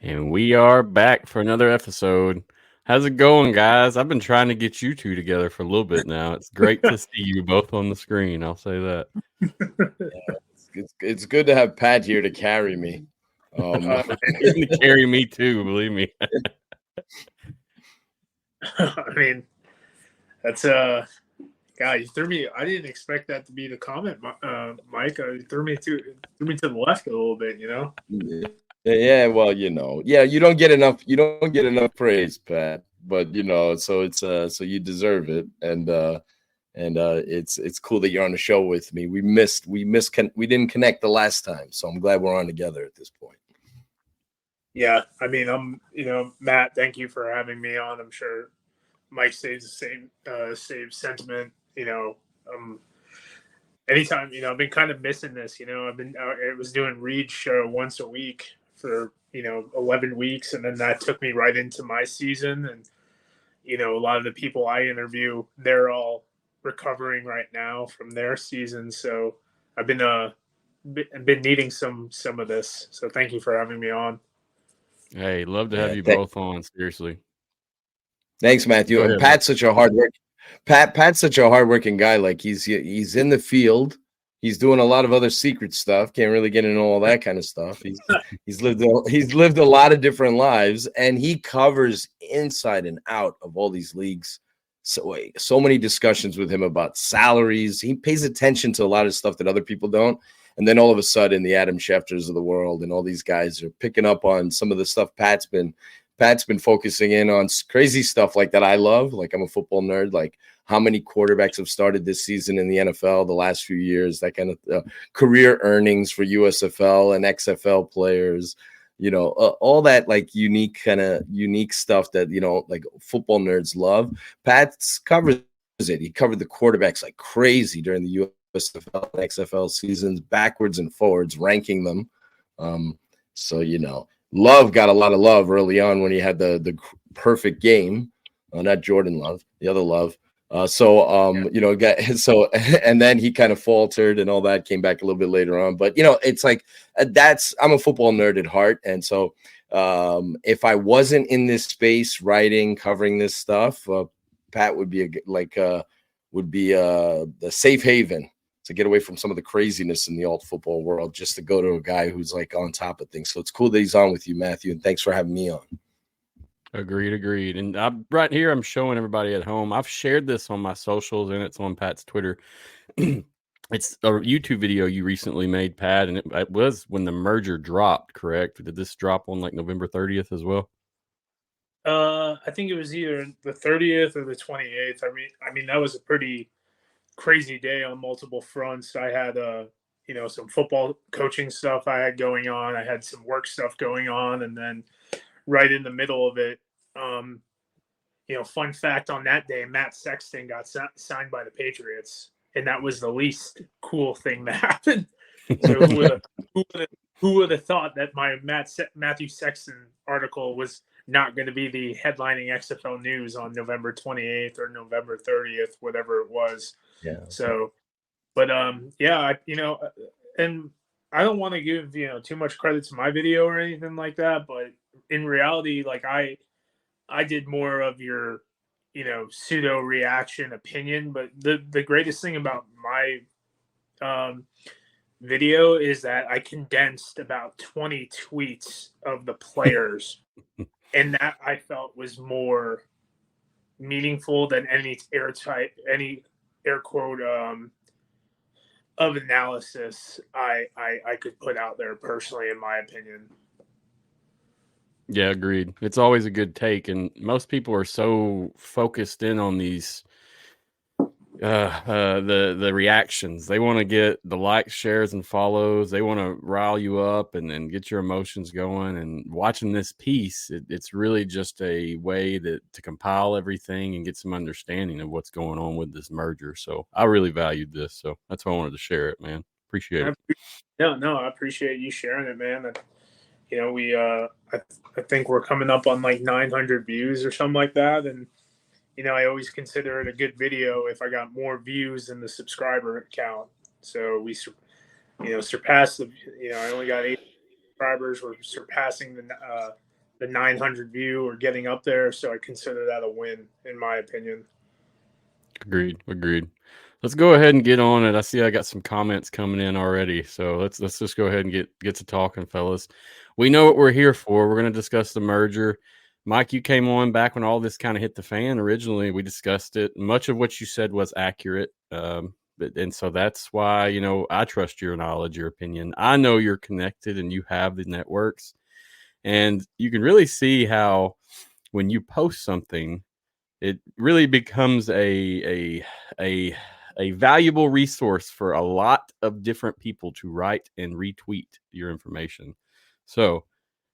And we are back for another episode. How's it going, guys? I've been trying to get you two together for a little bit now. It's great to see you both on the screen. I'll say that. It's good to have Pat here to carry me. To carry me too, believe me. I mean, that's God, you threw me. I didn't expect that to be the comment, Mike. You threw me to the left a little bit, you know. Yeah, well, you don't get enough praise, Pat. But so it's so you deserve it, and it's cool that you're on the show with me. We didn't connect the last time, so I'm glad we're on together at this point. Yeah, I mean, Matt, thank you for having me on. I'm sure Mike says the same sentiment. Anytime, I've been kind of missing this. I was doing Reed's show once a week for 11 weeks, and then that took me right into my season. And a lot of the people I interview, they're all recovering right now from their season. So I've been needing some of this. So thank you for having me on. Hey, love to have you both on. Seriously. Thanks, Matthew. And Pat's such a Pat's such a hardworking guy. Like he's in the field. He's doing a lot of other secret stuff. Can't really get into all that kind of stuff. He's lived a lot of different lives, and he covers inside and out of all these leagues. So many discussions with him about salaries. He pays attention to a lot of stuff that other people don't. And then all of a sudden, the Adam Schefters of the world and all these guys are picking up on some of the stuff Pat's been focusing in on, crazy stuff like that. I love, like, I'm a football nerd, like how many quarterbacks have started this season in the NFL the last few years, that kind of career earnings for USFL and XFL players, all that like unique stuff that, like football nerds love. Pat's covers it. He covered the quarterbacks like crazy during the USFL and XFL seasons, backwards and forwards, ranking them. Love got a lot of love early on when he had the perfect game. Not Jordan Love, the other Love. And then he kind of faltered and all that, came back a little bit later on. But, it's like I'm a football nerd at heart. And so if I wasn't in this space writing, covering this stuff, Pat would be the safe haven to get away from some of the craziness in the alt football world, just to go to a guy who's like on top of things. So it's cool that he's on with you, Matthew, and thanks for having me on. Agreed. And right here, I'm showing everybody at home. I've shared this on my socials, and it's on Pat's Twitter. It's a YouTube video you recently made, Pat, and it was when the merger dropped, correct? Did this drop on like November 30th as well? I think it was either the 30th or the 28th. I mean, that was a pretty crazy day on multiple fronts. I had some football coaching stuff I had going on. I had some work stuff going on, and then right in the middle of it, fun fact on that day, Matt Sexton got signed by the Patriots, and that was the least cool thing that happened. So who would have thought that my Matthew Sexton article was not going to be the headlining XFL news on November 28th or November 30th, whatever it was. Yeah. So, but and I don't want to give too much credit to my video or anything like that, but in reality, like I did more of your pseudo reaction opinion. But the greatest thing about my video is that I condensed about 20 tweets of the players, and that I felt was more meaningful than any air quote of analysis I could put out there personally, in my opinion. Yeah, agreed. It's always a good take, and most people are so focused in on these the reactions. They want to get the likes, shares, and follows. They want to rile you up and get your emotions going. And watching this piece, it's really just a way to compile everything and get some understanding of what's going on with this merger. So I really valued this. So that's why I wanted to share it, man. Appreciate it. No, I appreciate you sharing it, man. I think we're coming up on like 900 views or something like that. And, I always consider it a good video if I got more views than the subscriber count. So we, surpassed I only got 8 subscribers. We're surpassing the 900 view or getting up there. So I consider that a win, in my opinion. Agreed. Let's go ahead and get on it. I see I got some comments coming in already. So let's just go ahead and get to talking, fellas. We know what we're here for. We're going to discuss the merger. Mike, you came on back when all this kind of hit the fan. Originally, we discussed it. Much of what you said was accurate. And so that's why, I trust your knowledge, your opinion. I know you're connected and you have the networks. And you can really see how when you post something, it really becomes a valuable resource for a lot of different people to write and retweet your information. So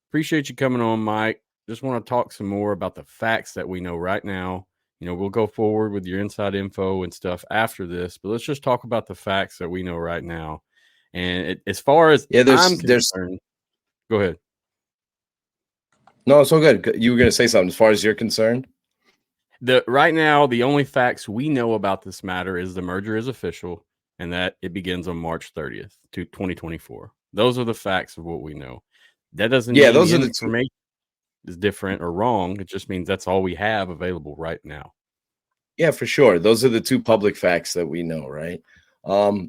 appreciate you coming on, Mike. Just want to talk some more about the facts that we know right now. We'll go forward with your inside info and stuff after this, but let's just talk about the facts that we know right now. And as far as I'm concerned, go ahead. No, it's all good. You were going to say something as far as you're concerned. Right now, the only facts we know about this matter is the merger is official and that it begins on March 30th, 2024. Those are the facts of what we know. That doesn't mean those are the information is different or wrong. It just means that's all we have available right now. Yeah, for sure. Those are the two public facts that we know, right?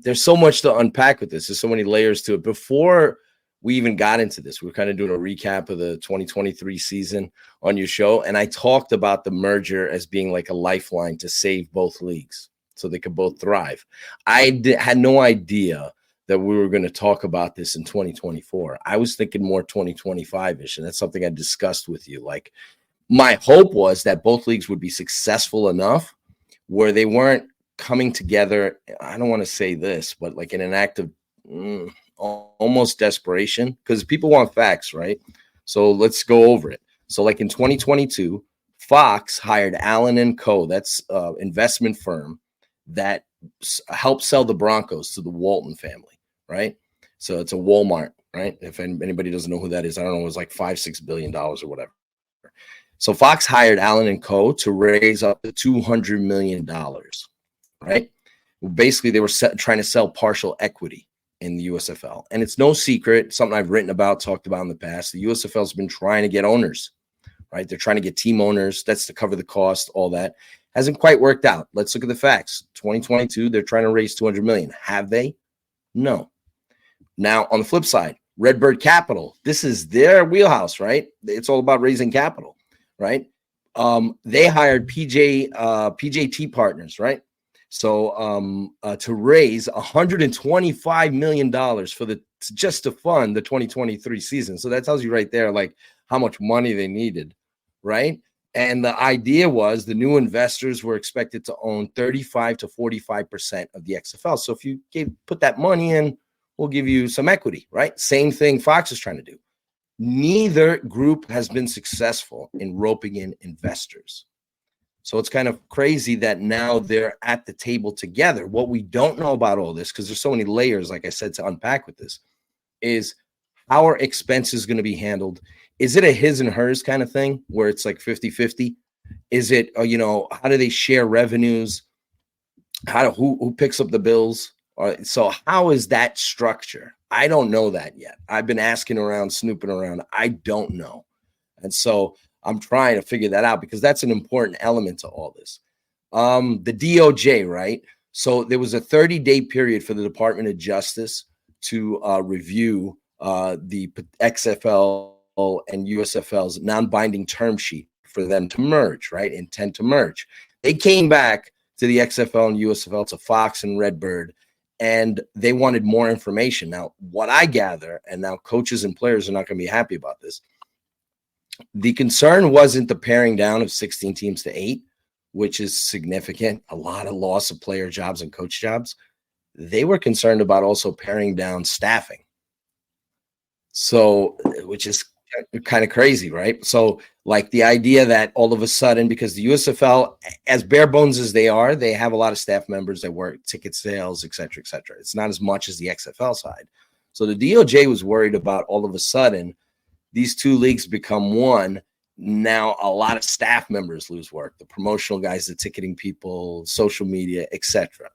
There's so much to unpack with this. There's so many layers to it. Before we even got into this, we were kind of doing a recap of the 2023 season on your show. And I talked about the merger as being like a lifeline to save both leagues so they could both thrive. I had no idea that we were going to talk about this in 2024. I was thinking more 2025-ish, and that's something I discussed with you. Like, my hope was that both leagues would be successful enough where they weren't coming together. I don't want to say this, but like in an act of almost desperation, because people want facts, right? So let's go over it. So like in 2022, Fox hired Allen & Co. That's an investment firm that helped sell the Broncos to the Walton family, right? So it's a Walmart, right? If anybody doesn't know who that is, I don't know, it was like $5-6 billion or whatever. So Fox hired Allen & Co. to raise up to $200 million, right? Basically, they were trying to sell partial equity in the USFL. And it's no secret, something I've written about, talked about in the past. The USFL has been trying to get owners, right? They're trying to get team owners. That's to cover the cost, all that. Hasn't quite worked out. Let's look at the facts. 2022, they're trying to raise $200 million. Have they? No. Now, on the flip side, Redbird Capital, this is their wheelhouse, right? It's all about raising capital, right? They hired PJT Partners, right? So to raise $125 million just to fund the 2023 season. So that tells you right there, like how much money they needed, right? And the idea was the new investors were expected to own 35 to 45% of the XFL. So if you put that money in, we'll give you some equity, right? Same thing Fox is trying to do. Neither group has been successful in roping in investors. So it's kind of crazy that now they're at the table together. What we don't know about all this, because there's so many layers, like I said, to unpack with this, is how are expenses going to be handled? Is it a his and hers kind of thing where it's like 50-50? Is it, how do they share revenues? Who picks up the bills? So how is that structure? I don't know that yet. I've been asking around, snooping around. I don't know. And so I'm trying to figure that out because that's an important element to all this. The DOJ, right? So there was a 30-day period for the Department of Justice to review the XFL and USFL's non-binding term sheet for them to merge, right? Intent to merge. They came back to the XFL and USFL, to Fox and Redbird, and they wanted more information. Now, what I gather, and now coaches and players are not going to be happy about this, the concern wasn't the paring down of 16 teams to 8, which is significant, a lot of loss of player jobs and coach jobs. They were concerned about also paring down staffing. So, which is kind of crazy, right? So, like the idea that all of a sudden, because the USFL, as bare bones as they are, they have a lot of staff members that work ticket sales, et cetera, et cetera. It's not as much as the XFL side. So the DOJ was worried about all of a sudden these two leagues become one. Now a lot of staff members lose work, the promotional guys, the ticketing people, social media, etc.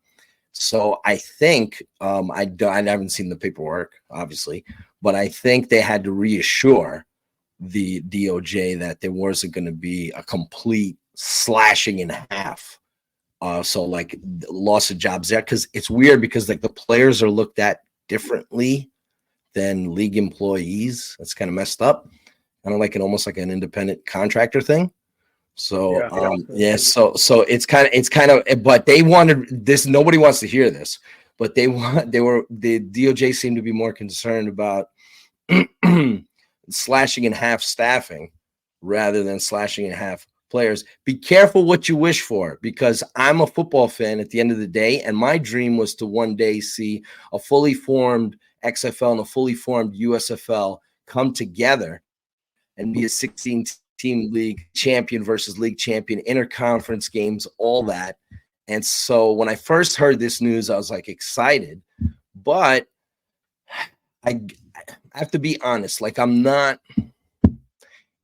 So I think I haven't seen the paperwork, obviously, but I think they had to reassure the DOJ that there wasn't going to be a complete slashing in half. So like loss of jobs there, because it's weird because like the players are looked at differently than league employees. That's kind of messed up. Kind of like almost like an independent contractor thing. So so it's kind of, but they wanted this. Nobody wants to hear this, but the DOJ seemed to be more concerned about slashing in half staffing rather than slashing in half players. Be careful what you wish for, because I'm a football fan at the end of the day, and my dream was to one day see a fully formed XFL and a fully formed USFL come together and be a 16-team league champion versus league champion, interconference games, all that. And so when I first heard this news, I was like excited, but I have to be honest, like I'm not,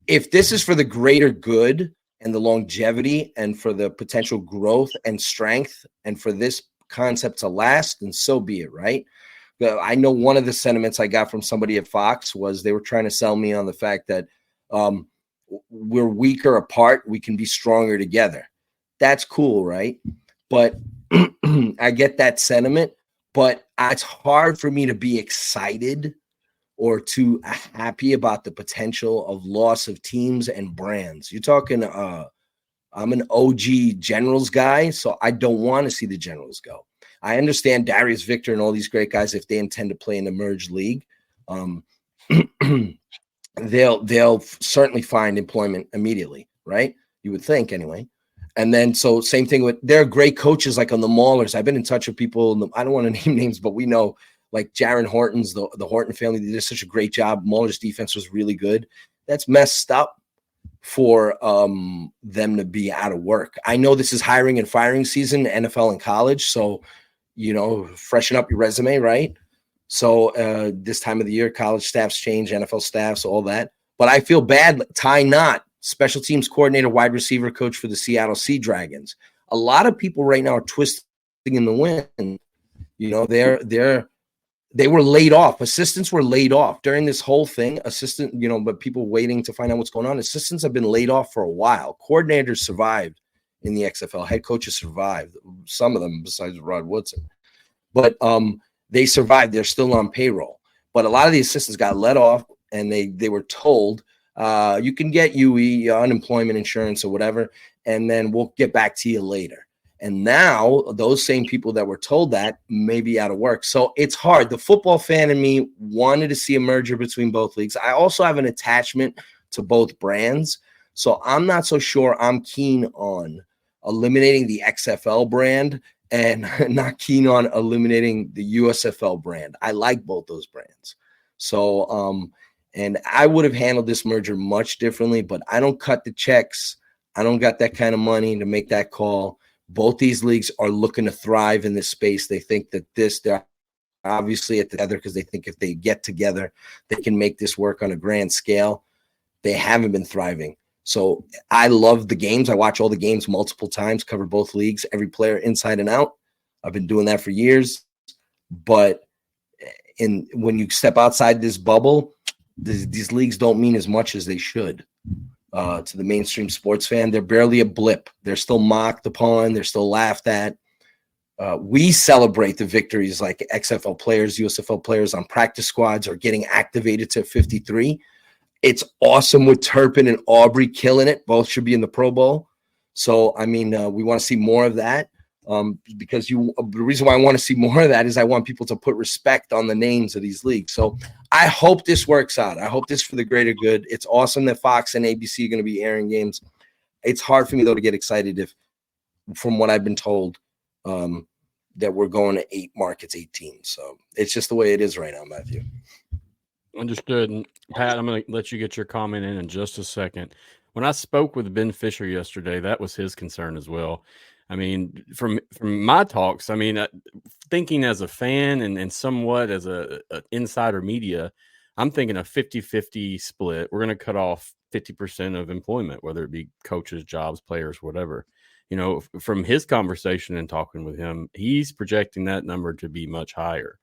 if this is for the greater good and the longevity and for the potential growth and strength and for this concept to last, then so be it, right? But I know one of the sentiments I got from somebody at Fox was they were trying to sell me on the fact that we're weaker apart, we can be stronger together. That's cool, right? But I get that sentiment, but it's hard for me to be excited or too happy about the potential of loss of teams and brands. You're talking, I'm an OG Generals guy, so I don't want to see the Generals go. I understand Darius Victor and all these great guys, if they intend to play in the merged league, they'll certainly find employment immediately, right? You would think anyway. And then, so same thing with, there are great coaches like on the Maulers. I've been in touch with people, I don't want to name names, but we know like Jaron Horton's, the Horton family, they did such a great job. Maulers' defense was really good. That's messed up for them to be out of work. I know this is hiring and firing season, NFL and college. So, freshen up your resume, right? So this time of the year, college staffs change, NFL staffs, all that. But I feel bad. Ty Knott, special teams coordinator, wide receiver coach for the Seattle Sea Dragons. A lot of people right now are twisting in the wind. They were laid off. Assistants were laid off during this whole thing. But people waiting to find out what's going on. Assistants have been laid off for a while. Coordinators survived in the XFL. Head coaches survived. Some of them, besides Rod Woodson. But they survived. They're still on payroll. But a lot of the assistants got let off, and they were told, you can get UE, unemployment insurance or whatever, and then we'll get back to you later. And now those same people that were told that may be out of work. So it's hard. The football fan in me wanted to see a merger between both leagues. I also have an attachment to both brands. So I'm not so sure I'm keen on eliminating the XFL brand and not keen on eliminating the USFL brand. I like both those brands. So, and I would have handled this merger much differently, but I don't cut the checks. I don't got that kind of money to make that call. Both these leagues are looking to thrive in this space. They think that they're obviously together because they think if they get together, they can make this work on a grand scale. They haven't been thriving. So I love the games. I watch all the games multiple times, cover both leagues, every player inside and out. I've been doing that for years. But when you step outside this bubble, these leagues don't mean as much as they should. To the mainstream sports fan, they're barely a blip. They're still mocked upon. They're still laughed at. We celebrate the victories like XFL players, USFL players on practice squads or getting activated to 53. It's awesome with Turpin and Aubrey killing it. Both should be in the Pro Bowl. So, we want to see more of that because the reason why I want to see more of that is I want people to put respect on the names of these leagues. So I hope this works out. I hope this for the greater good. It's awesome that Fox and ABC are going to be airing games. It's hard for me, though, to get excited if, from what I've been told, that we're going to 8 markets, 8 teams. So it's just the way it is right now, Matthew. Understood. And Pat, I'm going to let you get your comment in just a second. When I spoke with Ben Fisher yesterday, that was his concern as well. From my talks, thinking as a fan and somewhat as a insider media, I'm thinking a 50-50 split. We're going to cut off 50% of employment, whether it be coaches, jobs, players, whatever. From his conversation and talking with him, he's projecting that number to be much higher.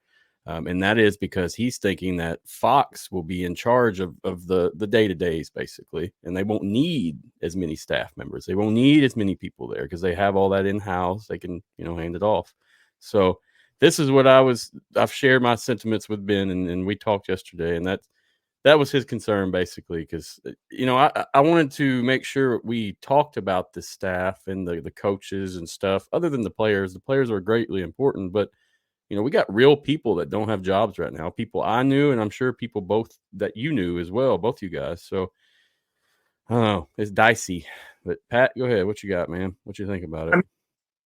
And that is because he's thinking that Fox will be in charge of the day-to-days, basically, and they won't need as many staff members. They won't need as many people there because they have all that in-house. They can, hand it off. So this is what I've shared my sentiments with Ben, and we talked yesterday, and that was his concern, basically, because, I wanted to make sure we talked about the staff and the coaches and stuff other than the players. The players are greatly important, but we got real people that don't have jobs right now. People I knew, and I'm sure people both that you knew as well, both you guys. So I don't know, it's dicey. But Pat, go ahead. What you got, man? What you think about it?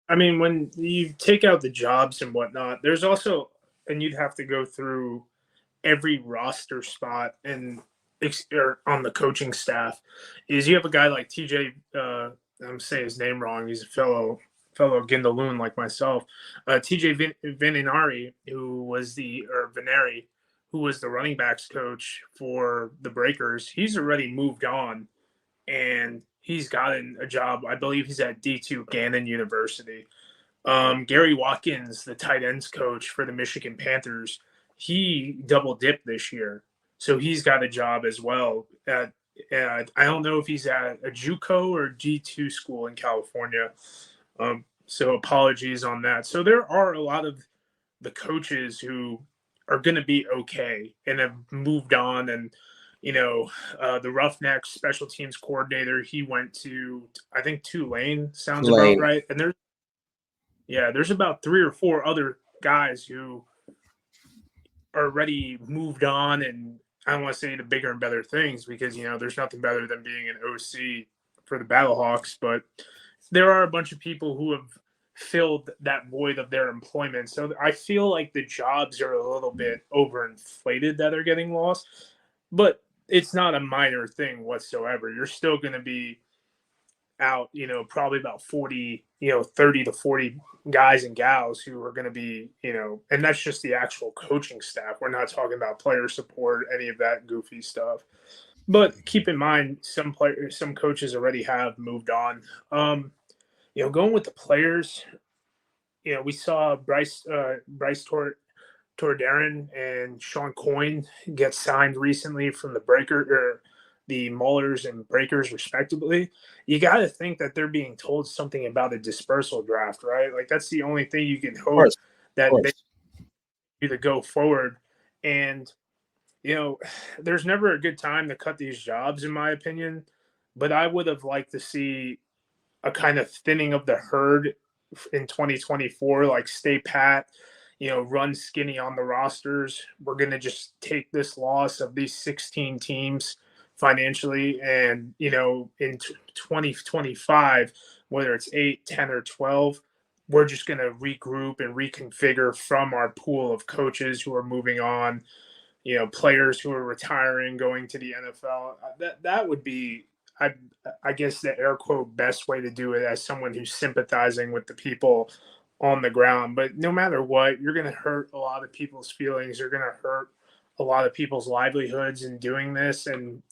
I mean, when you take out the jobs and whatnot, there's also, and you'd have to go through every roster spot and on the coaching staff. Is you have a guy like TJ. I'm saying his name wrong. He's a fellow Gindaloon like myself, TJ Vinari, who was Vinari, who was the running backs coach for the Breakers. He's already moved on, and he's gotten a job. I believe he's at D2 Gannon University. Gary Watkins, the tight ends coach for the Michigan Panthers, he double dipped this year, so he's got a job as well. I don't know if he's at a JUCO or G2 school in California. So apologies on that. So there are a lot of the coaches who are going to be okay and have moved on. And, the Roughnecks special teams coordinator, he went to, I think, Tulane sounds about right. And there's about 3 or 4 other guys who are already moved on. And I don't want to say the bigger and better things because, there's nothing better than being an OC for the Battlehawks, but there are a bunch of people who have filled that void of their employment. So I feel like the jobs are a little bit overinflated that are getting lost, but it's not a minor thing whatsoever. You're still going to be out, probably about 40, 30 to 40 guys and gals who are going to be, and that's just the actual coaching staff. We're not talking about player support, any of that goofy stuff. But keep in mind, some coaches already have moved on. Going with the players, we saw Bryce Tordarin and Sean Coyne get signed recently from the Maulers and Breakers, respectively. You got to think that they're being told something about a dispersal draft, right? Like that's the only thing you can hope that they do to go forward. And there's never a good time to cut these jobs, in my opinion, but I would have liked to see a kind of thinning of the herd in 2024, like stay pat, run skinny on the rosters. We're going to just take this loss of these 16 teams financially. And, in 2025, whether it's 8, 10, or 12, we're just going to regroup and reconfigure from our pool of coaches who are moving on, players who are retiring, going to the NFL. That would be, I guess, the air quote best way to do it as someone who's sympathizing with the people on the ground. But no matter what, you're going to hurt a lot of people's feelings. You're going to hurt a lot of people's livelihoods in doing this. And,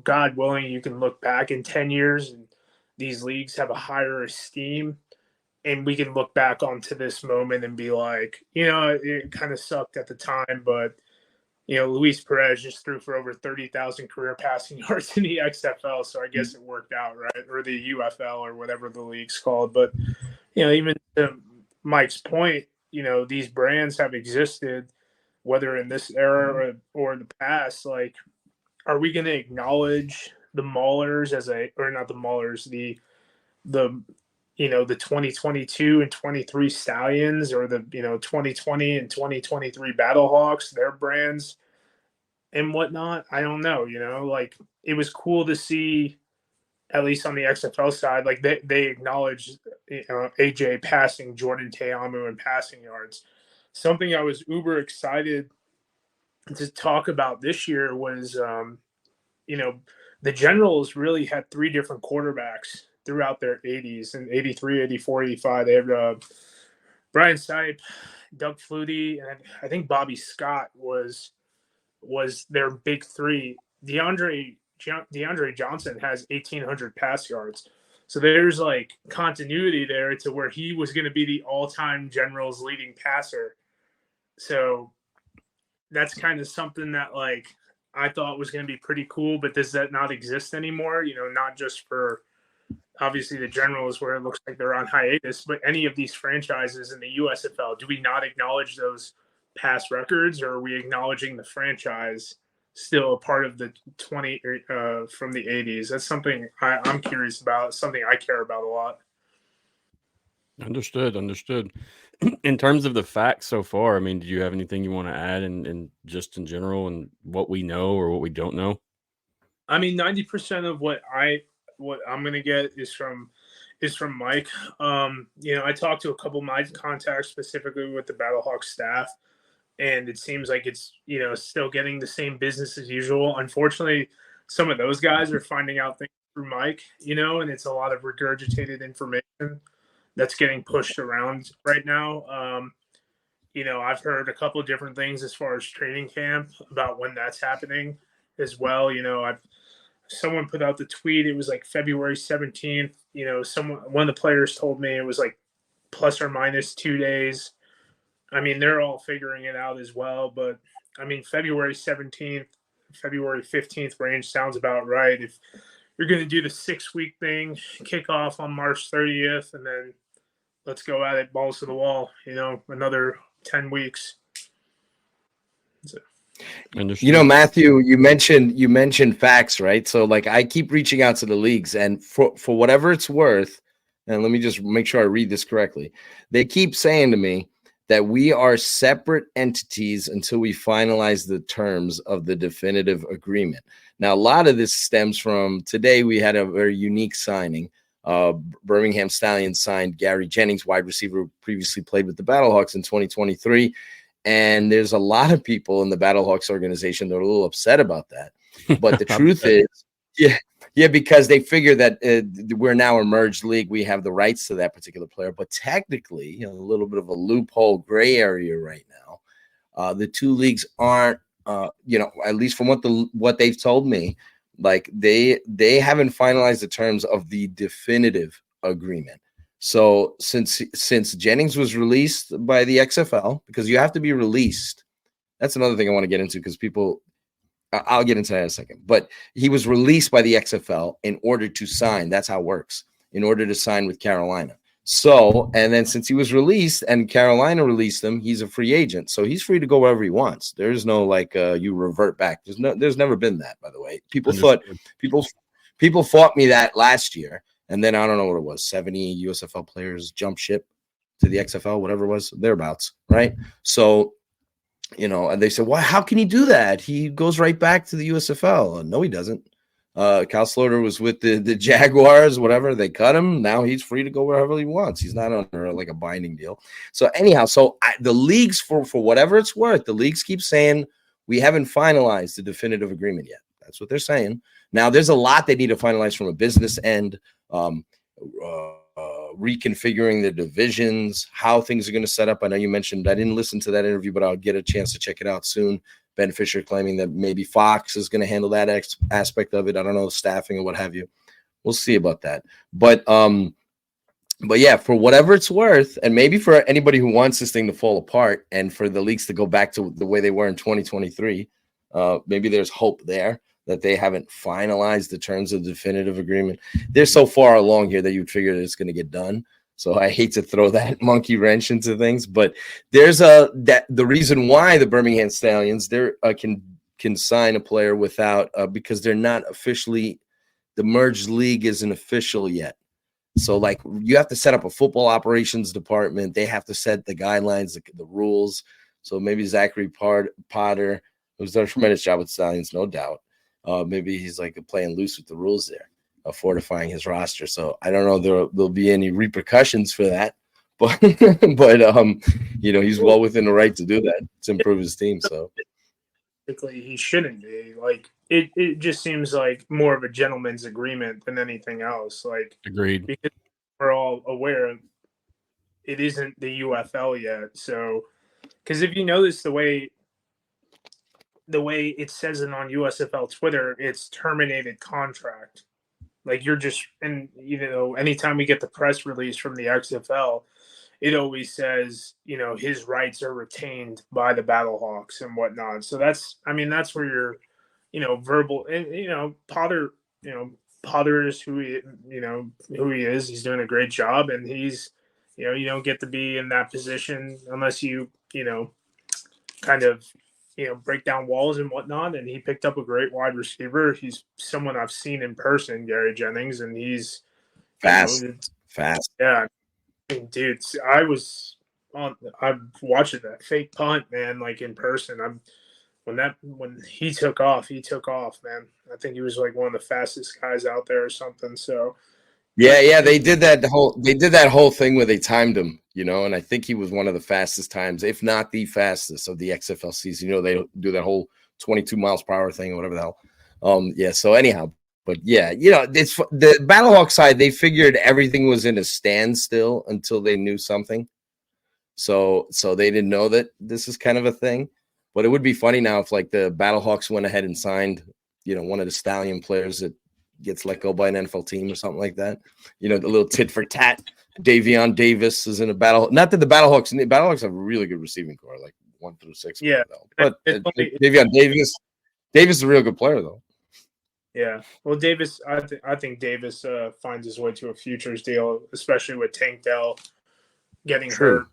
God willing, you can look back in 10 years and these leagues have a higher esteem. And we can look back onto this moment and be like, it kind of sucked at the time, but Luis Perez just threw for over 30,000 career passing yards in the XFL. So I guess it worked out, right? Or the UFL or whatever the league's called. But, even to Mike's point, these brands have existed, whether in this era or the past. Like, are we going to acknowledge the Maulers or not the Maulers, the 2022 and 23 Stallions, or the 2020 and 2023 Battlehawks, their brands and whatnot? I don't know. Like, it was cool to see, at least on the XFL side, like they acknowledged AJ passing Jordan Teamu and passing yards. Something I was uber excited to talk about this year was the Generals really had 3 different quarterbacks throughout their 80s, and 83, 84, 85. They had Brian Sipe, Doug Flutie, and I think Bobby Scott was their big 3. DeAndre Johnson has 1,800 pass yards. So there's like continuity there to where he was going to be the all-time Generals leading passer. So that's kind of something that like I thought was going to be pretty cool, but does that not exist anymore? Not just for obviously the Generals where it looks like they're on hiatus, but any of these franchises in the USFL, do we not acknowledge those past records, or are we acknowledging the franchise still a part of the 20 from the 80s? That's something I'm curious about, something I care about a lot. Understood. In terms of the facts so far, I mean, do you have anything you want to add in just in general and what we know or what we don't know? I mean, 90% of what I'm going to get is from Mike. I talked to a couple of my contacts specifically with the Battlehawks staff, and it seems like it's, still getting the same business as usual. Unfortunately, some of those guys are finding out things through Mike, and it's a lot of regurgitated information that's getting pushed around right now. I've heard a couple of different things as far as training camp about when that's happening as well. Someone put out the tweet. It was like February 17th. One of the players told me it was like plus or minus 2 days. I mean, they're all figuring it out as well. But I mean, February 17th, February 15th range sounds about right. If you're going to do the 6-week thing, kick off on March 30th, and then let's go at it, balls to the wall, another 10 weeks. Matthew, you mentioned facts, right? So like I keep reaching out to the leagues, and for whatever it's worth, and let me just make sure I read this correctly. They keep saying to me that we are separate entities until we finalize the terms of the definitive agreement. Now, a lot of this stems from today. We had a very unique signing. Birmingham Stallions signed Gary Jennings, wide receiver who previously played with the Battlehawks in 2023. And there's a lot of people in the Battlehawks organization that are a little upset about that. But the truth is, because they figure that we're now a merged league. We have the rights to that particular player. But technically, a little bit of a loophole gray area right now. The two leagues aren't, at least from what they've told me, like they haven't finalized the terms of the definitive agreement. So since Jennings was released by the XFL, because you have to be released, that's another thing I want to get into because I'll get into that in a second. But he was released by the XFL in order to sign. That's how it works. In order to sign with Carolina. So, and then since he was released and Carolina released him, he's a free agent. So he's free to go wherever he wants. There's no you revert back. There's never been that, by the way. People fought me that last year. And then I don't know what it was, 70 USFL players jump ship to the XFL, whatever it was, thereabouts, right? So, and they said, well, how can he do that? He goes right back to the USFL. No, he doesn't. Cal Slaughter was with the Jaguars, whatever. They cut him. Now he's free to go wherever he wants. He's not under like a binding deal. So anyhow, the leagues, for whatever it's worth, the leagues keep saying we haven't finalized the definitive agreement yet. That's what they're saying. Now, there's a lot they need to finalize from a business end, reconfiguring the divisions, how things are going to set up. I know you mentioned, I didn't listen to that interview, but I'll get a chance to check it out soon. Ben Fisher claiming that maybe Fox is going to handle that aspect of it. I don't know, staffing or what have you. We'll see about that. But yeah, for whatever it's worth, and maybe for anybody who wants this thing to fall apart and for the leagues to go back to the way they were in 2023, maybe there's hope there that they haven't finalized the terms of the definitive agreement. They're so far along here that you'd figure that it's going to get done. So I hate to throw that monkey wrench into things, but there's the reason why the Birmingham Stallions can sign a player without because they're not officially, the merged league isn't official yet. So like you have to set up a football operations department. They have to set the guidelines, the rules. So maybe Zachary Potter, who's done a tremendous job with Stallions, no doubt. Maybe he's like playing loose with the rules there, fortifying his roster. So I don't know there'll be any repercussions for that, but he's well within the right to do that to improve his team. So he shouldn't be. Like it just seems like more of a gentleman's agreement than anything else. Like agreed, because we're all aware it isn't the UFL yet. So because if you notice the way it says it on USFL Twitter, it's terminated contract. Like you're just, and anytime we get the press release from the XFL, it always says, his rights are retained by the Battlehawks and whatnot. So that's where your, verbal, and, Potter, Potter is who he is. He's doing a great job, and he's, you don't get to be in that position unless you, kind of, break down walls and whatnot. And he picked up a great wide receiver. He's someone I've seen in person, Gary Jennings, and he's fast. Yeah, dude, I'm watching that fake punt, man, like in person. When he took off, man. I think he was like one of the fastest guys out there or something. So yeah, they did that whole thing where they timed him, and I think he was one of the fastest times, if not the fastest of the XFL season. They do that whole 22 miles per hour thing or whatever the hell. Yeah, so anyhow, but yeah, it's the Battlehawk side, they figured everything was in a standstill until they knew something. So they didn't know that this is kind of a thing. But it would be funny now if like the Battlehawks went ahead and signed, one of the Stallion players that gets let go by an NFL team or something like that. The little tit for tat. Davion Davis is in a battle. Not that the Battlehawks have a really good receiving core, like 1 through 6. Yeah, but Davion Davis is a real good player though. Yeah, well, Davis, I think Davis finds his way to a futures deal, especially with Tank Dell getting hurt.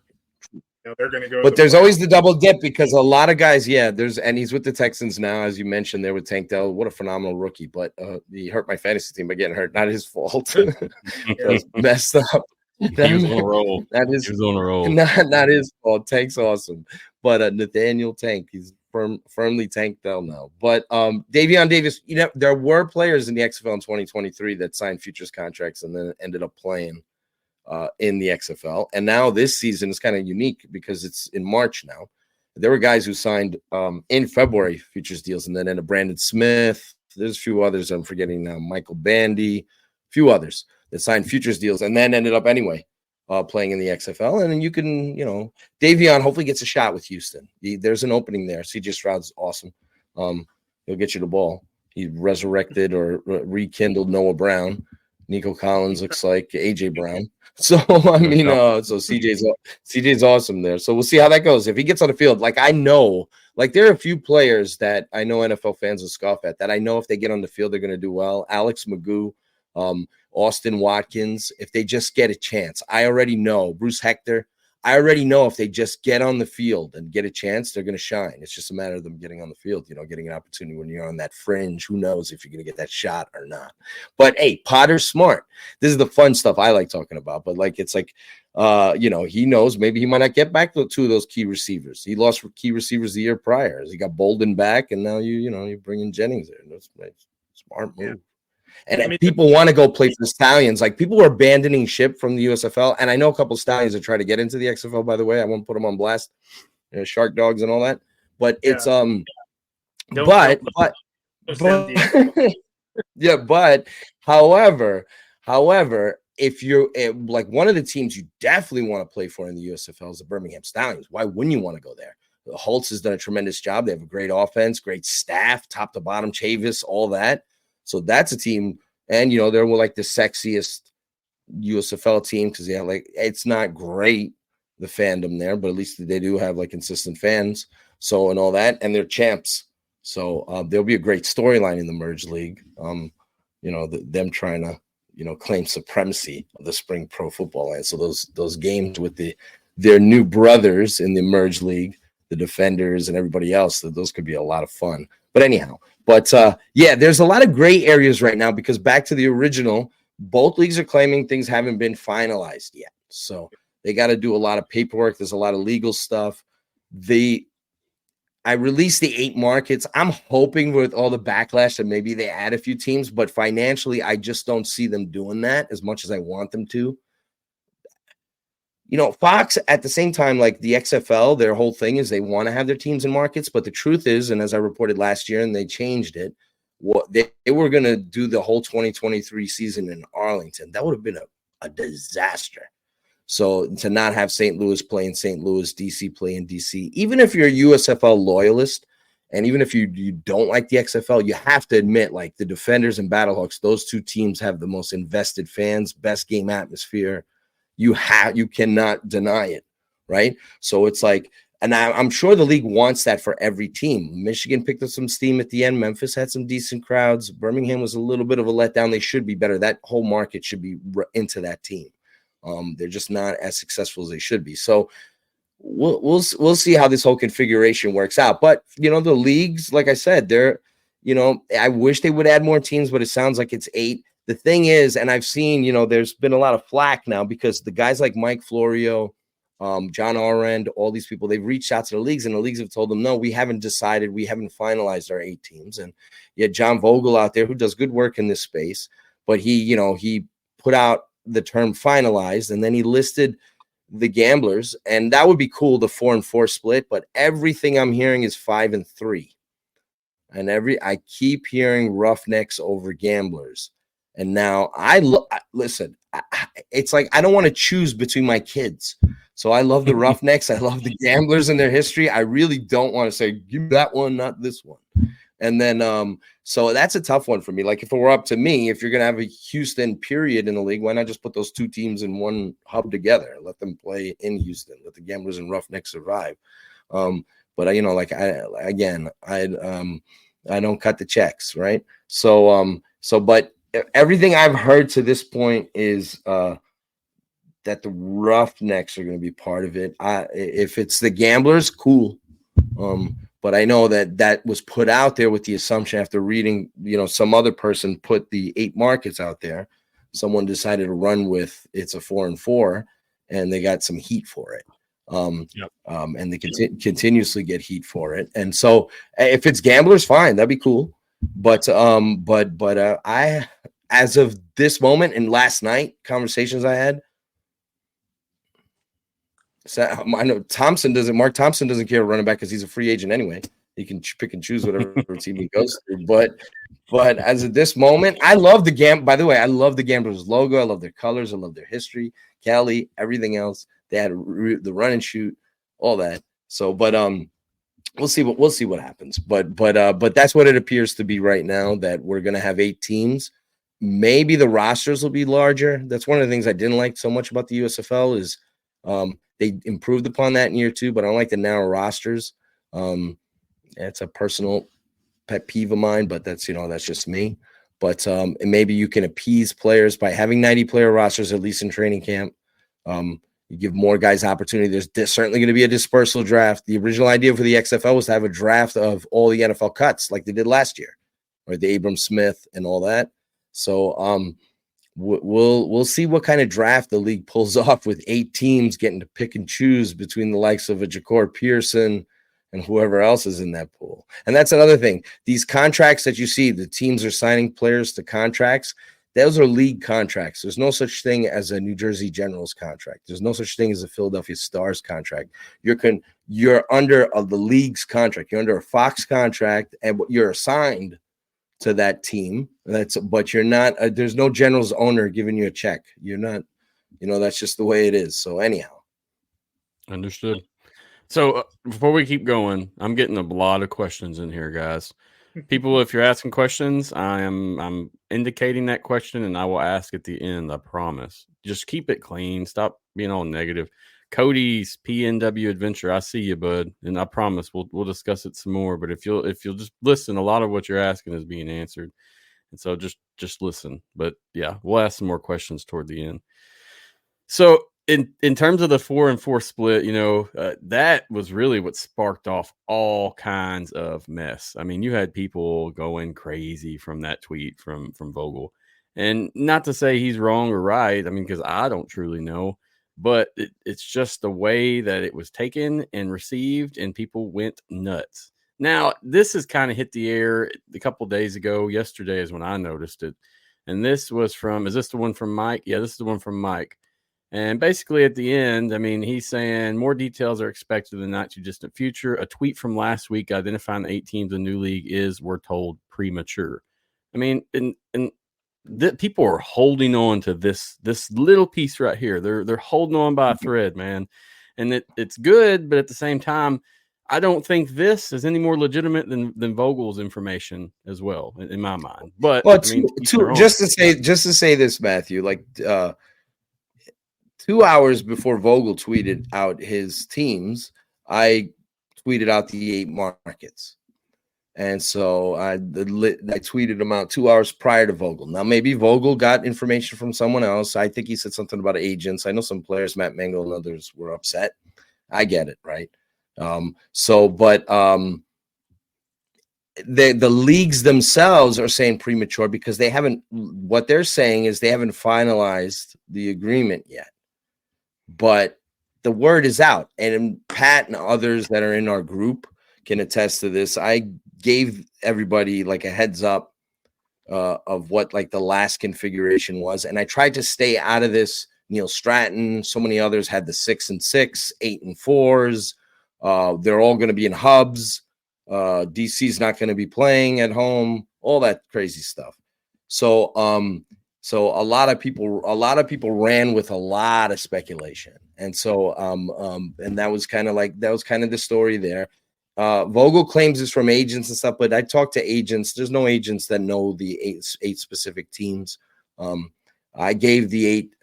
They're going to go. But there's always the double dip because a lot of guys, and he's with the Texans now, as you mentioned, there with Tank Dell. What a phenomenal rookie. But he hurt my fantasy team by getting hurt. Not his fault. That was messed up. He was on a roll. He was on a roll. Not his fault. Tank's awesome. But Nathaniel Tank, he's firmly Tank Dell now. But Davion Davis, there were players in the XFL in 2023 that signed futures contracts and then ended up playing in the XFL. And now this season is kind of unique because it's in March now. There were guys who signed in February futures deals and then ended up Brandon Smith. There's a few others I'm forgetting now. Michael Bandy, a few others that signed futures deals and then ended up anyway playing in the XFL. And then you can, Davion hopefully gets a shot with Houston. There's an opening there. CJ Stroud's awesome. He'll get you the ball. He resurrected or rekindled Noah Brown. Nico Collins looks like AJ Brown. So so CJ's awesome there. So we'll see how that goes. If he gets on the field, I know, there are a few players that I know NFL fans will scoff at that I know if they get on the field, they're going to do well. Alex Magoo, Austin Watkins, if they just get a chance. I already know Bruce Hector. I already know if they just get on the field and get a chance, they're going to shine. It's just a matter of them getting on the field, getting an opportunity when you're on that fringe. Who knows if you're going to get that shot or not? But hey, Potter's smart. This is the fun stuff I like talking about. But he knows maybe he might not get back to two of those key receivers. He lost key receivers the year prior. He got Bolden back, and now you bring in Jennings there. That's a smart move. Yeah. And people want to go play for the Stallions. People are abandoning ship from the USFL. And I know a couple of Stallions that try to get into the XFL, by the way. I won't put them on blast. Shark dogs and all that. But it's however, if you're one of the teams you definitely want to play for in the USFL is the Birmingham Stallions. Why wouldn't you want to go there? Holtz has done a tremendous job. They have a great offense, great staff, top to bottom, Chavis, all that. So that's a team, and they're the sexiest USFL team because it's not great, the fandom there, but at least they do have consistent fans. So and all that, and they're champs. So there'll be a great storyline in the Merge League. Them trying to claim supremacy of the spring pro football land. So those games with their new brothers in the Merge League, the Defenders and everybody else, those could be a lot of fun. But anyhow. But, there's a lot of gray areas right now because back to the original, both leagues are claiming things haven't been finalized yet. So they got to do a lot of paperwork. There's a lot of legal stuff. I released the 8 markets. I'm hoping with all the backlash that maybe they add a few teams, but financially, I just don't see them doing that as much as I want them to. Fox at the same time, the XFL, their whole thing is they want to have their teams in markets. But the truth is, and as I reported last year, and they changed it, they were going to do the whole 2023 season in Arlington. That would have been a disaster. So to not have St. Louis play in St. Louis, DC play in DC, even if you're a USFL loyalist, and even if you don't like the XFL, you have to admit, the Defenders and Battlehawks, those two teams have the most invested fans, best game atmosphere. You cannot deny it, right? So it's like, and I'm sure the league wants that for every team. Michigan picked up some steam at the end. Memphis had some decent crowds. Birmingham was a little bit of a letdown. They should be better. That whole market should be into that team. They're just not as successful as they should be. So we'll see how this whole configuration works out. But the leagues, like I said, they're I wish they would add more teams, but it sounds like it's 8. The thing is, and I've seen there's been a lot of flack now because the guys like Mike Florio, John Arend, all these people, they've reached out to the leagues, and the leagues have told them, no, we haven't decided, we haven't finalized our 8 teams. And yet John Vogel out there, who does good work in this space, but he put out the term finalized, and then he listed the gamblers, and that would be cool, the 4-4 split. But everything I'm hearing is 5-3, and I keep hearing Roughnecks over gamblers. And now listen, it's like I don't want to choose between my kids. So I love the Roughnecks. I love the gamblers and their history. I really don't want to say, give me that one, not this one. And then, so that's a tough one for me. Like if it were up to me, if you're going to have a Houston period in the league, why not just put those 2 teams in one hub together? Let them play in Houston. Let the gamblers and Roughnecks survive. But I don't cut the checks, right? But everything I've heard to this point is, that the Roughnecks are going to be part of it. If it's the gamblers, cool. But I know that was put out there with the assumption after reading, some other person put the 8 markets out there. Someone decided to run with it's a 4-4, and they got some heat for it. And they continuously get heat for it. And so if it's gamblers, fine, that'd be cool. But I, as of this moment and last night, conversations I had, so I know Mark Thompson doesn't care running back because he's a free agent anyway. He can pick and choose whatever team he goes to. But as of this moment, I love the by the way, I love the Gamblers logo. I love their colors. I love their history, Cali, everything else. They had the run and shoot, all that. So, but we'll see what happens. But that's what it appears to be right now. That we're gonna have 8 teams. Maybe the rosters will be larger. That's one of the things I didn't like so much about the USFL is they improved upon that in year 2, but I don't like the narrow rosters. It's a personal pet peeve of mine, but that's just me. But and maybe you can appease players by having 90-player rosters, at least in training camp. You give more guys opportunity. There's certainly going to be a dispersal draft. The original idea for the XFL was to have a draft of all the NFL cuts like they did last year, right? The Abram Smith and all that. So we'll see what kind of draft the league pulls off with 8 teams getting to pick and choose between the likes of a Ja'Cour Pearson and whoever else is in that pool. And that's another thing. These contracts that you see, the teams are signing players to contracts. Those are league contracts. There's no such thing as a New Jersey Generals contract. There's no such thing as a Philadelphia Stars contract. You're under the league's contract. You're under a Fox contract, and you're assigned to that team. But you're not. There's no Generals owner giving you a check. You're not. That's just the way it is. So anyhow, understood. So before we keep going, I'm getting a lot of questions in here, guys. People, if you're asking questions, I'm indicating that question, and I will ask at the end. I promise. Just keep it clean. Stop being all negative. Cody's PNW Adventure, I see you, bud, and I promise we'll discuss it some more. But if you'll just listen, a lot of what you're asking is being answered, and so just listen. But yeah, we'll ask some more questions toward the end. So in terms of the 4-4 split, that was really what sparked off all kinds of mess. I mean, you had people going crazy from that tweet from Vogel, and not to say he's wrong or right. I mean, because I don't truly know, but it's just the way that it was taken and received, and people went nuts. Now, this has kind of hit the air a couple days ago. Yesterday is when I noticed it, and this was from. Is this the one from Mike? Yeah, this is the one from Mike. And basically at the end, I mean, he's saying more details are expected in the not too distant future. A tweet from last week identifying the 8 teams in the new league is, we're told, premature. I mean, and people are holding on to this little piece right here. They're holding on by a thread, man. And it's good, but at the same time, I don't think this is any more legitimate than Vogel's information as well, in my mind. But just to say this, Matthew, like 2 hours before Vogel tweeted out his teams, I tweeted out the 8 markets. And so I tweeted them out 2 hours prior to Vogel. Now, maybe Vogel got information from someone else. I think he said something about agents. I know some players, Matt Mangle and others, were upset. I get it, right? The leagues themselves are saying premature because they haven't. What they're saying is they haven't finalized the agreement yet. But the word is out, and Pat and others that are in our group can attest to this. I gave everybody like a heads up of what like the last configuration was, and I tried to stay out of this. Neil Stratton, so many others had the 6 and 6, 8 and 4s. They're all going to be in hubs. DC's not going to be playing at home. All that crazy stuff. So a lot of people ran with a lot of speculation, and so and that was kind of the story there. Vogel claims it's from agents and stuff, but I talked to agents. There's no agents that know the eight specific teams. I gave the 8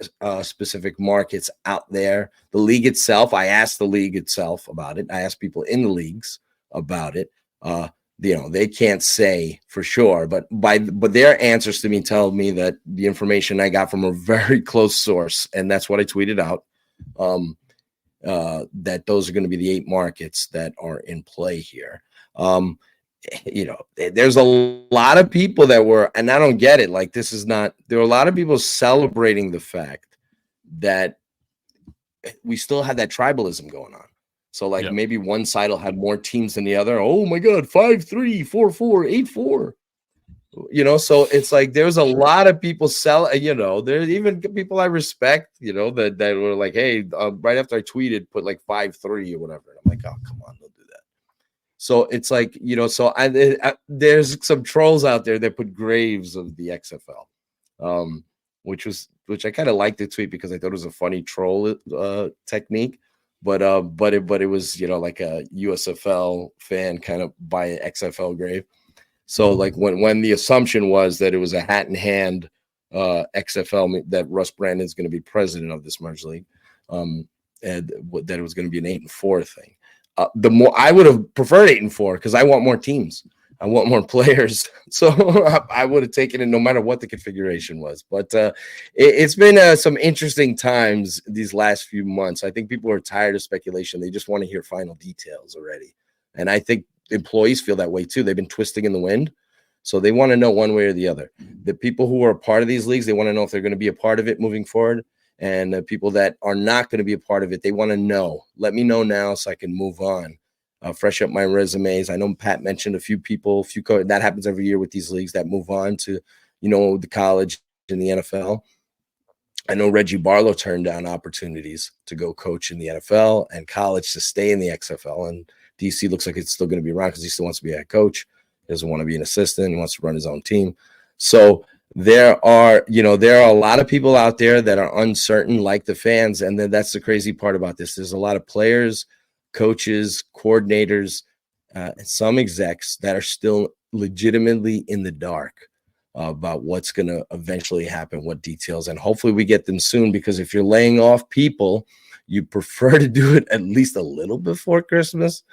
specific markets out there. The league itself, I asked the league itself about it. I asked people in the leagues about it. They can't say for sure, but their answers to me tell me that the information I got from a very close source, and that's what I tweeted out, that those are going to be the 8 markets that are in play here. There's a lot of people that were, and I don't get it. Like, this is not, there were a lot of people celebrating the fact that we still had that tribalism going on. So like maybe one side will have more teams than the other. Oh my God, 5-3, 4-4, 8-4. So it's like there's a lot of people there's even people I respect, that were like, hey, right after I tweeted, put like 5-3 or whatever. And I'm like, oh, come on, don't do that. So it's like, there's some trolls out there that put graves of the XFL, which I kind of liked the tweet because I thought it was a funny troll technique. But it was, like a USFL fan kind of by an XFL grave. So like when the assumption was that it was a hat in hand XFL, that Russ Brandon is going to be president of this merge league, and that it was going to be an 8 and 4 thing. The more I would have preferred 8 and 4 because I want more teams. I want more players. So I would have taken it no matter what the configuration was. But it's been some interesting times these last few months. I think people are tired of speculation. They just want to hear final details already. And I think employees feel that way too. They've been twisting in the wind. So they want to know one way or the other. The people who are a part of these leagues, they want to know if they're going to be a part of it moving forward. And the people that are not going to be a part of it, they want to know. Let me know now so I can move on. Fresh up my resumes. I know Pat mentioned a few people, that happens every year with these leagues that move on to, the college and the NFL. I know Reggie Barlow turned down opportunities to go coach in the NFL and college to stay in the XFL. And DC looks like it's still going to be around because he still wants to be a head coach. He doesn't want to be an assistant. He wants to run his own team. So there are a lot of people out there that are uncertain, like the fans. And then that's the crazy part about this. There's a lot of players, coaches, coordinators, some execs that are still legitimately in the dark about what's going to eventually happen, what details, and hopefully we get them soon, because if you're laying off people, you prefer to do it at least a little before Christmas.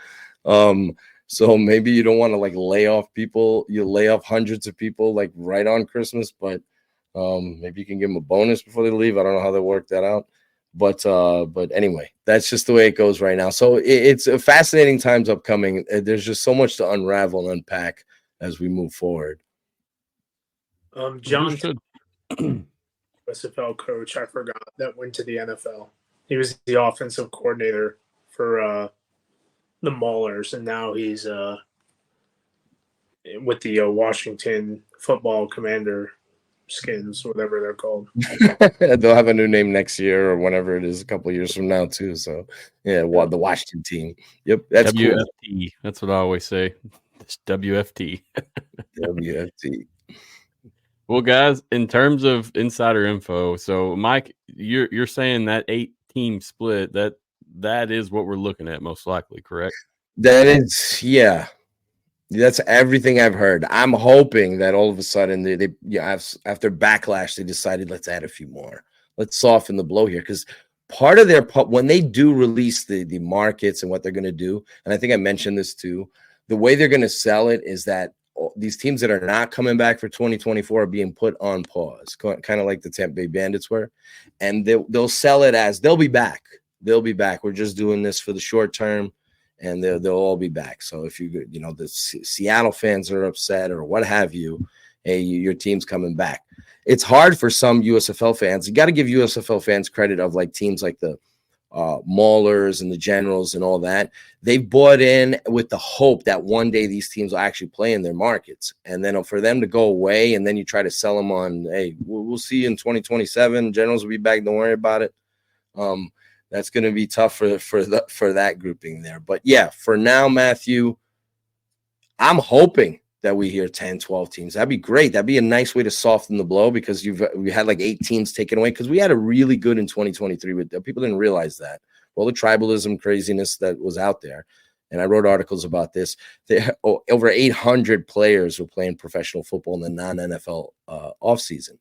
So maybe you don't want to like lay off people. You lay off hundreds of people like right on Christmas, but maybe you can give them a bonus before they leave. I don't know how they work that out. But anyway, that's just the way it goes right now. So it's a fascinating times upcoming. There's just so much to unravel and unpack as we move forward. John, USFL coach, I forgot, that went to the NFL. He was the offensive coordinator for the Maulers, and now he's with the Washington Football Commander Skins, whatever they're called. They'll have a new name next year or whenever it is, a couple of years from now too. So yeah, the Washington team. Yep, that's WFT. Cool. That's what I always say. It's WFT. WFT. Well, guys, in terms of insider info, so Mike, you're saying that 8-team split, that is what we're looking at most likely, correct? That is, yeah. That's everything I've heard. I'm hoping that all of a sudden they after backlash, they decided let's add a few more. Let's soften the blow here, because part of their when they do release the markets and what they're going to do, and I think I mentioned this too, the way they're going to sell it is that these teams that are not coming back for 2024 are being put on pause, kind of like the Tampa Bay Bandits were, and they'll sell it as they'll be back. They'll be back. We're just doing this for the short term, and they'll all be back. So if the Seattle fans are upset or what have you, hey, your team's coming back. It's hard for some USFL fans. You got to give USFL fans credit of like teams like the Maulers and the Generals and all that. They've bought in with the hope that one day these teams will actually play in their markets. And then for them to go away and then you try to sell them on, hey, we'll see you in 2027. Generals will be back. Don't worry about it. That's going to be tough for that grouping there. But yeah, for now, Matthew, I'm hoping that we hear 10, 12 teams. That'd be great. That'd be a nice way to soften the blow because we had like 8 teams taken away because we had a really good in 2023. But people didn't realize that. All the tribalism craziness that was out there. And I wrote articles about this. Over 800 players were playing professional football in the non-NFL offseason.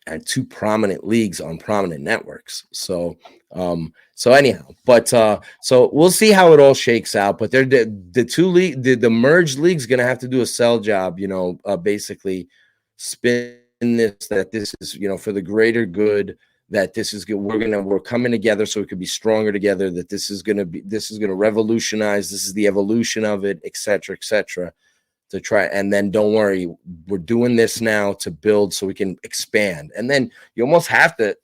And 2 prominent leagues on prominent networks. So anyhow, but so we'll see how it all shakes out. But they're the merged league's going to have to do a sell job, basically spin this, that this is, for the greater good, that this is good. We're coming together so we could be stronger together, that this is going to revolutionize. This is the evolution of it, et cetera, to try. And then don't worry, we're doing this now to build so we can expand. And then you almost have to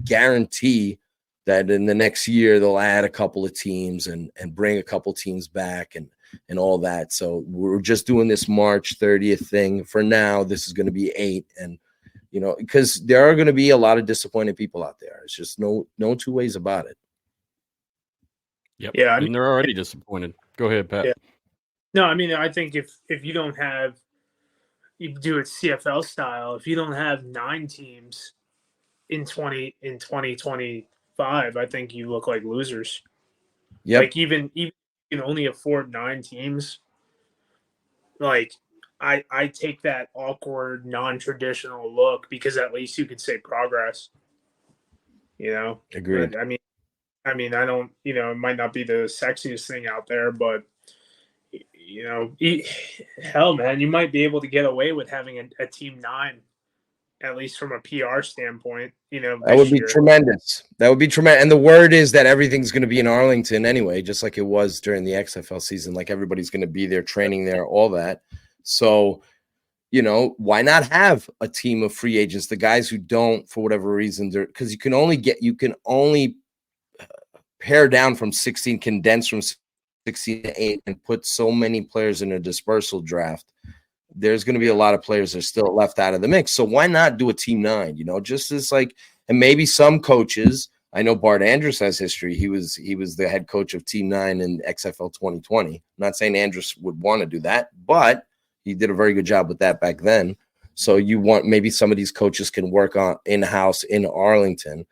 guarantee that in the next year they'll add a couple of teams and bring a couple teams back and all that. So we're just doing this March 30th thing for now. This is going to be 8, and because there are going to be a lot of disappointed people out there. It's just no 2 ways about it. Yep. Yeah, and they're already disappointed. Go ahead, Pat. Yeah. No, I mean, I think if you don't have, you do it CFL style, if you don't have 9 teams in 2025, I think you look like losers. Yeah. Like even you can only afford 9 teams. Like I take that awkward, non-traditional look because at least you could say progress. Agreed. But, I mean, I don't, it might not be the sexiest thing out there, but hell, man, you might be able to get away with having a team 9, at least from a PR standpoint. That would be tremendous. That would be tremendous. And the word is that everything's going to be in Arlington anyway, just like it was during the XFL season. Like everybody's going to be there, training there, all that. So, why not have a team of free agents? The guys who don't, for whatever reason, because you can only pare down from 16, condense from 16 to 8, and put so many players in a dispersal draft. There's going to be a lot of players that are still left out of the mix. So why not do a team 9? Just as like, and maybe some coaches. I know Bart Andrus has history. He was the head coach of Team 9 in XFL 2020. I'm not saying Andrus would want to do that, but he did a very good job with that back then. So maybe some of these coaches can work on in-house in Arlington,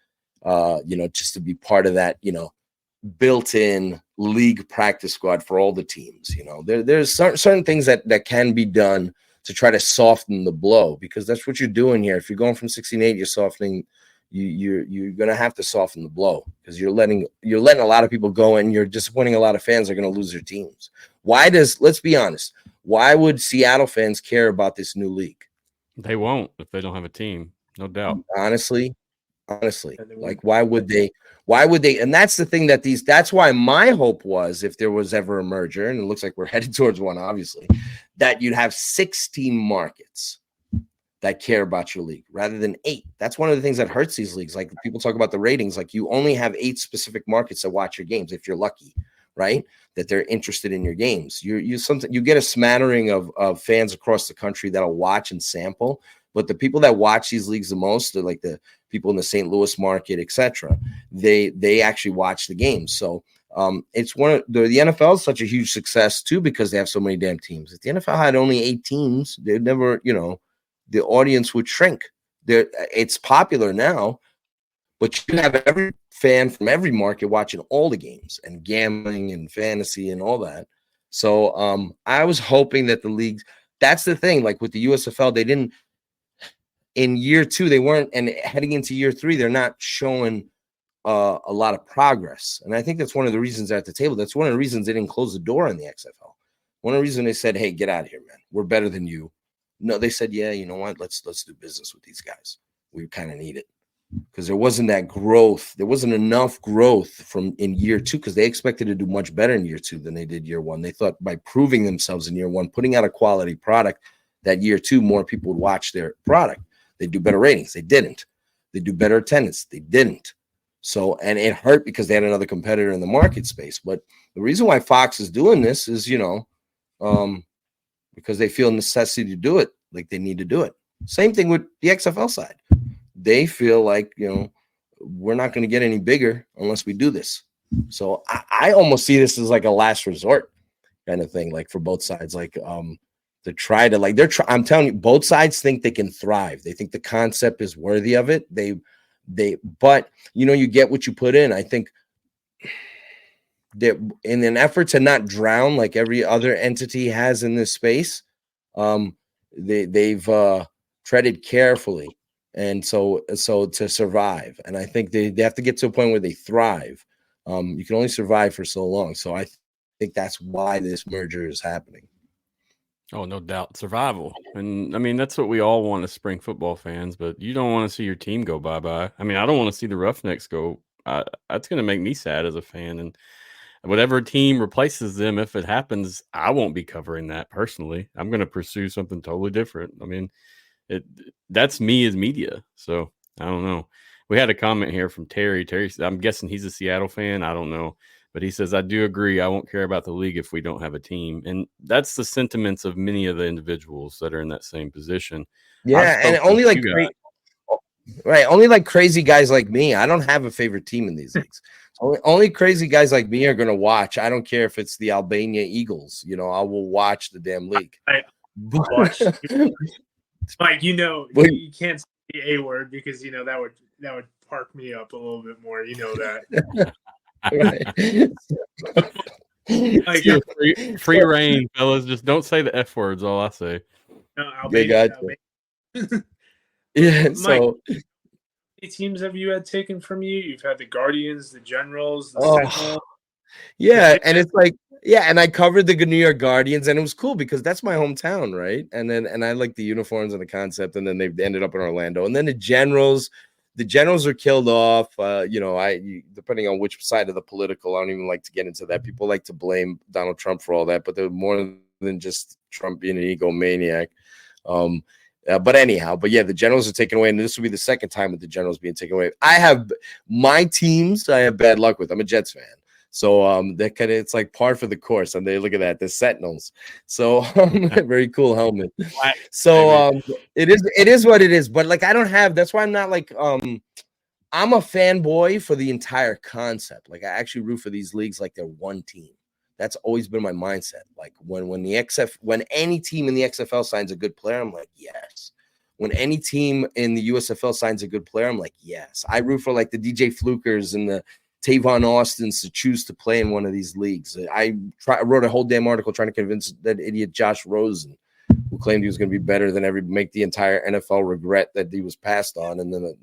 just to be part of that, built-in league practice squad for all the teams. There's certain things that can be done to try to soften the blow, because that's what you're doing here. If you're going from 16 to 8, you're softening. You're going to have to soften the blow because you're letting a lot of people go, and you're disappointing a lot of fans. Are going to lose their teams. Let's be honest. Why would Seattle fans care about this new league? They won't if they don't have a team, no doubt. Honestly, like why would they? And that's the thing that's why my hope was, if there was ever a merger, and it looks like we're headed towards one, obviously, that you'd have 16 markets that care about your league rather than 8. That's one of the things that hurts these leagues. Like people talk about the ratings, like you only have 8 specific markets that watch your games if you're lucky, right? That they're interested in your games. You get a smattering of fans across the country that'll watch and sample, but the people that watch these leagues the most are like the people in the St. Louis market, etc. They actually watch the games. So it's one of the NFL is such a huge success too because they have so many damn teams. If the NFL had only 8 teams, they'd never, the audience would shrink. It's popular now, but you have every fan from every market watching all the games and gambling and fantasy and all that. So I was hoping that the leagues, that's the thing, like with the USFL, they didn't, in year 2, they weren't, and heading into year 3, they're not showing a lot of progress. And I think that's one of the reasons they're at the table. That's one of the reasons they didn't close the door on the XFL. One of the reasons they said, hey, get out of here, man. We're better than you. No, they said, yeah, you know what? Let's do business with these guys. We kind of need it. Because there wasn't that growth. There wasn't enough growth from in year 2, because they expected to do much better in year 2 than they did year 1. They thought by proving themselves in year 1, putting out a quality product, that year 2, more people would watch their product. They do better ratings. They didn't. They do better attendance. They didn't. So, and it hurt because they had another competitor in the market space. But the reason why Fox is doing this is, because they feel necessity to do it, like they need to do it. Same thing with the XFL side. They feel like, we're not going to get any bigger unless we do this. So I almost see this as like a last resort kind of thing, like for both sides, like to try to, like, I'm telling you, both sides think they can thrive. They think the concept is worthy of it. But you get what you put in. I think that in an effort to not drown like every other entity has in this space, they've treaded carefully. And so to survive, and I think they have to get to a point where they thrive. You can only survive for so long. So I think that's why this merger is happening. Oh, no doubt. Survival. And I mean, that's what we all want as spring football fans, but you don't want to see your team go bye-bye. I mean, I don't want to see the Roughnecks go. That's going to make me sad as a fan. And whatever team replaces them, if it happens, I won't be covering that personally. I'm going to pursue something totally different. I mean, that's me as media. So I don't know. We had a comment here from Terry. Terry, I'm guessing he's a Seattle fan. I don't know. But he says, I do agree. I won't care about the league if we don't have a team. And that's the sentiments of many of the individuals that are in that same position. Yeah, and only like only like crazy guys like me. I don't have a favorite team in these leagues. Only crazy guys like me are going to watch. I don't care if it's the Albania Eagles. I will watch the damn league. Watch. Mike, you can't say the A word because that would park me up a little bit more. You know that. Like, free reign, fellas. Just don't say the F words. All I say. No, Albania. Yeah. Mike, So, how many teams have you had taken from you? You've had the Guardians, the Generals, the Sentinels. Yeah, and it's like, and I covered the New York Guardians, and it was cool because that's my hometown, right? And I like the uniforms and the concept, and then they ended up in Orlando. And then the Generals are killed off. Depending on which side of the political, I don't even like to get into that. People like to blame Donald Trump for all that, but they're more than just Trump being an egomaniac. But the Generals are taken away, and this will be the second time with the Generals being taken away. I have my teams I have bad luck with. I'm a Jets fan. So it's like par for the course. And they look at that, the Sentinels. So very cool helmet. So it is what it is. But like that's why I'm not like I'm a fanboy for the entire concept. Like I actually root for these leagues like they're one team. That's always been my mindset. Like when any team in the XFL signs a good player, I'm like, yes. When any team in the USFL signs a good player, I'm like, yes. I root for like the DJ Flukers and the Tavon Austins to choose to play in one of these leagues. I wrote a whole damn article trying to convince that idiot Josh Rosen, who claimed he was going to be better than make the entire NFL regret that he was passed on. And then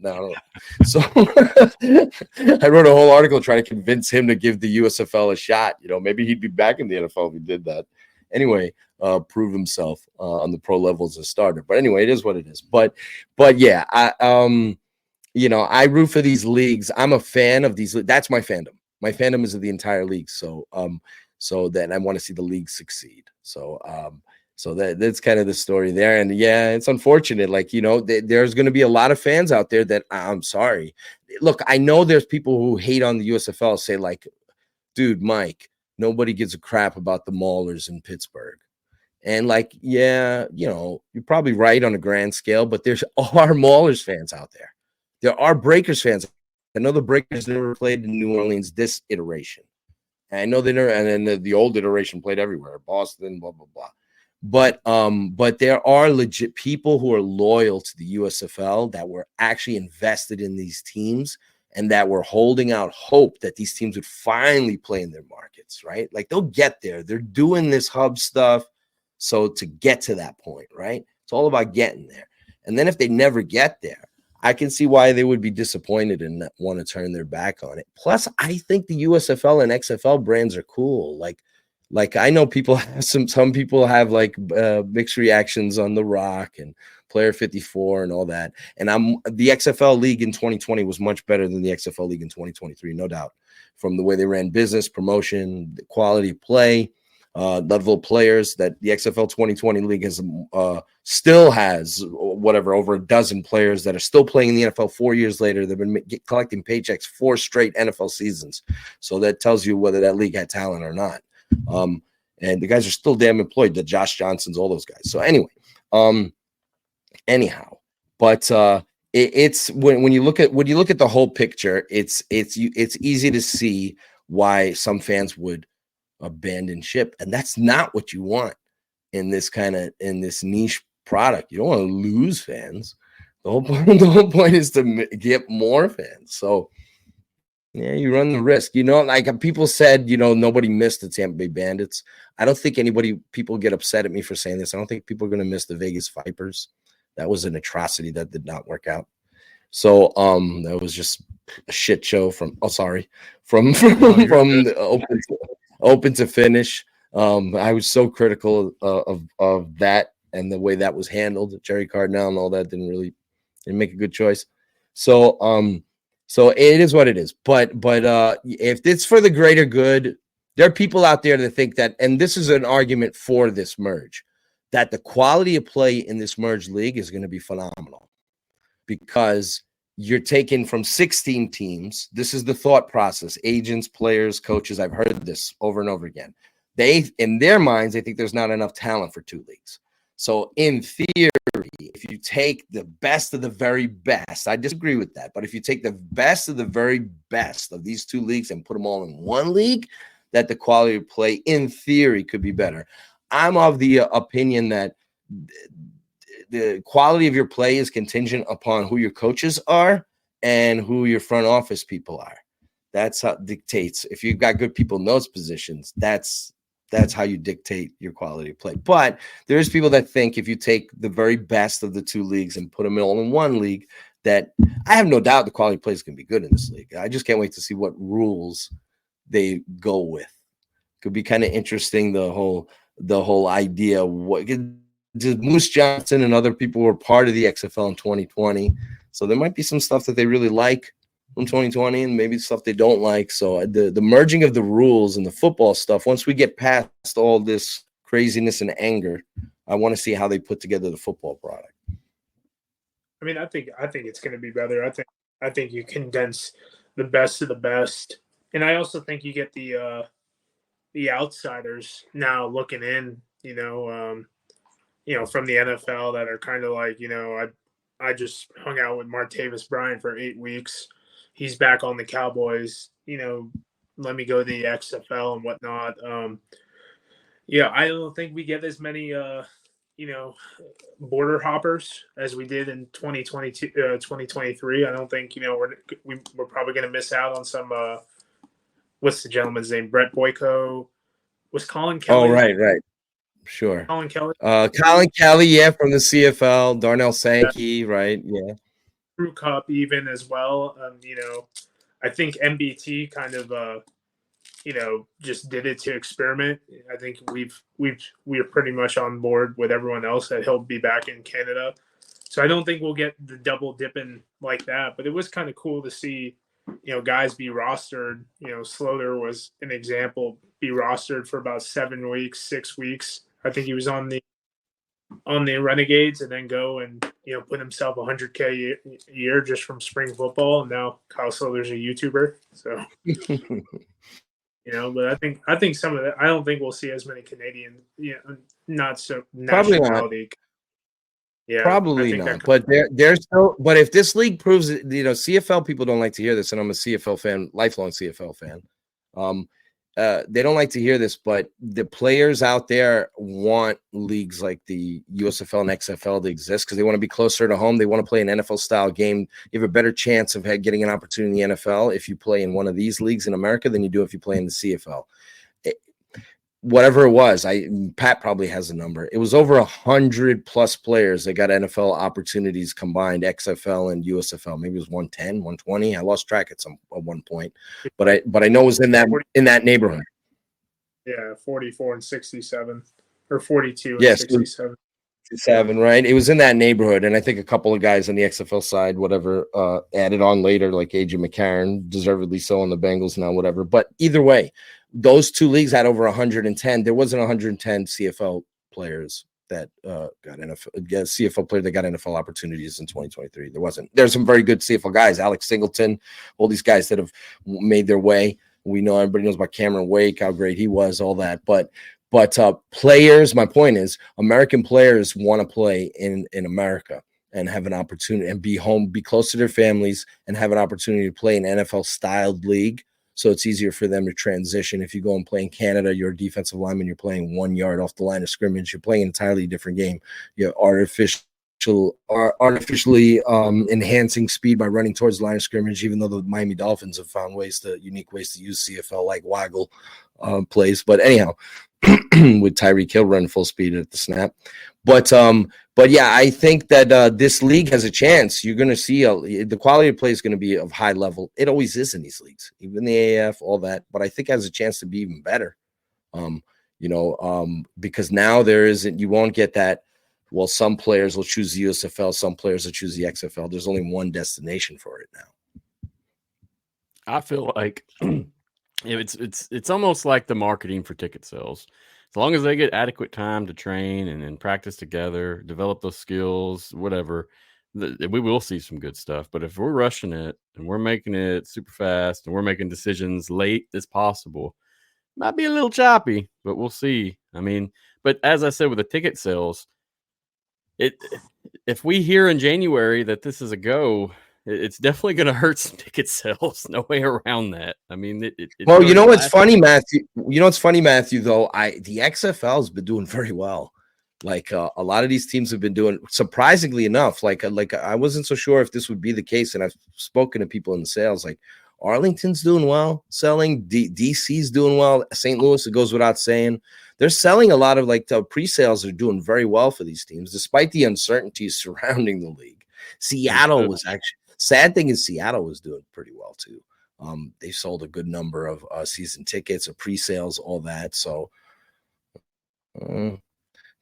so I wrote a whole article trying to convince him to give the USFL a shot. Maybe he'd be back in the NFL if he did that. Anyway, prove himself on the pro level as a starter. But anyway, it is what it is. But yeah, I root for these leagues. I'm a fan of these. That's my fandom. My fandom is of the entire league. So then I want to see the league succeed. So that's kind of the story there. And yeah, it's unfortunate. Like, there's going to be a lot of fans out there that I'm sorry. Look, I know there's people who hate on the USFL say like, dude, Mike, nobody gives a crap about the Maulers in Pittsburgh. And like, yeah, you're probably right on a grand scale, but there are Maulers fans out there. There are Breakers fans. I know the Breakers never played in New Orleans this iteration. And I know they never, and then the old iteration played everywhere, Boston, blah, blah, blah. But there are legit people who are loyal to the USFL that were actually invested in these teams and that were holding out hope that these teams would finally play in their markets, right? Like they'll get there. They're doing this hub stuff. So to get to that point, right? It's all about getting there. And then if they never get there, I can see why they would be disappointed and want to turn their back on it. Plus, I think the USFL and XFL brands are cool. Like I know people have some people have like mixed reactions on The Rock and Player 54 and all that. And the XFL league in 2020 was much better than the XFL league in 2023, no doubt. From the way they ran business, promotion, the quality of play, level of players, that the XFL 2020 league has still has over a dozen players that are still playing in the NFL 4 years later. They've been collecting paychecks 4 straight NFL seasons. So that tells you whether that league had talent or not. And the guys are still damn employed, the Josh Johnsons, all those guys. So anyway, but it's when you look at the whole picture, it's easy to see why some fans would abandon ship, and that's not what you want in this niche product. You don't want to lose fans. The whole point is to get more fans. So yeah, you run the risk. Like people said, nobody missed the Tampa Bay Bandits. I don't think people get upset at me for saying this. I don't think people are going to miss the Vegas Vipers. That was an atrocity that did not work out. So that was just a shit show from open to finish. I was so critical of that and the way that was handled. Jerry Cardinal and all that didn't make a good choice. So it is what it is. But if it's for the greater good, there are people out there that think that, and this is an argument for this merge, that the quality of play in this merged league is going to be phenomenal because you're taking from 16 teams. This is the thought process. Agents, players, coaches. I've heard this over and over again. In their minds, they think there's not enough talent for 2 leagues. So in theory, if you take the best of the very best, I disagree with that. But if you take the best of the very best of these 2 leagues and put them all in one league, that the quality of play in theory could be better. I'm of the opinion that the quality of your play is contingent upon who your coaches are and who your front office people are. That's how it dictates. If you've got good people in those positions, that's how you dictate your quality of play. But there's people that think if you take the very best of the 2 leagues and put them all in one league, that I have no doubt the quality of play is going to be good in this league. I just can't wait to see what rules they go with. Could be kind of interesting, the whole idea. What did Moose Johnson and other people were part of the XFL in 2020, so there might be some stuff that they really like from 2020 and maybe stuff they don't like. So the merging of the rules and the football stuff, once we get past all this craziness and anger, I want to see how they put together the football product. I mean, I think it's going to be better. I think you condense the best of the best, and I also think you get the outsiders now looking in, from the NFL that are kind of like, I just hung out with Martavis Bryant for 8 weeks. He's back on the Cowboys, let me go to the XFL and whatnot. I don't think we get as many, border hoppers as we did in 2022, 2023. I don't think, we're probably going to miss out on some, what's the gentleman's name? Brett Boyko. Was Colin Kelly? Oh, right. Sure. Colin Kelly. Colin Kelly, yeah, from the CFL. Darnell Sankey, right? Yeah. Crew Cup even as well. I think MBT kind of just did it to experiment. I think we're pretty much on board with everyone else that he'll be back in Canada. So I don't think we'll get the double dipping like that, but it was kind of cool to see, guys be rostered. Slaughter was an example, be rostered for about 7 weeks, 6 weeks. I think he was on the Renegades and then go and, put himself $100K a year just from spring football. And now Kyle Slaughter's a YouTuber. So, but I think some of that, I don't think we'll see as many Canadian, not so nationality. Yeah, probably not. But there's still. But if this league proves, CFL people don't like to hear this, and I'm a CFL fan, lifelong CFL fan. They don't like to hear this, but the players out there want leagues like the USFL and XFL to exist because they want to be closer to home. They want to play an NFL-style game. You have a better chance of getting an opportunity in the NFL if you play in one of these leagues in America than you do if you play in the CFL. whatever it was, Pat probably has a number. It was over 100+ players that got NFL opportunities combined, XFL and USFL. Maybe it was 110, 120. I lost track at one point, but I know it was in that neighborhood. Yeah, 44 and 67, or 42 and Yes, 67. 7, right? It was in that neighborhood, and I think a couple of guys on the XFL side, whatever, added on later, like AJ McCarron, deservedly so on the Bengals now, whatever. But either way, those two leagues had over 110. There wasn't 110 CFL players that got CFL player that got NFL opportunities in 2023. There wasn't. There's some very good CFL guys, Alex Singleton, all these guys that have made their way. We know, everybody knows about Cameron Wake, how great he was, all that. But players, my point is, American players want to play in America and have an opportunity and be home, be close to their families, and have an opportunity to play in NFL-styled league. So it's easier for them to transition. If you go and play in Canada, you're a defensive lineman, you're playing 1 yard off the line of scrimmage, you're playing an entirely different game. You're artificially enhancing speed by running towards the line of scrimmage, even though the Miami Dolphins have found unique ways to use CFL, like waggle plays. But anyhow, with Tyreek Hill running full speed at the snap. But yeah, I think that this league has a chance. You're going to see the quality of play is going to be of high level. It always is in these leagues, even the AF, all that. But I think it has a chance to be even better. Because now you won't get that. Well, some players will choose the USFL, some players will choose the XFL. There's only one destination for it now. I feel like it's almost like the marketing for ticket sales. As long as they get adequate time to train and practice together, develop those skills, whatever, we will see some good stuff. But if we're rushing it and we're making it super fast and we're making decisions late as possible, might be a little choppy, but we'll see. I mean, but as I said with the ticket sales, if we hear in January that this is a go, it's definitely going to hurt some ticket sales. No way around that. I mean, well, you know what's funny, Matthew? Though, the XFL has been doing very well. Like a lot of these teams have been doing, surprisingly enough. Like I wasn't so sure if this would be the case, and I've spoken to people in the sales. Like Arlington's doing well, selling. DC's doing well. St. Louis, it goes without saying. They're selling a lot of the pre-sales are doing very well for these teams, despite the uncertainties surrounding the league. Seattle was actually. Sad thing is Seattle was doing pretty well too. They sold a good number of season tickets or pre-sales, all that. So kind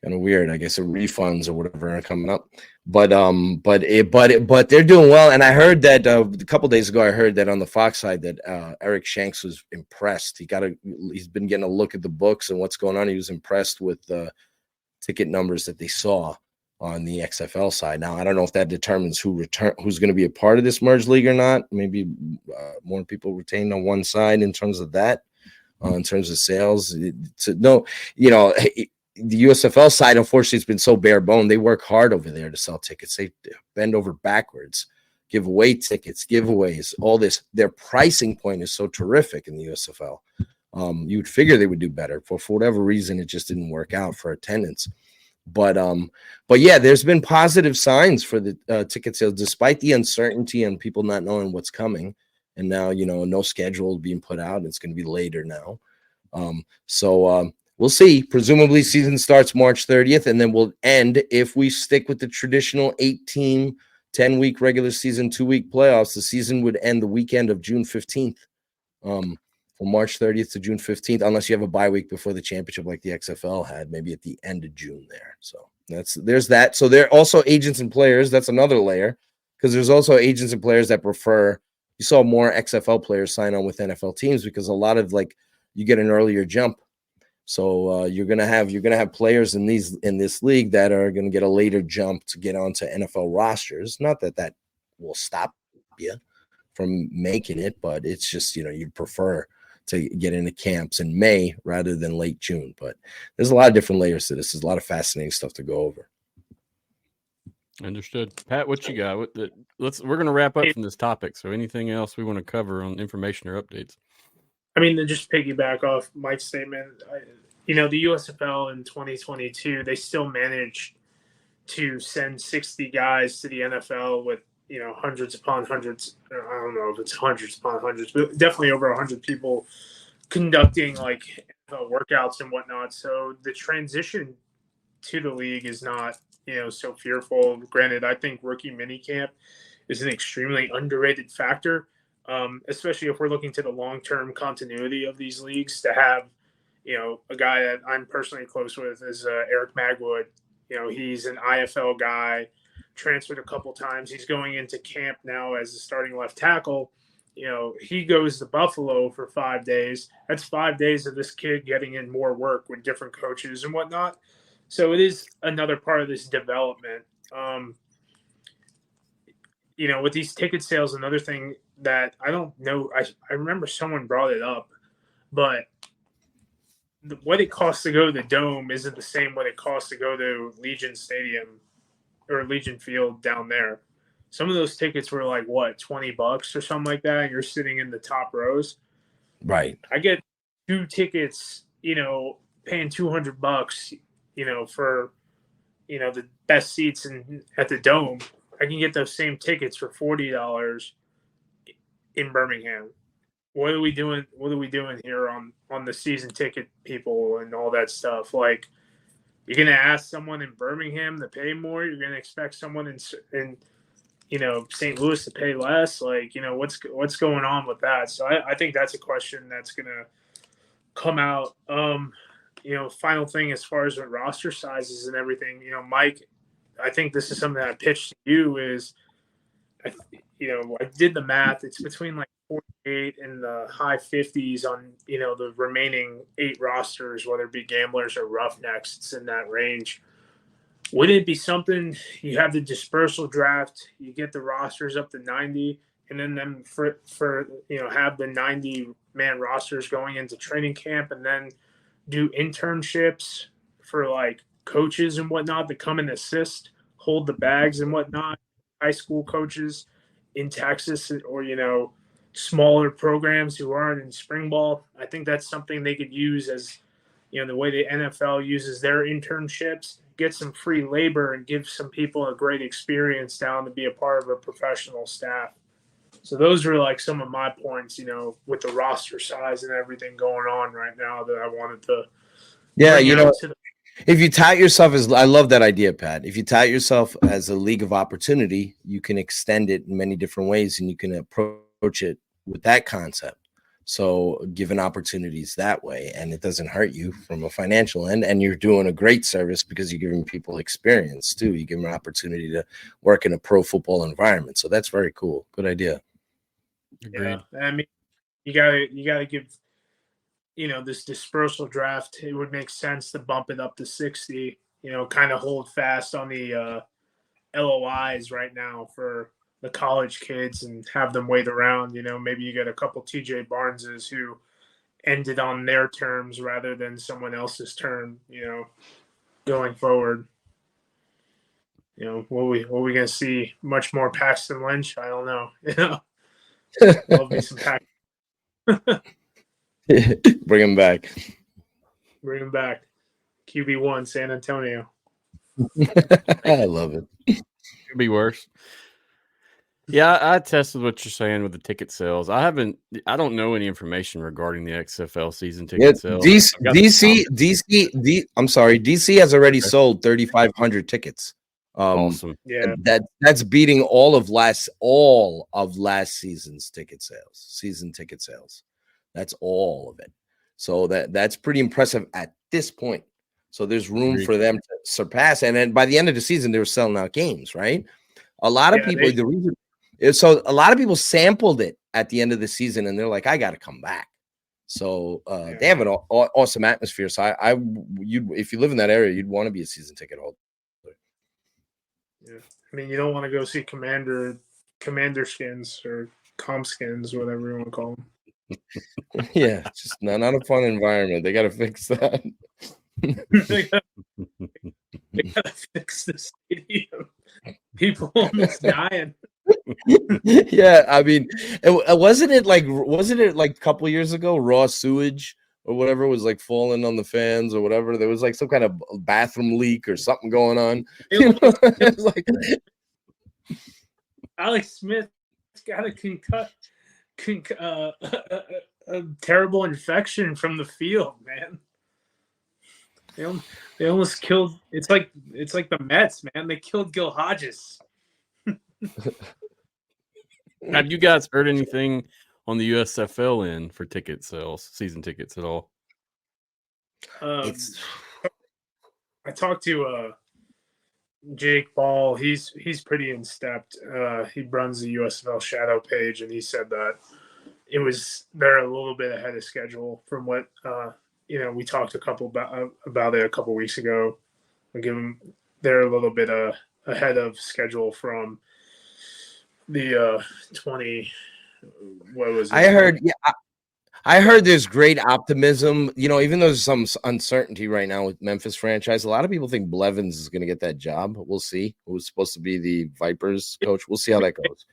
of weird. I guess the refunds or whatever are coming up. But they're doing well. And I heard that a couple days ago, I heard that on the Fox side that Eric Shanks was impressed. He's been getting a look at the books and what's going on. He was impressed with the ticket numbers that they saw on the XFL side. Now, I don't know if that determines who's going to be a part of this merge league or not. Maybe more people retained on one side in terms of that, in terms of sales. The USFL side, unfortunately, has been so bare bone. They work hard over there to sell tickets. They bend over backwards, give away tickets, giveaways, all this. Their pricing point is so terrific in the USFL. You would figure they would do better. For whatever reason, it just didn't work out for attendance. But yeah, there's been positive signs for the ticket sales, despite the uncertainty and people not knowing what's coming. And now, no schedule being put out. It's going to be later now. We'll see. Presumably season starts March 30th, and then we'll end, if we stick with the traditional 8-team, 10-week regular season, 2-week playoffs. The season would end the weekend of June 15th. From March 30th to June 15th, unless you have a bye week before the championship like the XFL had, maybe at the end of June there. So there's that. So there are also agents and players. That's another layer, because there's also agents and players that prefer. You saw more XFL players sign on with NFL teams because a lot of you get an earlier jump. So you're gonna have players in this league that are gonna get a later jump to get onto NFL rosters. Not that will stop you from making it, but it's just you'd prefer to get into camps in May rather than late June. But there's a lot of different layers to this. There's a lot of fascinating stuff to go over. Understood. Pat, what you got? We're going to wrap up from this topic. So anything else we want to cover on information or updates? I mean, to just piggyback off Mike's statement, the USFL in 2022, they still managed to send 60 guys to the NFL with, hundreds upon hundreds. I don't know if it's hundreds upon hundreds, but definitely over 100 people conducting workouts and whatnot. So the transition to the league is not, so fearful. Granted, I think rookie minicamp is an extremely underrated factor, especially if we're looking to the long-term continuity of these leagues. To have, a guy that I'm personally close with is Eric Magwood. He's an IFL guy, transferred a couple times. He's going into camp now as a starting left tackle. He goes to Buffalo for 5 days. That's 5 days of this kid getting in more work with different coaches and whatnot. So it is another part of this development. With these ticket sales, another thing that I don't know, I remember someone brought it up, but what it costs to go to the Dome isn't the same what it costs to go to Legion Stadium or Legion Field down there. Some of those tickets were like, what, $20 or something like that, and you're sitting in the top rows. Right. I get 2 tickets, paying $200, for, the best seats at the Dome. I can get those same tickets for $40 in Birmingham. What are we doing? What are we doing here on the season ticket people and all that stuff? Like, you're gonna ask someone in Birmingham to pay more. You're gonna expect someone in St. Louis to pay less. Like, what's going on with that? So I think that's a question that's gonna come out. Final thing as far as the roster sizes and everything. Mike, I think this is something that I pitched to you. Is I did the math. It's between like 48 and the high 50s on, the remaining 8 rosters, whether it be Gamblers or Roughnecks. It's in that range. Would it be something, you have the dispersal draft, you get the rosters up to 90, and then for have the 90-man rosters going into training camp, and then do internships for like coaches and whatnot to come and assist, hold the bags and whatnot, high school coaches in Texas or, smaller programs who aren't in spring ball. I think that's something they could use as, the way the NFL uses their internships, get some free labor and give some people a great experience down to be a part of a professional staff. So those are like some of my points, with the roster size and everything going on right now that I wanted to. Yeah, if you tout yourself as, I love that idea, Pat. If you tout yourself as a league of opportunity, you can extend it in many different ways, and you can approach it with that concept. So given opportunities that way, and it doesn't hurt you from a financial end, and you're doing a great service because you're giving people experience too. You give them an opportunity to work in a pro football environment. So that's very cool. Good idea. Yeah, I mean, you gotta give, this dispersal draft. It would make sense to bump it up to 60. Kind of hold fast on the LOIs right now for the college kids and have them wait around. Maybe you get a couple TJ Barneses who ended on their terms rather than someone else's term. Going forward. What we gonna see? Much more Paxton Lynch? I don't know. Love me some Paxton. Bring him back. Bring him back. QB1, San Antonio. I love it. Could be worse. Yeah, I tested what you're saying with the ticket sales. I don't know any information regarding the XFL season ticket sales. DC has already sold 3,500 tickets. Awesome. Yeah, that's beating all of last season's season ticket sales. That's all of it. So that's pretty impressive at this point. So there's room for them to surpass. And then by the end of the season, they were selling out games, right? A lot of people, a lot of people sampled it at the end of the season, and they're like, I got to come back. So they have an awesome atmosphere. So if you live in that area, you'd want to be a season ticket holder. Yeah, I mean, you don't want to go see commander skins or comp skins, whatever you want to call them. Yeah, it's just not a fun environment. They got to fix that. They gotta fix the stadium. People almost dying. Yeah, I mean, wasn't it like a couple of years ago, raw sewage or whatever was like falling on the fans or whatever? There was like some kind of bathroom leak or something going on. It was like Alex Smith got a a terrible infection from the field, man. They almost killed. It's like the Mets, man. They killed Gil Hodges. Have you guys heard anything on the USFL end for ticket sales, season tickets at all? I talked to Jake Ball. He's pretty in step. He runs the USFL Shadow page, and he said that they're a little bit ahead of schedule from what we talked about it a couple weeks ago. They're a little bit ahead of schedule from the 20. What was it? I heard there's great optimism. Even though there's some uncertainty right now with Memphis franchise, a lot of people think Blevins is going to get that job. We'll see. Who was supposed to be the Vipers coach? We'll see how that goes.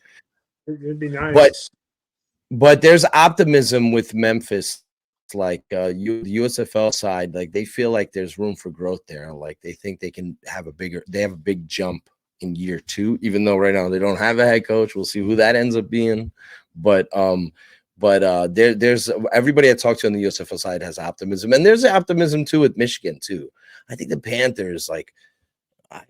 It'd be nice. But there's optimism with Memphis. Like the USFL side, like they feel like there's room for growth there. Like they think they can have a big jump in year 2, even though right now they don't have a head coach. We'll see who that ends up being. But there's everybody I talked to on the USFL side has optimism, and there's optimism too with Michigan too. I think the Panthers, like I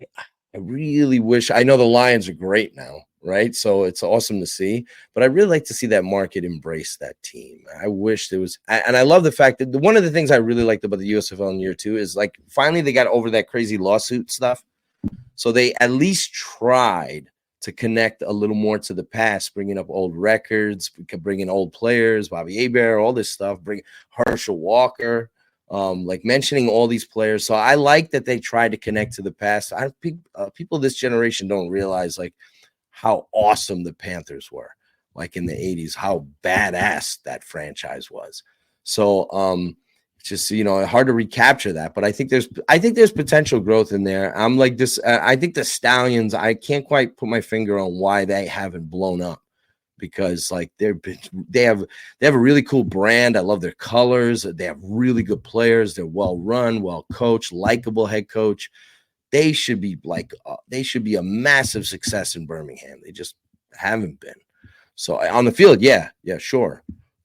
really wish. I know the Lions are great now, right? So it's awesome to see, but I really like to see that market embrace that team. I wish there was, and I love the fact that one of the things I really liked about the USFL in year 2 is like finally they got over that crazy lawsuit stuff. So they at least tried to connect a little more to the past, bringing up old records, bringing old players, Bobby Hebert, all this stuff, bring Herschel Walker, like mentioning all these players. So I like that they tried to connect to the past. I think people this generation don't realize like how awesome the Panthers were, like in the 80s, how badass that franchise was. So just hard to recapture that, but I think there's potential growth in there. I'm like this. I think the Stallions, I can't quite put my finger on why they haven't blown up, because like they have a really cool brand. I love their colors. They have really good players. They're well run, well coached, likable head coach. They should be a massive success in Birmingham. They just haven't been. So on the field, yeah, sure.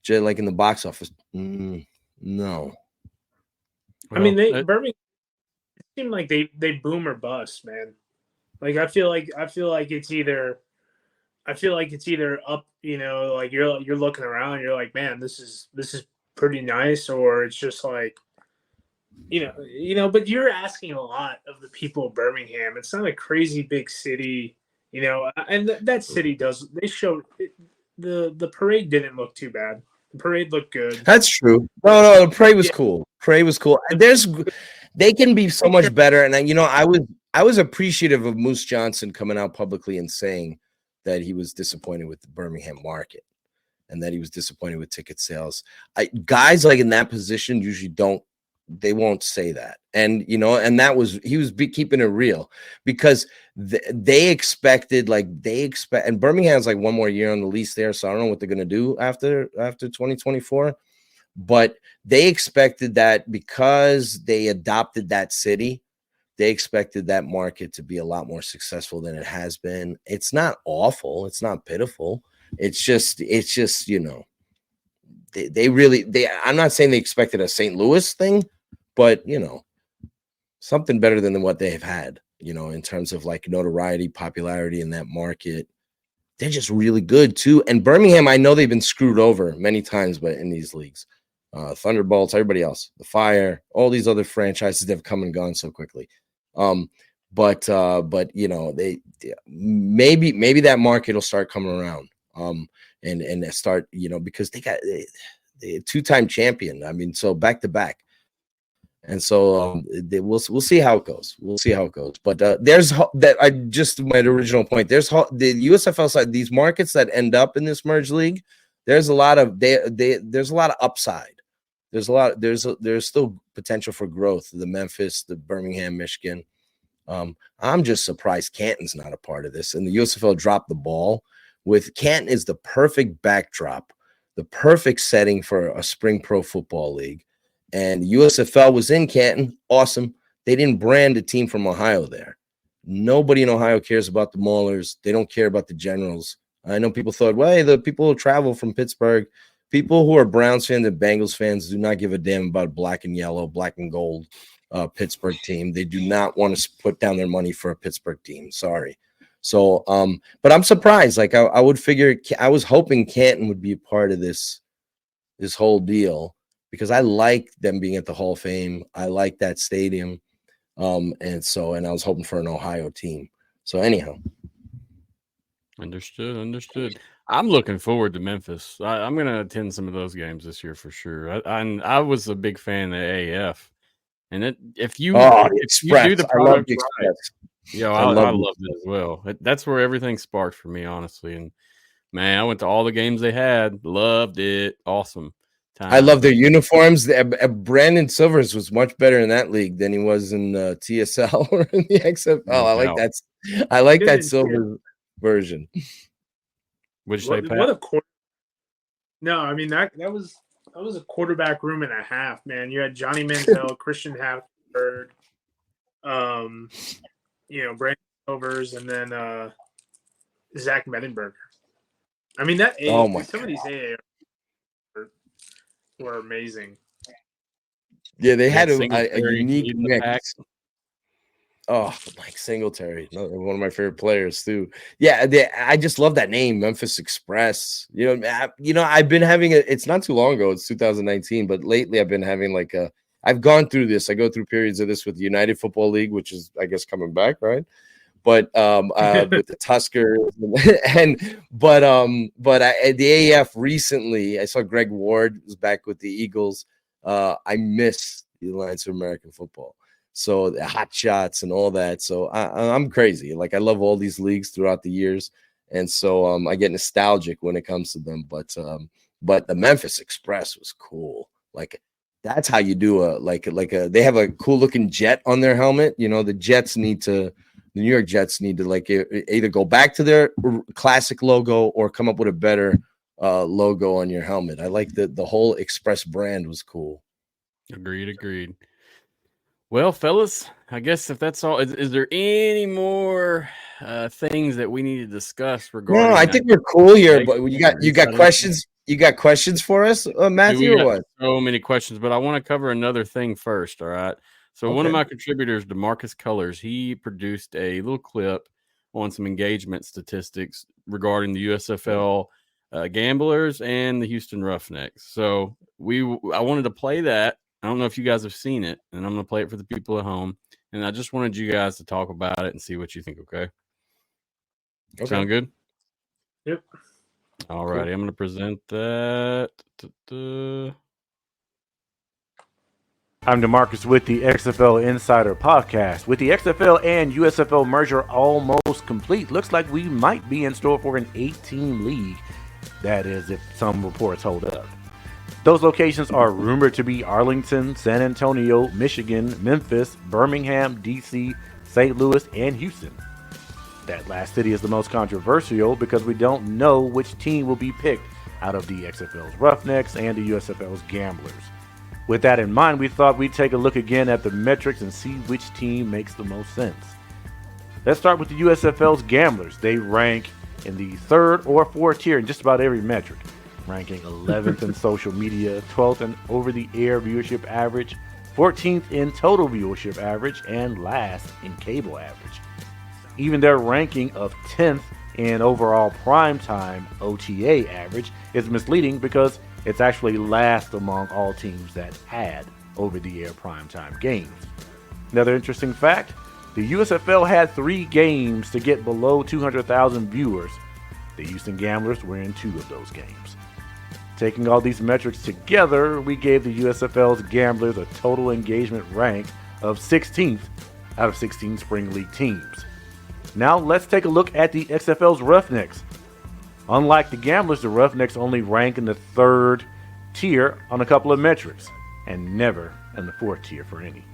Like in the box office, no. I mean, Birmingham seem like they boom or bust, man. Like I feel like it's either up, like you're looking around, you're like, man, this is pretty nice, or it's just like, but you're asking a lot of the people of Birmingham. It's not a crazy big city, and that city they showed the parade didn't look too bad. The parade looked good. That's true. No, the parade was cool. Parade was cool. They can be so much better. And I was appreciative of Moose Johnson coming out publicly and saying that he was disappointed with the Birmingham market and that he was disappointed with ticket sales. Guys like in that position usually they won't say that. And, and he was keeping it real, because they expected, and Birmingham's like one more year on the lease there. So I don't know what they're going to do after 2024, but they expected that because they adopted that city, they expected that market to be a lot more successful than it has been. It's not awful. It's not pitiful. It's just, I'm not saying they expected a St. Louis thing, but something better than what they've had, in terms of like notoriety, popularity in that market. They're just really good too. And Birmingham, I know they've been screwed over many times, but in these leagues, Thunderbolts, everybody else, the Fire, all these other franchises that have come and gone so quickly. But they maybe that market will start coming around. And start, because they got a 2-time champion. I mean, so back to back. And so we'll see how it goes. We'll see how it goes. But there's that. I just my original point. There's the USFL side. These markets that end up in this merge league. There's a lot of there's a lot of upside. There's still potential for growth. The Memphis, the Birmingham, Michigan. I'm just surprised Canton's not a part of this. And the USFL dropped the ball. With Canton is the perfect backdrop, the perfect setting for a spring pro football league. And USFL was in Canton. Awesome. They didn't brand a team from Ohio there. Nobody in Ohio cares about the Maulers. They don't care about the Generals. I know people thought, well, hey, the people who travel from Pittsburgh, People who are Browns fans and Bengals fans do not give a damn about black and yellow, black and gold Pittsburgh team. They do not want to put down their money for a Pittsburgh team. Sorry. So, but I'm surprised. Like I would figure, I was hoping Canton would be a part of this whole deal because I like them being at the Hall of Fame. I like that stadium. And I was hoping for an Ohio team. So anyhow. Understood. I'm looking forward to Memphis. I'm going to attend some of those games this year for sure. I was a big fan of AF. And if you do the product right, I love it as well. That's where everything sparked for me, honestly. And man, I went to all the games they had. Loved it. Awesome time. I love their uniforms. Brandon Silvers was much better in that league than he was in TSL or in the XFL. I like that Silver version. Would you say, Pat? No, I mean that was a quarterback room and a half, man. You had Johnny Manziel, Christian Hafford, Brandon Silvers, and then Zach Mettenberger. I mean some of these AA were amazing. Yeah, they had a unique mix. Oh, Mike Singletary, one of my favorite players too. Yeah, I just love that name, Memphis Express. I've been having it's not too long ago, it's 2019, but lately I've been having I've gone through this. I go through periods of this with the United Football League, which is I guess coming back, right? But with the Tuskers the AF recently, I saw Greg Ward was back with the Eagles. I miss the Alliance of American Football. So the hot shots and all that. So I'm crazy. Like I love all these leagues throughout the years. And so I get nostalgic when it comes to them. But the Memphis Express was cool. Like that's how you do they have a cool looking jet on their helmet. The New York Jets need to either go back to their classic logo or come up with a better logo on your helmet. I like the whole Express brand was cool. Agreed. Well, fellas, I guess if that's all, is there any more things that we need to discuss regarding? No, I think we're cool here. But you got questions. You got questions for us, Matthew, or what? So many questions, but I want to cover another thing first. All right. So one of my contributors, DeMarcus Cullors, he produced a little clip on some engagement statistics regarding the USFL gamblers and the Houston Roughnecks. So I wanted to play that. I don't know if you guys have seen it, and I'm going to play it for the people at home. And I just wanted you guys to talk about it and see what you think, okay? Sound good? Yep. All righty. Cool. I'm going to present that. I'm DeMarcus with the XFL Insider Podcast. With the XFL and USFL merger almost complete, looks like we might be in store for an 8-team league. That is, if some reports hold up. Those locations are rumored to be Arlington, San Antonio, Michigan, Memphis, Birmingham, DC, St. Louis, and Houston. That last city is the most controversial because we don't know which team will be picked out of the XFL's Roughnecks and the USFL's Gamblers. With that in mind, we thought we'd take a look again at the metrics and see which team makes the most sense. Let's start with the USFL's Gamblers. They rank in the 3rd or 4th tier in just about every metric, ranking 11th in social media, 12th in over-the-air viewership average, 14th in total viewership average, and last in cable average. Even their ranking of 10th in overall primetime OTA average is misleading because it's actually last among all teams that had over-the-air primetime games. Another interesting fact, the USFL had 3 games to get below 200,000 viewers. The Houston Gamblers were in 2 of those games. Taking all these metrics together, we gave the USFL's Gamblers a total engagement rank of 16th out of 16 Spring League teams. Now let's take a look at the XFL's Roughnecks. Unlike the Gamblers, the Roughnecks only rank in the 3rd tier on a couple of metrics, and never in the 4th tier for any.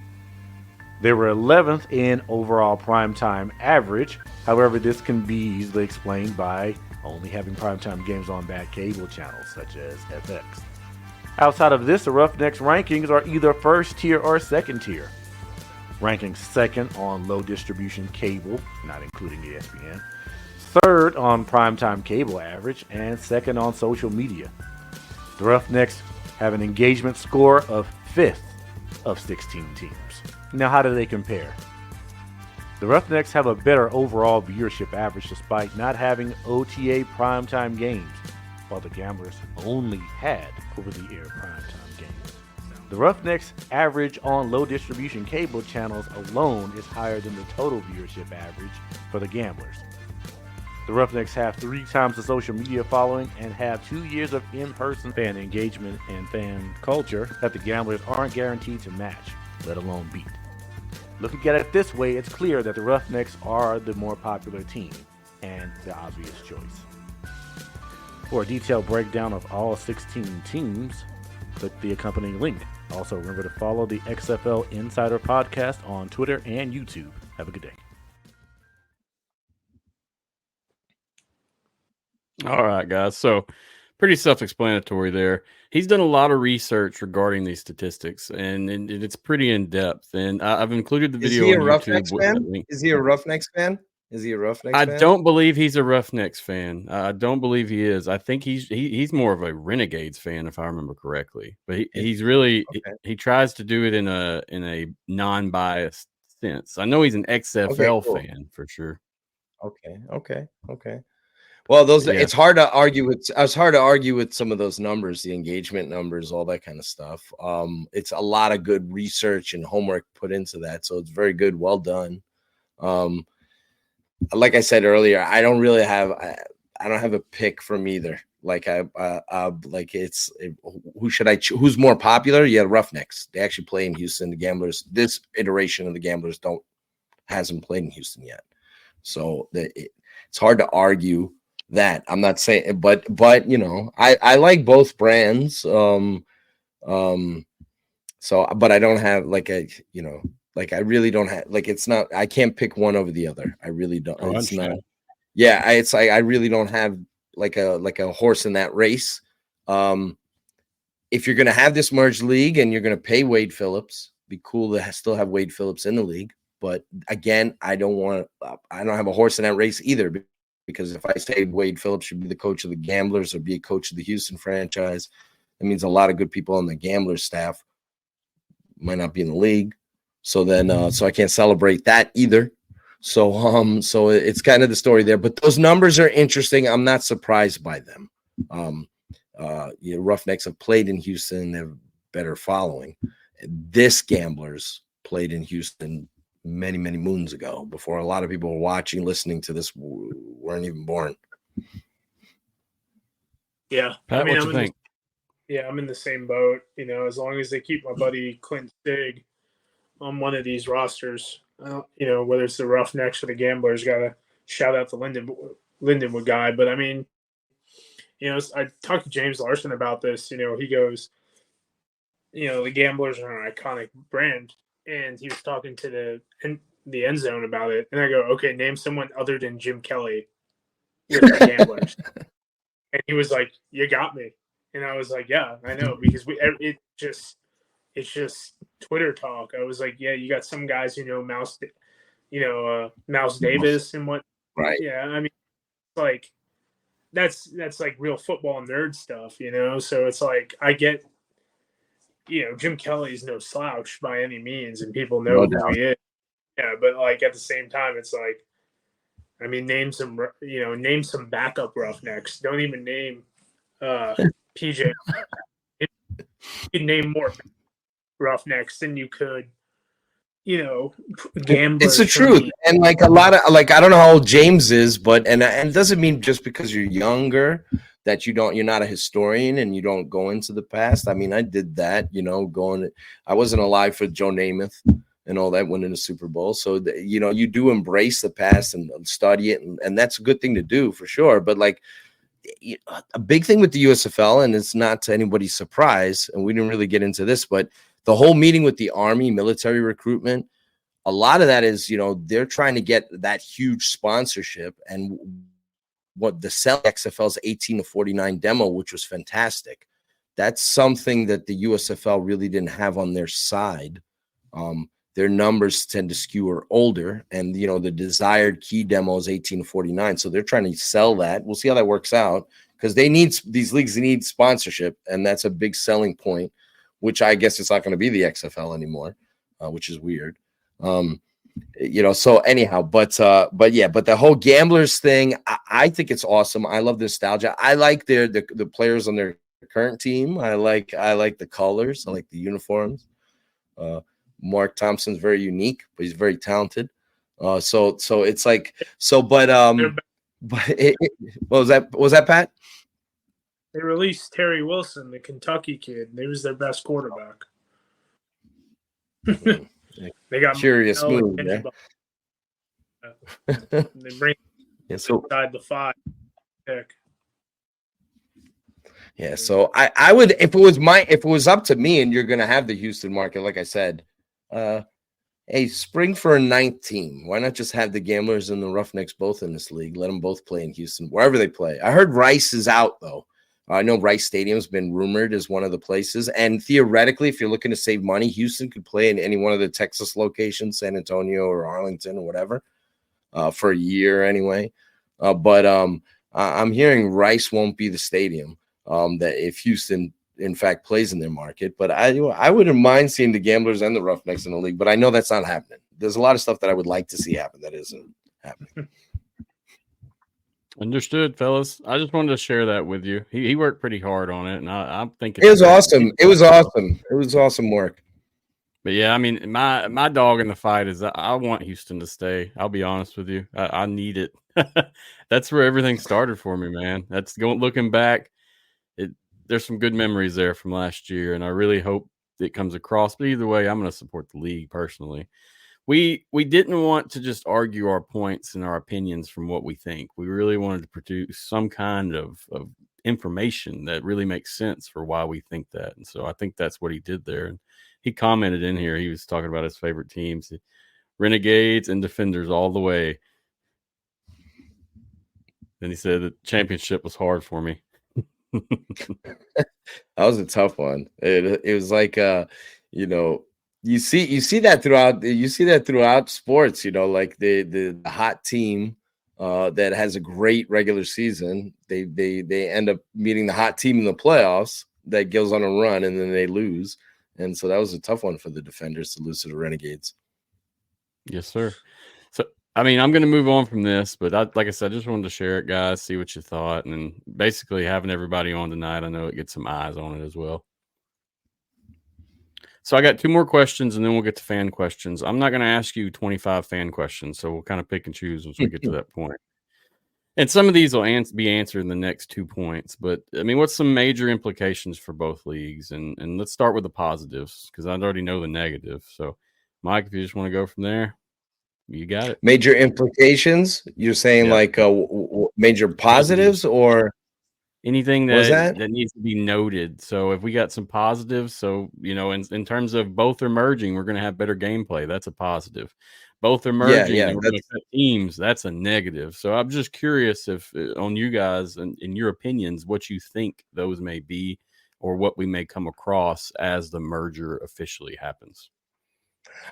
They were 11th in overall primetime average. However, this can be easily explained by only having primetime games on bad cable channels such as FX. Outside of this, the Roughnecks rankings are either 1st tier or 2nd tier, ranking 2nd on low distribution cable, not including ESPN, 3rd on primetime cable average, and 2nd on social media. The Roughnecks have an engagement score of 5th of 16 teams. Now, how do they compare? The Roughnecks have a better overall viewership average despite not having OTA primetime games, while the Gamblers only had over-the-air primetime games. The Roughnecks' average on low distribution cable channels alone is higher than the total viewership average for the Gamblers. The Roughnecks have 3 times the social media following and have 2 years of in-person fan engagement and fan culture that the Gamblers aren't guaranteed to match, let alone beat. Looking at it this way, it's clear that the Roughnecks are the more popular team and the obvious choice. For a detailed breakdown of all 16 teams, click the accompanying link. Also, remember to follow the XFL Insider Podcast on Twitter and YouTube. Have a good day. All right, guys. So pretty self-explanatory there. He's done a lot of research regarding these statistics, and it's pretty in-depth. And I've included the video on YouTube. Is he a Roughnecks fan? Is he a Roughnecks fan? I don't believe he's a Roughnecks fan. I don't believe he is. I think he's more of a Renegades fan, if I remember correctly. But he's really he tries to do it in a non-biased sense. I know he's an XFL fan for sure. Okay. Well, it's hard to argue with. It's hard to argue with some of those numbers, the engagement numbers, all that kind of stuff. It's a lot of good research and homework put into that, so it's very good. Well done. Like I said earlier, I don't have a pick from either. Like who should I choose? Who's more popular? Yeah, Roughnecks. They actually play in Houston. The Gamblers, this iteration of the Gamblers hasn't played in Houston yet, so it's hard to argue that. I'm not saying, but I like both brands. So, but I don't have I really don't have it's not. I can't pick one over the other. I really don't. It's not. Yeah, it's like I really don't have like a horse in that race. If you're gonna have this merged league and you're gonna pay Wade Phillips, be cool to still have Wade Phillips in the league. But again, I don't have a horse in that race either, because if I say Wade Phillips should be the coach of the Gamblers or be a coach of the Houston franchise, that means a lot of good people on the Gamblers staff might not be in the league. So then, so I can't celebrate that either. So it's kind of the story there. But those numbers are interesting. I'm not surprised by them. Roughnecks have played in Houston. They have better following. This Gamblers played in Houston many, many moons ago, before a lot of people were watching, listening to this, weren't even born. Yeah. Pat, what you think? I'm in the same boat. As long as they keep my buddy Clint Stig on one of these rosters, whether it's the Roughnecks or the Gamblers, got to shout out the Lindenwood guy. But I mean, I talked to James Larson about this. He goes, the Gamblers are an iconic brand. And he was talking to the end zone about it. And I go, okay, name someone other than Jim Kelly with the Gamblers. And he was like, you got me. And I was like, yeah, I know, because it's just Twitter talk. I was like, yeah, you got some guys Mouse Davis and what. Right. Yeah, I mean, like that's like real football nerd stuff, So it's like I get. Jim Kelly's no slouch by any means, and people know who he is. Yeah, but like at the same time, it's like, I mean, name some backup Roughnecks. Don't even name PJ. You can name more Roughnecks than you could, Gamblers. It's the truth, and like a lot of I don't know how old James is, but and it doesn't mean just because you're younger that you're not a historian and you don't go into the past. I mean, I did that, I wasn't alive for Joe Namath and all that, winning the Super Bowl. So, you do embrace the past and study it. And that's a good thing to do for sure. But like a big thing with the USFL, and it's not to anybody's surprise, and we didn't really get into this, but the whole meeting with the Army military recruitment, a lot of that is, they're trying to get that huge sponsorship, and what the XFL's 18 to 49 demo, which was fantastic. That's something that the USFL really didn't have on their side. Their numbers tend to skew older, and the desired key demo is 18 to 49. So they're trying to sell that. We'll see how that works out, because these leagues need sponsorship, and that's a big selling point, which I guess it's not going to be the XFL anymore, which is weird. So anyhow, but the whole gamblers thing, I think it's awesome. I love the nostalgia. I like the players on their current team. I like the colors. I like the uniforms. Mark Thompson's very unique, but he's very talented. So it's like so, but what was that, Pat? They released Terry Wilson, the Kentucky kid. He was their best quarterback. They got curious move. Yeah. They bring inside the 5 pick. Yeah, so I would, if it was up to me, and you're going to have the Houston market, like I said, hey, spring for a 9th team. Why not just have the Gamblers and the Roughnecks both in this league? Let them both play in Houston, wherever they play. I heard Rice is out, though. I know Rice Stadium's been rumored as one of the places. And theoretically, if you're looking to save money, Houston could play in any one of the Texas locations, San Antonio or Arlington or whatever, for a year anyway. But I'm hearing Rice won't be the stadium that if Houston, in fact, plays in their market. But I wouldn't mind seeing the Gamblers and the Roughnecks in the league. But I know that's not happening. There's a lot of stuff that I would like to see happen that isn't happening. Understood, fellas. I just wanted to share that with you. He worked pretty hard on it, and I'm thinking it was awesome. It was awesome. It was awesome work. But yeah, I mean, my dog in the fight is I want Houston to stay. I'll be honest with you. I need it. That's where everything started for me, man. That's looking back. There's some good memories there from last year, and I really hope it comes across. But either way, I'm going to support the league personally. We didn't want to just argue our points and our opinions from what we think. We really wanted to produce some kind of information that really makes sense for why we think that. And so I think that's what he did there. And he commented in here, he was talking about his favorite teams, Renegades and Defenders all the way. Then he said the championship was hard for me. That was a tough one. It was like, you see that throughout sports, like the hot team that has a great regular season, they end up meeting the hot team in the playoffs that goes on a run and then they lose. And so that was a tough one for the Defenders to lose to the Renegades. Yes, sir. So, I mean, I'm going to move on from this, but like I said, I just wanted to share it, guys, see what you thought. And basically having everybody on tonight, I know it gets some eyes on it as well. So I got 2 more questions, and then we'll get to fan questions. I'm not going to ask you 25 fan questions, so we'll kind of pick and choose once we get to that point. And some of these will be answered in the next 2 points. But, I mean, what's some major implications for both leagues? And let's start with the positives, because I already know the negatives. So, Mike, if you just want to go from there, you got it. Major implications? You're saying major positives or anything that needs to be noted? So if we got some positives, so, in terms of both are merging, we're going to have better gameplay. That's a positive. Both are merging and we're going to cut teams. That's a negative. So I'm just curious if on you guys and in your opinions, what you think those may be or what we may come across as the merger officially happens.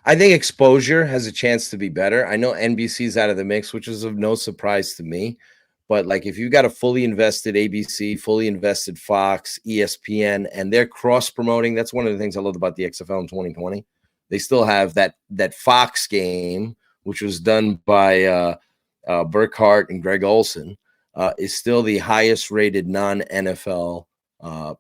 I think exposure has a chance to be better. I know NBC's out of the mix, which is of no surprise to me. But like if you've got a fully invested ABC, fully invested Fox, ESPN, and they're cross-promoting, that's one of the things I loved about the XFL in 2020. They still have that Fox game, which was done by Burkhart and Greg Olson, is still the highest-rated non-NFL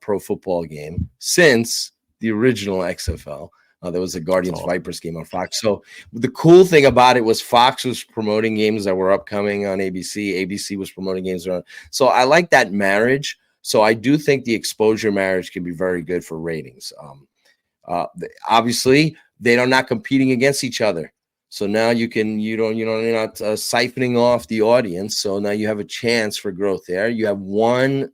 pro football game since the original XFL. There was a Guardians Vipers game on Fox. So the cool thing about it was Fox was promoting games that were upcoming on ABC. ABC was promoting games around. So I like that marriage. So I do think the exposure marriage can be very good for ratings. Obviously, they're not competing against each other. So now you're not siphoning off the audience. So now you have a chance for growth there. You have one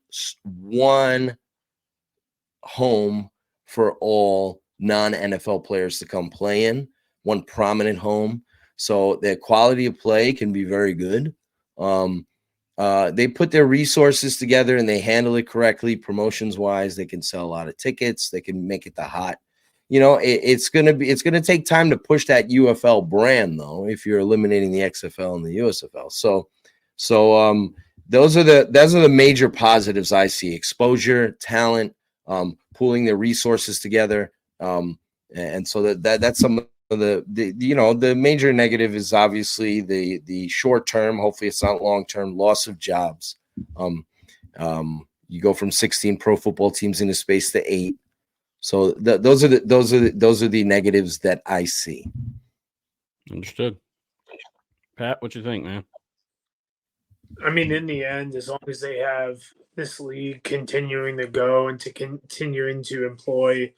home for all non-NFL players to come play in, one prominent home. So their quality of play can be very good. They put their resources together and they handle it correctly. Promotions wise, they can sell a lot of tickets. They can make it the hot. It's going to take time to push that UFL brand though, if you're eliminating the XFL and the USFL. those are the major positives I see: exposure, talent, pooling their resources together, and so that's some of the major negative is obviously the short term. Hopefully, it's not long term loss of jobs. You go from 16 pro football teams into space to 8. So those are the negatives that I see. Understood. Pat, what you think, man? I mean, in the end, as long as they have this league continuing to go and to continuing to employ,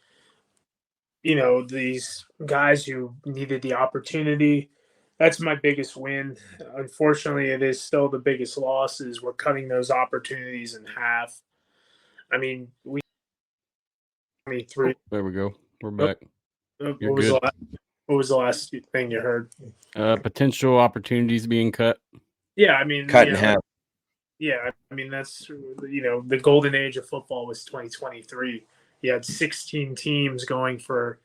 these guys who needed the opportunity, that's my biggest win. Unfortunately, it is still the biggest loss is we're cutting those opportunities in half. I mean, There we go. We're back. What was the last thing you heard? Potential opportunities being cut. Yeah, I mean, cut in half. Yeah, I mean, that's, the golden age of football was 2023. You had 16 teams going for,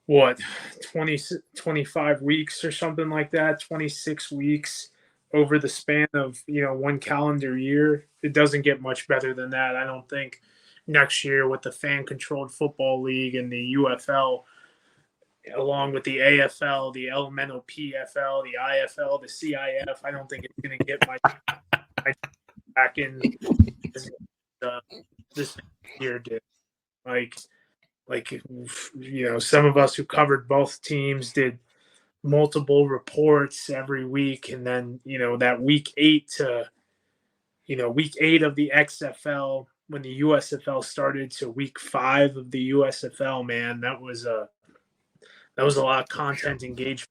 25 weeks or something like that, 26 weeks over the span of, one calendar year. It doesn't get much better than that. I don't think next year with the fan-controlled football league and the UFL, along with the AFL, the elemental PFL, the IFL, the CIF, I don't think it's going to get my back in this year did. Some of us who covered both teams did multiple reports every week, and then that week 8 of the XFL when the USFL started to week 5 of the USFL, man, that was a lot of content engagement,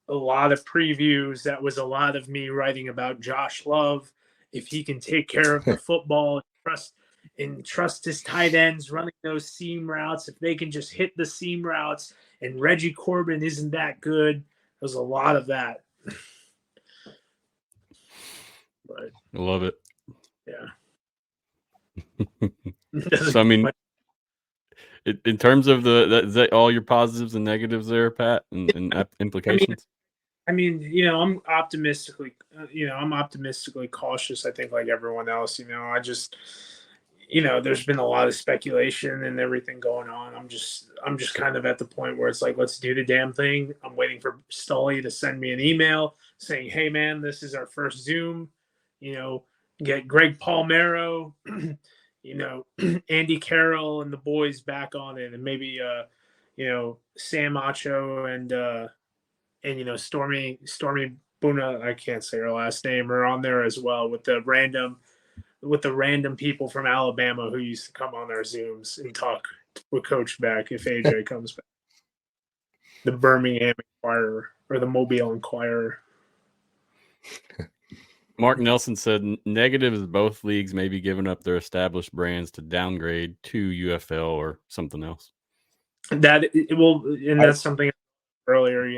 a lot of previews. That was a lot of me writing about Josh Love, if he can take care of the football and trust his tight ends running those seam routes, if they can just hit the seam routes, and Reggie Corbin isn't that good. There's a lot of that. But I love it. Yeah. So, I mean, in terms of is that all your positives and negatives there, Pat, and implications? I mean, I'm optimistically cautious. I think, like everyone else, I just, there's been a lot of speculation and everything going on. I'm just kind of at the point where it's like, let's do the damn thing. I'm waiting for Stolly to send me an email saying, hey man, this is our first Zoom, get Greg Palmero, Andy Carroll and the boys back on it. And maybe, Sam Acho and Stormy Buna, I can't say her last name, are on there as well with the random people from Alabama who used to come on our Zooms and talk with Coach back if AJ comes back. The Birmingham Inquirer or the Mobile Inquirer. Mark Nelson said negative is both leagues may be giving up their established brands to downgrade to UFL or something else. That's something earlier,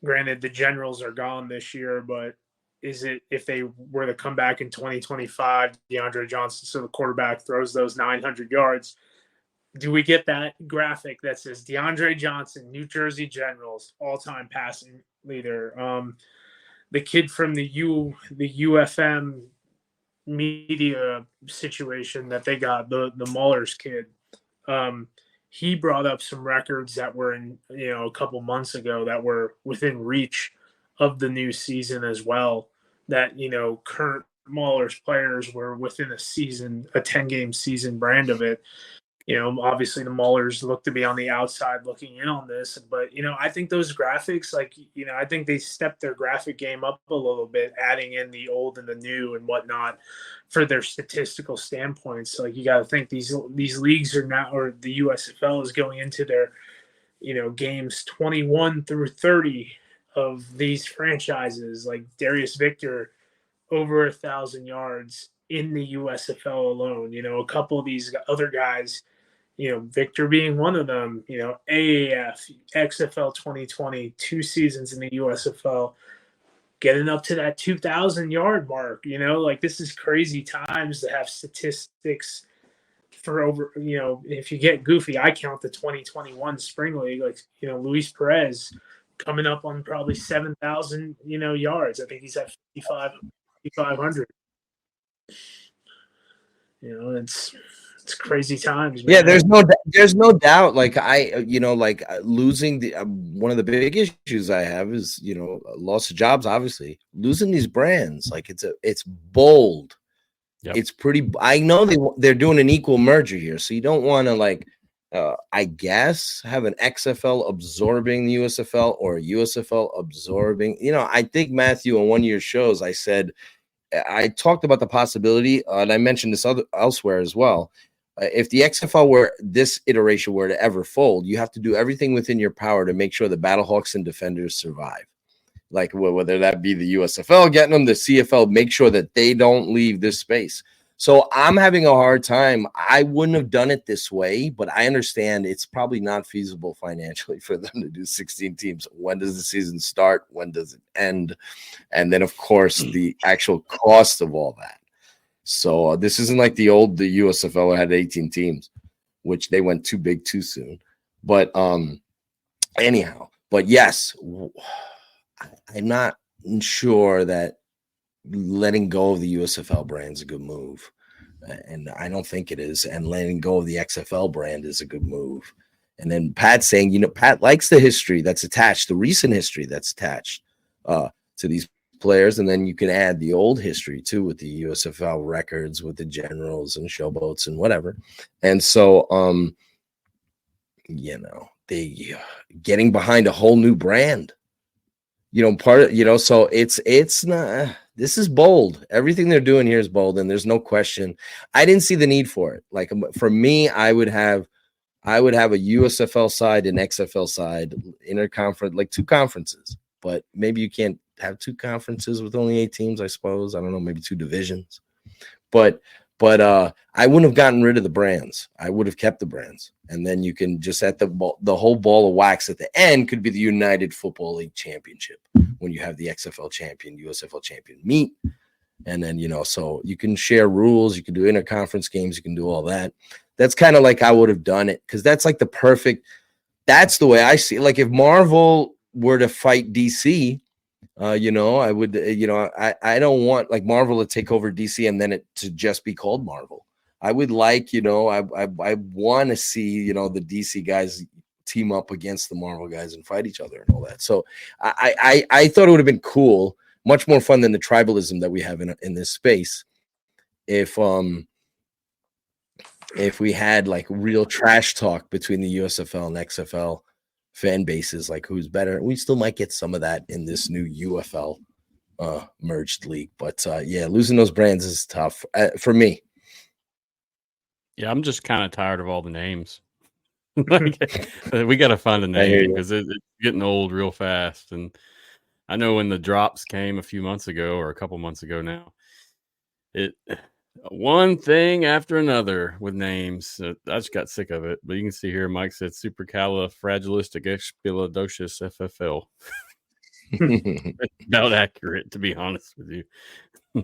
granted the Generals are gone this year, but is it, if they were to come back in 2025, DeAndre Johnson, so the quarterback throws those 900 yards, do we get that graphic that says DeAndre Johnson, New Jersey Generals, all-time passing leader? The kid from the UFM media situation that they got, the Mullers kid, he brought up some records that were in, a couple months ago that were within reach of the new season as well. That, current Mullers players were within a 10-game season brand of it. Obviously the Mullers look to be on the outside looking in on this, but, I think those graphics, I think they stepped their graphic game up a little bit, adding in the old and the new and whatnot for their statistical standpoints. You got to think these leagues are now, or the USFL is going into their, games 21 through 30 of these franchises, like Darius Victor, over 1,000 yards in the USFL alone. A couple of these other guys, Victor being one of them, AAF, XFL 2020, 2 seasons in the USFL, getting up to that 2,000 yard mark. This is crazy times to have statistics for over, if you get goofy, I count the 2021 spring league, Luis Perez, coming up on probably 7,000, yards. I think he's at 5,500. It's crazy times, man. Yeah, there's no doubt. Like losing the one of the big issues I have is loss of jobs. Obviously, losing these brands, like it's bold. Yep. It's pretty. I know they're doing an equal merger here, so you don't want to I guess have an XFL absorbing the USFL or a USFL absorbing. I think Matthew on one of your shows, I talked about the possibility, and I mentioned this elsewhere as well. If the XFL this iteration were to ever fold, you have to do everything within your power to make sure the Battlehawks and Defenders survive. Like whether that be the USFL getting them, the CFL, make sure that they don't leave this space. So I'm having a hard time. I wouldn't have done it this way, but I understand it's probably not feasible financially for them to do 16 teams. When does the season start? When does it end? And then, of course, the actual cost of all that. So this isn't like the USFL had 18 teams, which they went too big too soon. But anyhow, but yes, I'm not sure that letting go of the USFL brand is a good move. And I don't think it is. And letting go of the XFL brand is a good move. And then Pat's saying, Pat likes the history that's attached, the recent history that's attached to these players. And then you can add the old history too with the USFL records, with the generals and showboats and whatever. And so, they getting behind a whole new brand. So it's not. This is bold. Everything they're doing here is bold, and there's no question. I didn't see the need for it. Like for me, I would have a USFL side and XFL side, interconference, like two conferences. But maybe you can't have two conferences with only 8 teams. I suppose, I don't know, maybe 2 divisions. But I wouldn't have gotten rid of the brands. I would have kept the brands, and then you can just the whole ball of wax at the end could be the United Football League Championship when you have the XFL champion, USFL champion meet, and then so you can share rules, you can do interconference games, you can do all that. That's kind of like I would have done it because that's like the perfect. That's the way I see it. Like if Marvel were to fight DC. I would, I don't want like Marvel to take over DC and then it to just be called Marvel. I would like, I want to see, the DC guys team up against the Marvel guys and fight each other and all that. So I thought it would have been cool, much more fun than the tribalism that we have in this space. If we had like real trash talk between the USFL and XFL fan bases, like who's better. We still might get some of that in this new UFL merged league, but losing those brands is tough for me. Yeah, I'm just kind of tired of all the names. We got to find a name because it's getting old real fast. And I know when the drops came a few months ago or a couple months ago now, one thing after another with names. I just got sick of it. But you can see here, Mike said supercalifragilisticexpialidocious FFL. About accurate, to be honest with you. All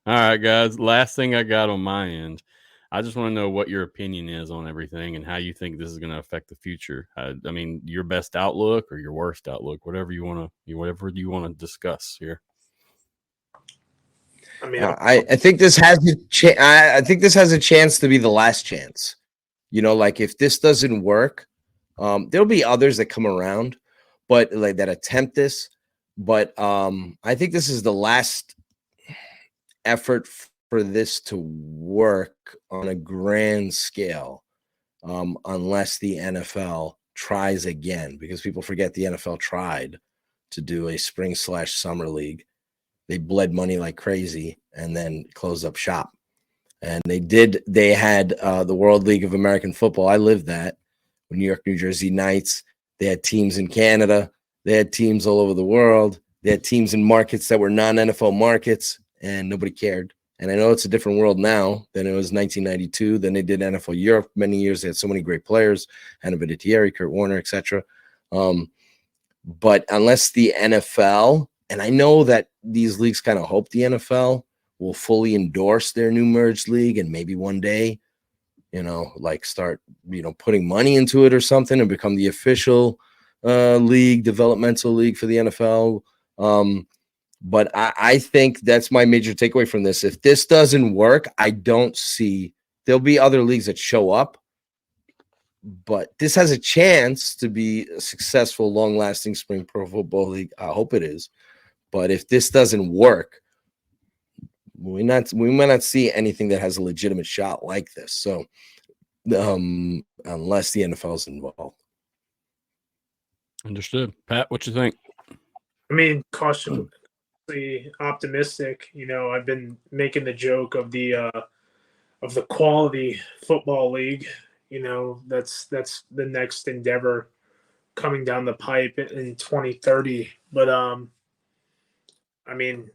right, guys. Last thing I got on my end. I just want to know what your opinion is on everything and how you think this is going to affect the future. I mean, your best outlook or your worst outlook, whatever you want to discuss here. I mean, I think this has I think this has a chance to be the last chance. Like if this doesn't work, there'll be others that come around, but like that attempt this. But I think this is the last effort for this to work on a grand scale, unless the NFL tries again, because people forget the NFL tried to do a spring/summer league. They bled money like crazy and then closed up shop. And they had the World League of American Football. I lived that. New York, New Jersey Knights. They had teams in Canada. They had teams all over the world. They had teams in markets that were non-NFL markets, and nobody cared. And I know it's a different world now than it was 1992. Then they did NFL Europe many years. They had so many great players, Hannah Vinatieri, Kurt Warner, etc. But unless the NFL, and I know that these leagues kind of hope the NFL will fully endorse their new merged league and maybe one day, like start, putting money into it or something and become the official league, developmental league for the NFL. But I think that's my major takeaway from this. If this doesn't work, I don't see – there'll be other leagues that show up. But this has a chance to be a successful, long-lasting spring pro football league. I hope it is. But if this doesn't work, we might not see anything that has a legitimate shot like this. So unless the NFL is involved. Understood. Pat, what you think? I mean, cautiously optimistic. I've been making the joke of the quality football league. That's the next endeavor coming down the pipe in 2030. But I mean,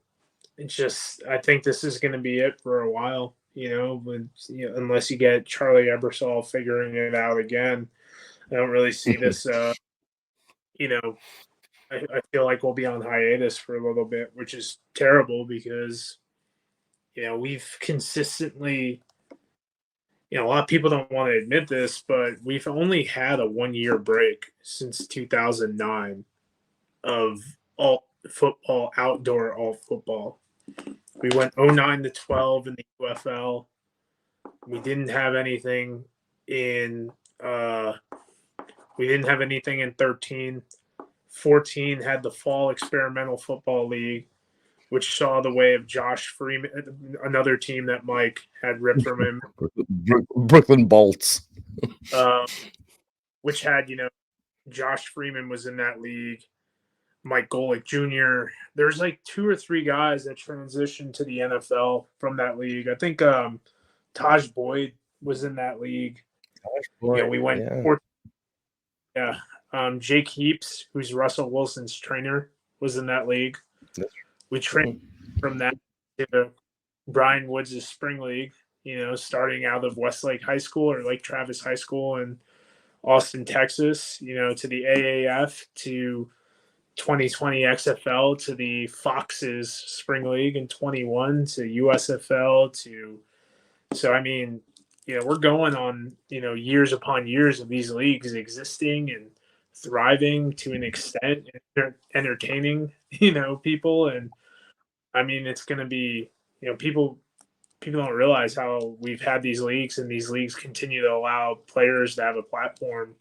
it's just I think this is going to be it for a while. Unless you get Charlie Ebersol figuring it out again, I don't really see this. I feel like we'll be on hiatus for a little bit, which is terrible because we've consistently. A lot of people don't want to admit this, but we've only had a 1-year break since 2009 of alt football, outdoor alt football. We went 09 to 12 in the UFL. We didn't have anything in 13. 14 had the fall experimental football league, which saw the way of Josh Freeman, another team that Mike had ripped from him. Brooklyn Bolts. Which had, Josh Freeman was in that league. Mike Golick Jr. There's like 2 or 3 guys that transitioned to the NFL from that league. I think Taj Boyd was in that league. We went Jake Heaps, who's Russell Wilson's trainer, was in that league. We trained from that to Brian Woods' spring league, starting out of Westlake High School or Lake Travis High School in Austin, Texas, to the AAF, to 2020 XFL, to the Fox's spring league in 21, to USFL, so I mean, we're going on, years upon years of these leagues existing and thriving to an extent, entertaining, people. And I mean, it's going to be, people don't realize how we've had these leagues, and these leagues continue to allow players to have a platform,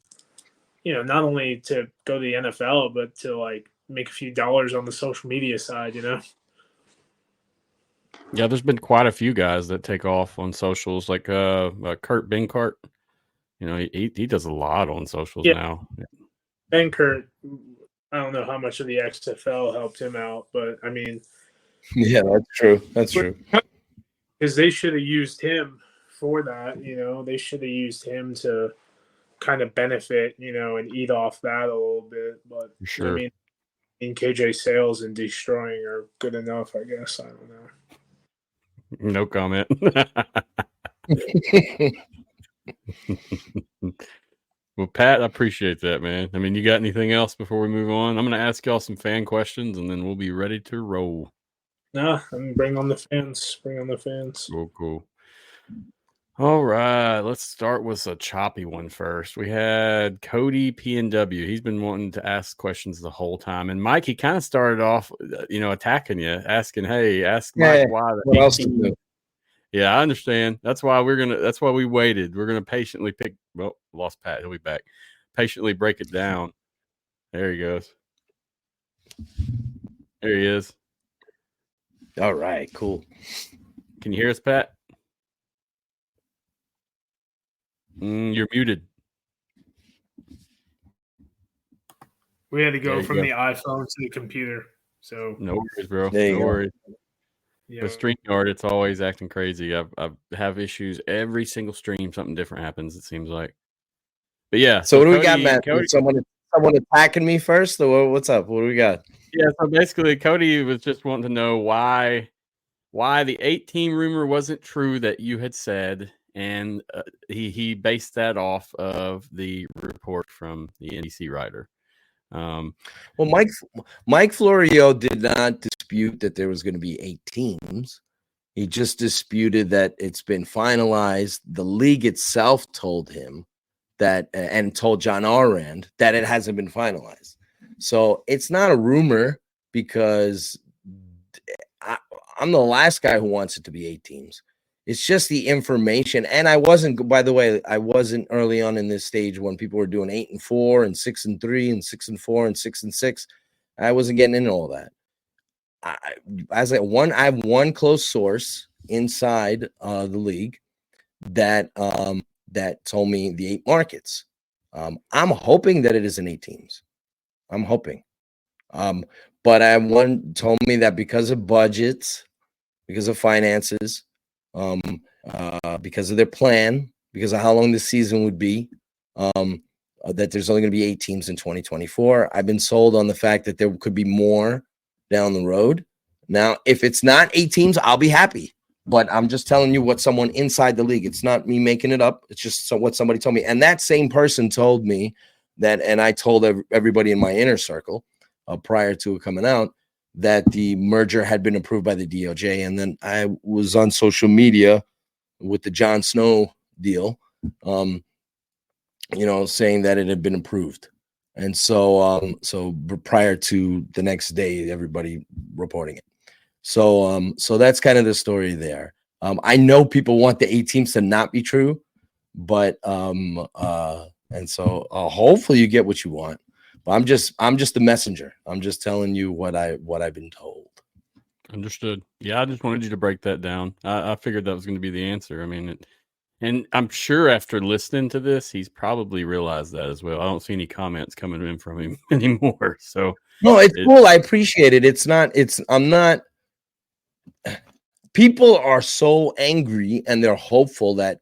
not only to go to the NFL, but to like make a few dollars on the social media side, Yeah, there's been quite a few guys that take off on socials, like Kurt Benkart. He does a lot on socials now. And Kurt, I don't know how much of the XFL helped him out, but I mean, yeah, that's true. Because they should have used him for that. They should have used him to kind of benefit, and eat off that a little bit. But sure. I mean, KJ Sales and destroying are good enough, I guess. I don't know. No comment. Well, Pat, I appreciate that, man. I mean, you got anything else before we move on? I'm going to ask y'all some fan questions, and then we'll be ready to roll. Nah, bring on the fans. Bring on the fans. Cool. All right, let's start with a choppy one first. We had Cody P&W. He's been wanting to ask questions the whole time. And Mike, he kind of started off, attacking you, asking, hey, ask Mike why. What else to do? Yeah, I understand. That's why we waited. We're going to patiently lost Pat. He'll be back. Patiently break it down. There he goes. There he is. All right, cool. Can you hear us, Pat? You're muted. We had to go from the iPhone to the computer. So no worries, bro. No worries. Yeah. The StreamYard, it's always acting crazy. I have issues every single stream. Something different happens, it seems like. But yeah. So what do we got, Matt? Someone attacking me first? Or what's up? What do we got? Yeah, so basically Cody was just wanting to know why the 8-team rumor wasn't true that you had said, and he based that off of the report from the NBC writer. Well, Mike Florio did not dispute that there was going to be 8 teams. He just disputed that it's been finalized. The league itself told him that and told John Ourand that it hasn't been finalized. So it's not a rumor because I'm the last guy who wants it to be 8 teams. It's just the information. And I wasn't, by the way, I wasn't early on in this stage when people were doing 8-4 and 6-3 and 6-4 and 6-6. I wasn't getting into all that. I have one close source inside the league that told me the 8 markets. I'm hoping that it isn't 8 teams. I'm hoping. But one told me that because of budgets, because of finances, because of their plan, because of how long the season would be, that there's only going to be 8 teams in 2024. I've been sold on the fact that there could be more down the road. Now, if it's not 8 teams, I'll be happy. But I'm just telling you what someone inside the league. It's not me making it up. It's just what somebody told me. And that same person told me that, and I told everybody in my inner circle prior to it coming out, that the merger had been approved by the DOJ. And then I was on social media with the Jon Snow deal, saying that it had been approved. And so prior to the next day, everybody reporting it. So that's kind of the story there. I know people want the 8 teams to not be true, but and so hopefully you get what you want. But I'm just the messenger. I'm just telling you what I've been told. Understood. Yeah, I just wanted you to break that down. I figured that was going to be the answer. I mean, and I'm sure after listening to this, he's probably realized that as well. I don't see any comments coming in from him anymore. So no, it's cool. I appreciate it. I'm not. People are so angry and they're hopeful that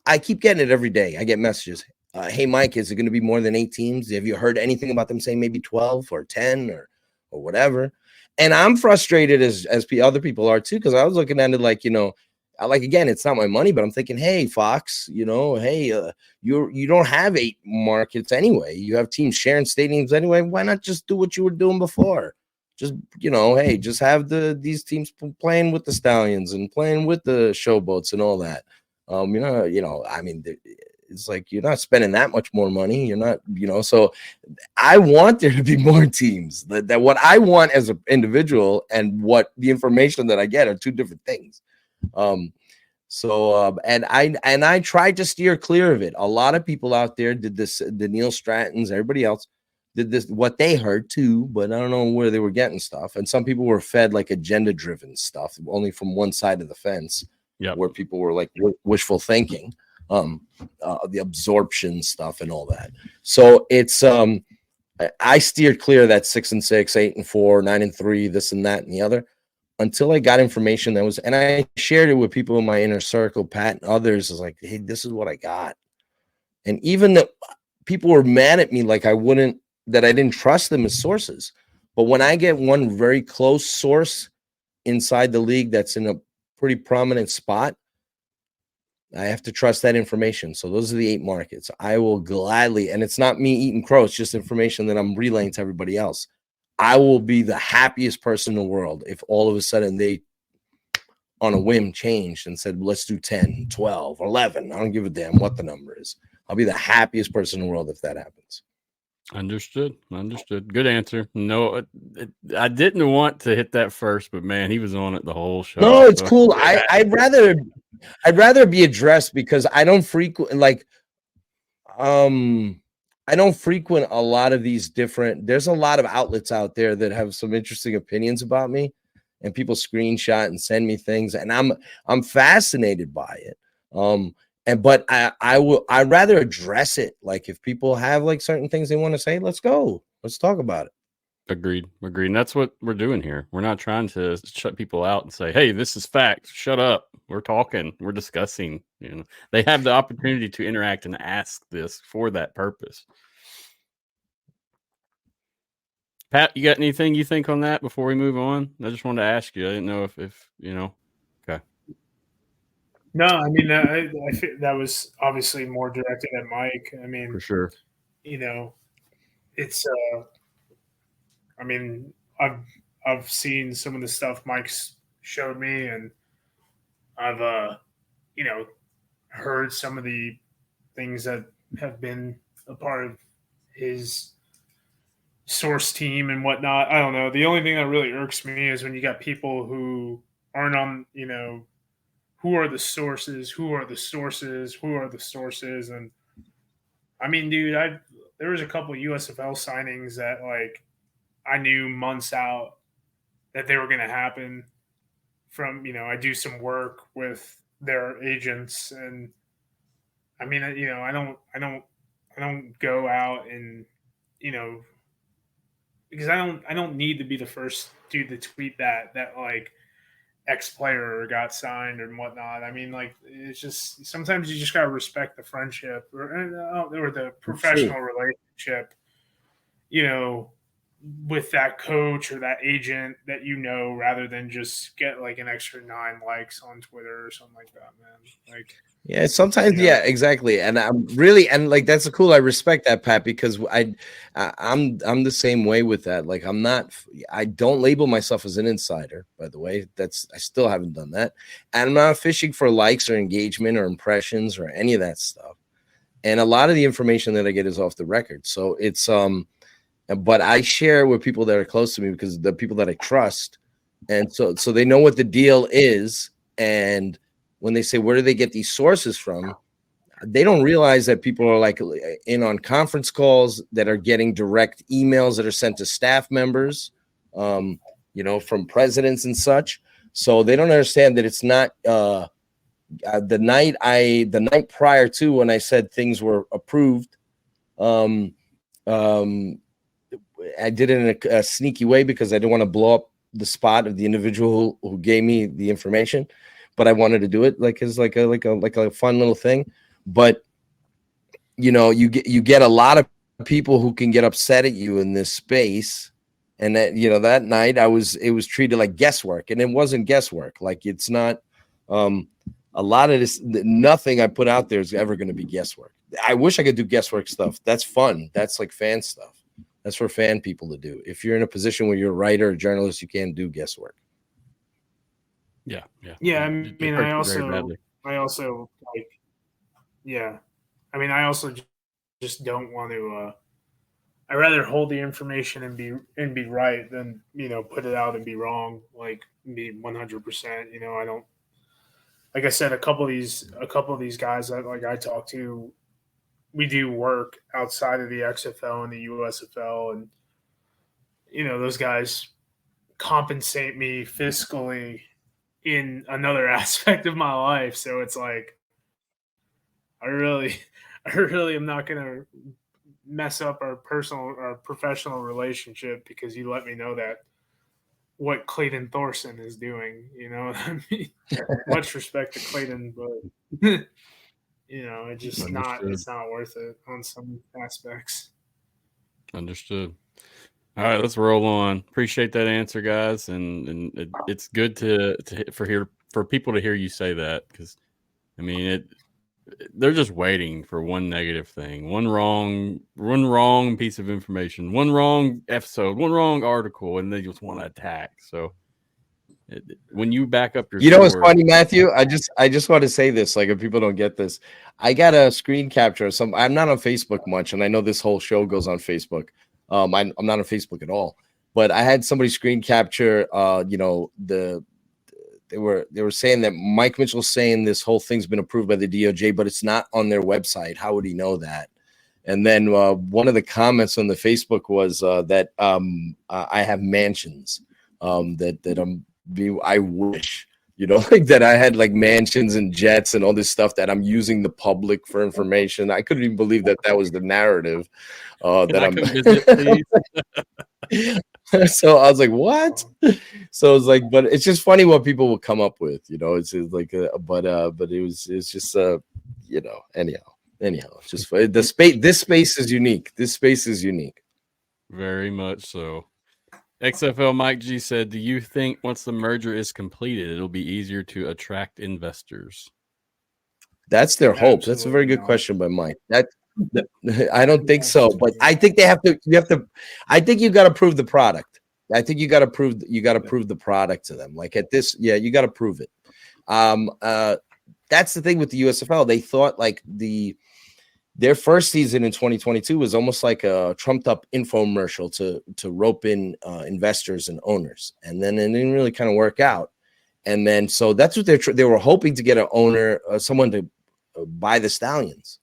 I keep getting it every day. I get messages. Hey, Mike, is it going to be more than 8 teams? Have you heard anything about them saying maybe 12 or 10 or whatever? And I'm frustrated as other people are too, because I was looking at it like, again, it's not my money, but I'm thinking, hey, Fox, you don't have 8 markets anyway. You have teams sharing stadiums anyway. Why not just do what you were doing before? Just, hey, just have these teams playing with the Stallions and playing with the Showboats and all that. I mean, it's like you're not spending that much more money. You're not, so I want there to be more teams. That what I want as an individual and what the information that I get are 2 different things. And I tried to steer clear of it. A lot of people out there did this, the Neil Strattons, everybody else did this, what they heard too, but I don't know where they were getting stuff. And some people were fed like agenda driven stuff only from one side of the fence, where people were like wishful thinking, the absorption stuff and all that. So it's, I steered clear of that 6-6, 8-4, 9-3, this and that and the other, until I got information that was, and I shared it with people in my inner circle, Pat and others, is like, hey, this is what I got. And even the people were mad at me, like that I didn't trust them as sources. But when I get one very close source inside the league that's in a pretty prominent spot, I have to trust that information. So those are the 8 markets. I will gladly, and it's not me eating crow, it's just information that I'm relaying to everybody else. I will be the happiest person in the world if all of a sudden they, on a whim, changed and said, let's do 10, 12, 11. I don't give a damn what the number is. I'll be the happiest person in the world if that happens. Understood. Good answer. No, I didn't want to hit that first, but man, he was on it the whole show. No, it's cool. I'd rather be addressed because I don't frequent I don't frequent a lot of these different. There's a lot of outlets out there that have some interesting opinions about me, and people screenshot and send me things, and I'm fascinated by it. But I'd rather address it. Like if people have like certain things they want to say, let's talk about it. Agreed. And that's what we're doing here. We're not trying to shut people out and say, hey, this is fact. Shut up. We're talking. We're discussing. They have the opportunity to interact and ask this for that purpose. Pat, you got anything you think on that before we move on? I just wanted to ask you. I didn't know if Okay. No, I mean, I think that was obviously more directed at Mike. I mean, for sure. It's I mean, I've seen some of the stuff Mike's showed me, and I've heard some of the things that have been a part of his source team and whatnot. I don't know. The only thing that really irks me is when you got people who aren't on, who are the sources, and I mean, dude, there was a couple of USFL signings that like I knew months out that they were going to happen from, I do some work with their agents, and I mean, I don't go out and, because I don't need to be the first dude to tweet that like X player got signed and whatnot. I mean, like, it's just sometimes you just gotta respect the friendship or the professional relationship, with that coach or that agent that rather than just get like an extra 9 likes on Twitter or something like that, man. Like, yeah, sometimes, yeah, exactly. And I'm really, and like, that's cool. I respect that, Pat, because I'm the same way with that. Like, I don't label myself as an insider, by the way. I still haven't done that. And I'm not fishing for likes or engagement or impressions or any of that stuff. And a lot of the information that I get is off the record. So it's, but I share with people that are close to me because the people that I trust. And so they know what the deal is. And when they say, where do they get these sources from? They don't realize that people are like in on conference calls that are getting direct emails that are sent to staff members, from presidents and such. So they don't understand that it's not the night prior to when I said things were approved. I did it in a sneaky way because I didn't want to blow up the spot of the individual who gave me the information, but I wanted to do it like as like a fun little thing. But you get a lot of people who can get upset at you in this space, and that that night it was treated like guesswork, and it wasn't guesswork. Like, it's not a lot of this. Nothing I put out there is ever going to be guesswork. I wish I could do guesswork stuff. That's fun. That's like fan stuff. That's for fan people to do. If you're in a position where you're a writer or journalist, you can't do guesswork. Yeah. I mean, I also just don't want to. I rather hold the information and be right than put it out and be wrong. Like, be 100%. I don't. Like I said, a couple of these guys that like I talk to, we do work outside of the XFL and the USFL, and those guys compensate me fiscally in another aspect of my life. So it's like, I really am not going to mess up our professional relationship because you let me know that what Clayton Thorson is doing. You know what I mean? Much respect to Clayton, but it's just it's not worth it on some aspects. Understood. All right, let's roll on. Appreciate that answer, guys, and it's good for people to hear you say that, because I mean they're just waiting for one negative thing, one wrong piece of information, one wrong episode, one wrong article, and they just want to attack. So when you back up your what's funny, Matthew? I just want to say this, like, if people don't get this, I got a screen capture of some. I'm not on Facebook much, and I know this whole show goes on Facebook. I'm not on Facebook at all, but I had somebody screen capture. They were saying that Mike Mitchell's saying this whole thing's been approved by the DOJ, but it's not on their website. How would he know that? And then one of the comments on the Facebook was that I have mansions. I wish, like that I had like mansions and jets and all this stuff that I'm using the public for information. I couldn't even believe that was the narrative. So I was like, what? So it's like, but it's just funny what people will come up with, it's just like, but it's just, anyhow, it's just the space. This space is unique. This space is unique. Very much so. XFL Mike G said, do you think once the merger is completed, it'll be easier to attract investors? That's their hope. That's a very good question by Mike. I don't think so, but I think they have to. I think you got to prove the product. I think you got to prove the product to them. Like at this, you got to prove it. That's the thing with the USFL. They thought like the their first season in 2022 was almost like a trumped up infomercial to rope in investors and owners. And then it didn't really kind of work out. And then, so that's what they were hoping to get an owner, someone to buy the Stallions,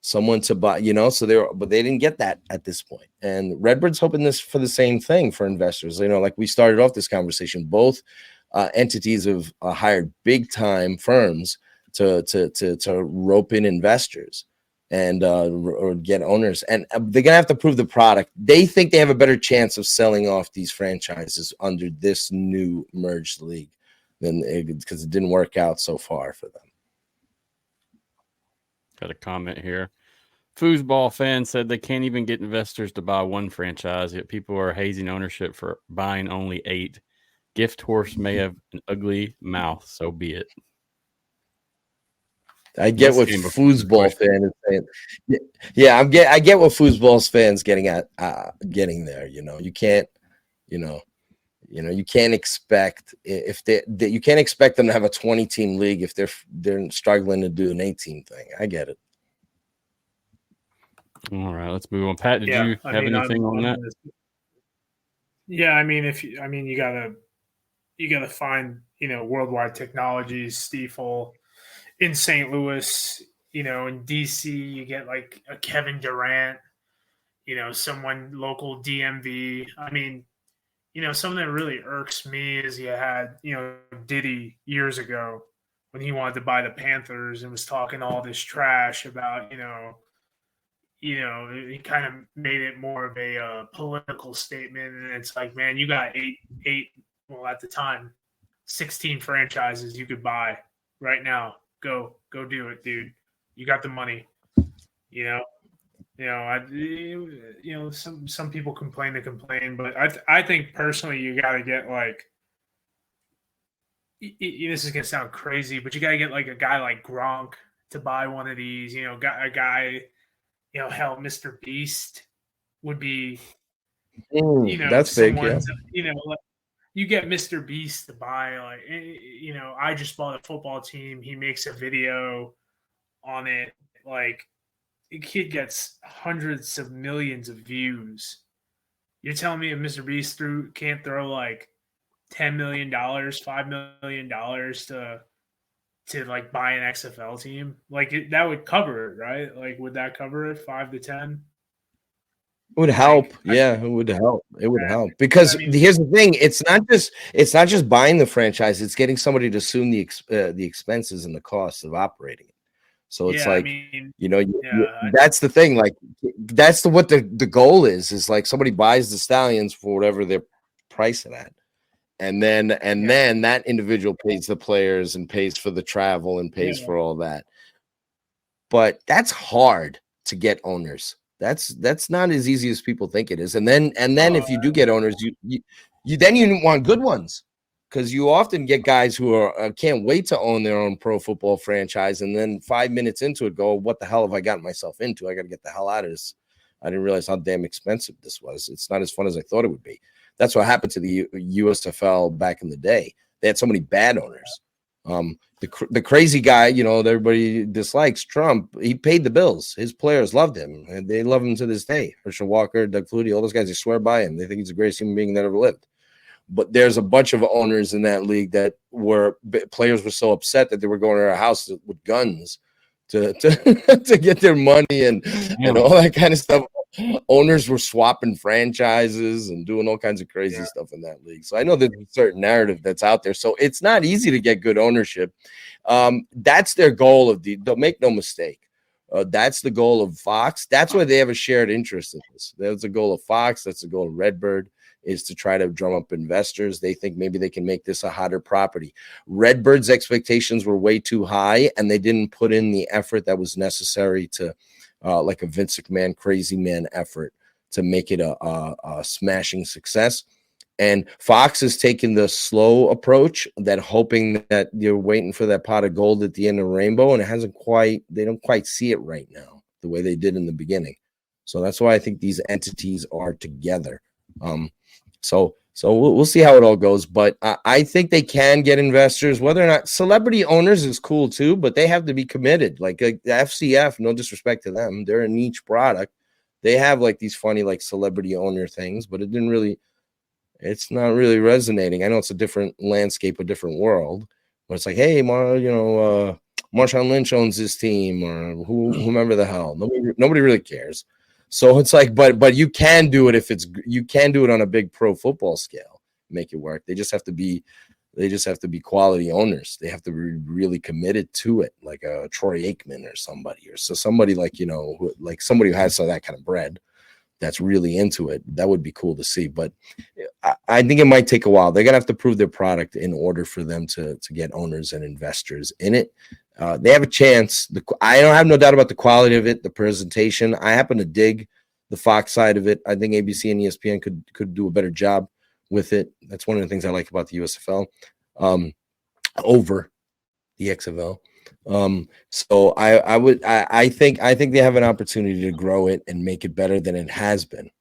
someone to buy, but they didn't get that at this point. And Redbird's hoping this for the same thing for investors. Like we started off this conversation, both entities have hired big time firms to rope in investors and or get owners, and they're gonna have to prove the product. They think they have a better chance of selling off these franchises under this new merged league because it didn't work out so far for them. Got a comment here. Foosball fan said they can't even get investors to buy one franchise, yet people are hazing ownership for buying only 8. Gift horse may have an ugly mouth, so be it. I get what foosball fan is saying. Yeah, I get what foosball's fans getting at, getting there. You can't, you can't expect you can't expect them to have a 20-team league if they're struggling to do an 18 thing. I get it. All right, let's move on. Pat, did you have anything on that? Yeah, you gotta find Worldwide Technologies, Stiefel. In St. Louis, in DC, you get like a Kevin Durant, someone local DMV. Something that really irks me is you had, Diddy years ago when he wanted to buy the Panthers and was talking all this trash about, he kind of made it more of a political statement. And it's like, man, you got well, at the time, 16 franchises you could buy right now. Go do it, dude. You got the money. Some people complain, but I think personally you got to get like, this is gonna sound crazy, but you got to get like a guy like Gronk to buy one of these. A guy, hell, Mr. Beast would be. That's big, yeah. You get Mr. Beast to buy, like, I just bought a football team. He makes a video on it. Like, the kid gets hundreds of millions of views. You're telling me if Mr. Beast can't throw like $10 million, $5 million to like buy an XFL team? Like, that would cover it, right? Like, would that cover it? 5 to 10? It would help. It would help. It would help because here's the thing: it's not just buying the franchise; it's getting somebody to assume the expenses and the costs of operating it. So it's that's the thing. Like that's what the goal is like somebody buys the Stallions for whatever they're pricing at, and then that individual pays the players and pays for the travel and pays for all that. But that's hard to get owners. That's not as easy as people think it is. And then if you do get owners, you want good ones, because you often get guys who can't wait to own their own pro football franchise, and then 5 minutes into it go, what the hell have I gotten myself into? I got to get the hell out of this. I didn't realize how damn expensive this was. It's not as fun as I thought it would be. That's what happened to the USFL back in the day. They had so many bad owners. The crazy guy, that everybody dislikes, Trump, he paid the bills. His players loved him, and they love him to this day. Herschel Walker, Doug Flutie, all those guys, they swear by him. They think he's the greatest human being that ever lived. But there's a bunch of owners in that league that players were so upset that they were going to their house with guns to get their money and all that kind of stuff. Owners were swapping franchises and doing all kinds of crazy stuff in that league. So I know there's a certain narrative that's out there. So it's not easy to get good ownership. That's their goal don't make no mistake. That's the goal of Fox. That's why they have a shared interest in this. That's the goal of Fox. That's the goal of Redbird, is to try to drum up investors. They think maybe they can make this a hotter property. Redbird's expectations were way too high, and they didn't put in the effort that was necessary to like a Vince McMahon crazy man effort to make it a smashing success. And Fox has taken the slow approach, that hoping that you're waiting for that pot of gold at the end of the rainbow, and they don't quite see it right now the way they did in the beginning. So that's why I think these entities are together. So So we'll see how it all goes. But I think they can get investors. Whether or not celebrity owners is cool too, but they have to be committed. Like the FCF, no disrespect to them, they're a niche product. They have like these funny like celebrity owner things, but it's not really resonating. I know it's a different landscape, a different world, but it's like, hey, Marshawn Lynch owns this team, or whomever the hell. Nobody really cares. So it's like, but you can do it you can do it on a big pro football scale, make it work. They just have to be quality owners. They have to be really committed to it, like a Troy Aikman or somebody, or so somebody like, like somebody who has some of that kind of bread that's really into it. That would be cool to see. But I think it might take a while. They're gonna have to prove their product in order for them to get owners and investors in it. They have a chance. I don't have no doubt about the quality of it, the presentation. I happen to dig the Fox side of it. I think ABC and ESPN could do a better job with it. That's one of the things I like about the USFL over the XFL. So I think they have an opportunity to grow it and make it better than it has been.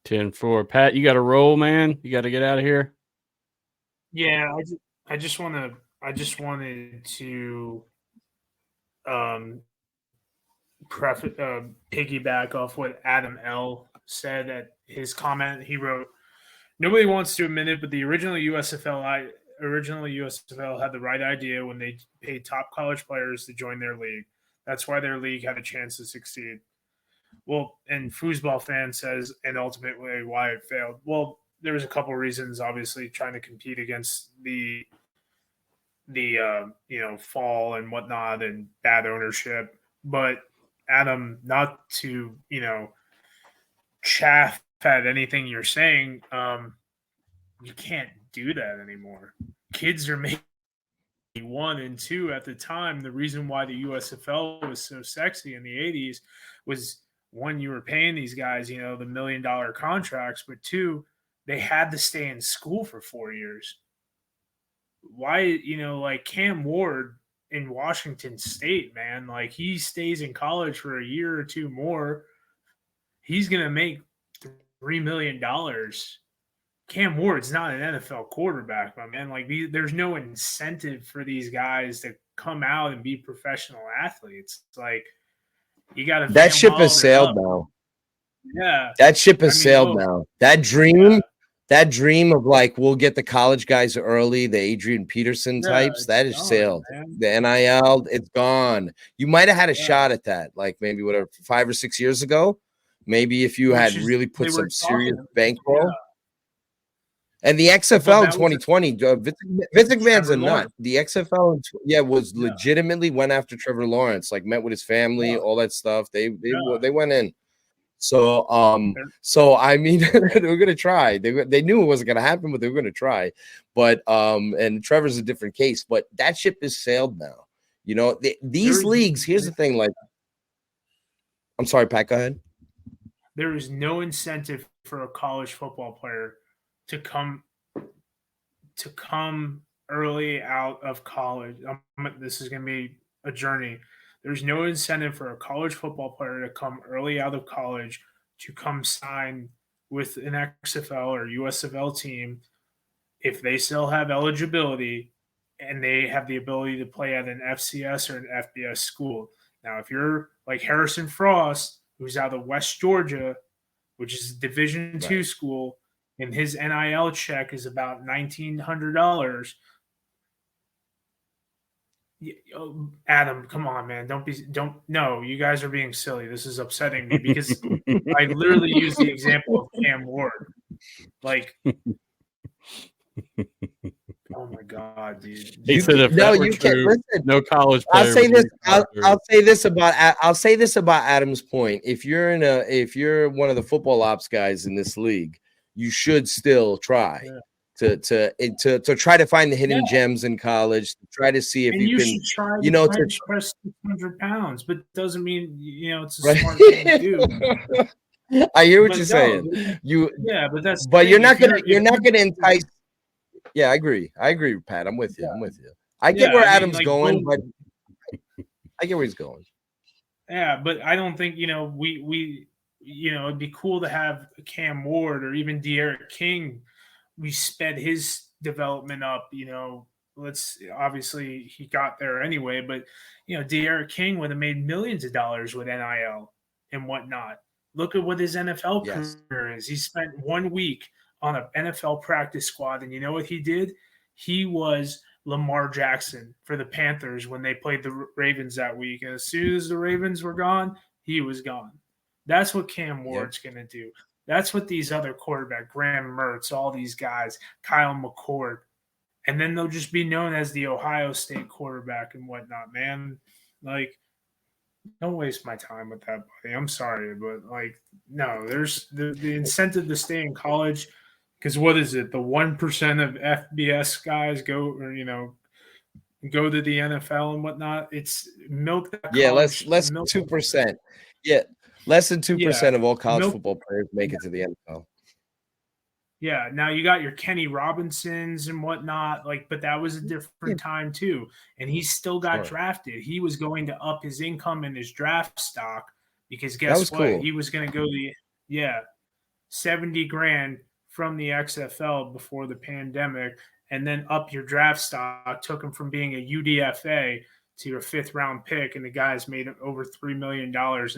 10-4. Pat, you got to roll, man. You got to get out of here. Yeah, I just wanted to piggyback off what Adam L said at his comment. He wrote, "Nobody wants to admit it, but the original USFL had the right idea when they paid top college players to join their league. That's why their league had a chance to succeed." Well, and Foosball fan says, and ultimately why it failed. Well, there was a couple of reasons, obviously, trying to compete against the fall and whatnot and bad ownership. But Adam, not to, chaff at anything you're saying, you can't do that anymore. Kids are making 1 and 2 at the time. The reason why the USFL was so sexy in the 80s was, 1, you were paying these guys, the $1 million contracts, but 2, they had to stay in school for 4 years. Why, like Cam Ward in Washington State, man, like he stays in college for a year or 2 more. He's going to make $3 million. Cam Ward's not an NFL quarterback, my man. Like there's no incentive for these guys to come out and be professional athletes. It's like you got to. That ship has sailed now. Yeah, that ship has sailed now. That dream of like we'll get the college guys early, the Adrian Peterson types, that is sailed. Man. The NIL, it's gone. You might have had a shot at that, like maybe 5 or 6 years ago. Maybe if you had really put some serious bankroll. Yeah. And the XFL in 2020, Vince McMahon's a nut. The XFL, was legitimately went after Trevor Lawrence, like met with his family, all that stuff. They went in. So I mean, they were gonna try. They knew it wasn't gonna happen, but they were gonna try. But and Trevor's a different case. But that ship is sailed now. These leagues. Here's the thing. Like, I'm sorry, Pat. Go ahead. There is no incentive for a college football player to come early out of college. This is going to be a journey. There's no incentive for a college football player to come early out of college to come sign with an XFL or USFL team if they still have eligibility and they have the ability to play at an FCS or an FBS school. Now, if you're like Harrison Frost, who's out of West Georgia, which is a Division II school, and his NIL check is about $1,900. Adam, come on, man. No, you guys are being silly. This is upsetting me because I literally used the example of Cam Ward. Like, oh my God, dude. He said if that were true, no college player. I'll say this about Adam's point. If you're one of the football ops guys in this league, you should still try to try to find the hidden gems in college. To try to see if you can, try to press 600 pounds, but doesn't mean it's a smart thing to do. I hear what you're saying. But you're not gonna entice. Yeah, I agree. Pat. I'm with you. I get where Adam's going, but I get where he's going. Yeah, but I don't think we it'd be cool to have Cam Ward or even De'Aaron King. We sped his development up, obviously he got there anyway, but De'Aaron King would have made millions of dollars with NIL and whatnot. Look at what his NFL career is. He spent 1 week on an NFL practice squad, and you know what he did? He was Lamar Jackson for the Panthers when they played the Ravens that week. And as soon as the Ravens were gone, he was gone. That's what Cam Ward's going to do. That's what these other quarterbacks, Graham Mertz, all these guys, Kyle McCord, and then they'll just be known as the Ohio State quarterback and whatnot, man. Like, don't waste my time with that, buddy. I'm sorry, but no, there's the incentive to stay in college, because what is it? The 1% of FBS guys go to the NFL and whatnot. It's milk that college. Yeah, less than 2%. Yeah, less than 2% of all college football players make it to the NFL. Yeah, now you got your Kenny Robinsons and whatnot, but that was a different time too. And he still got drafted. He was going to up his income in his draft stock, because guess what? Cool. He was going to go $70,000 from the XFL before the pandemic, and then up your draft stock. Took him from being a UDFA to your 5th round pick, and the guy's made over $3 million in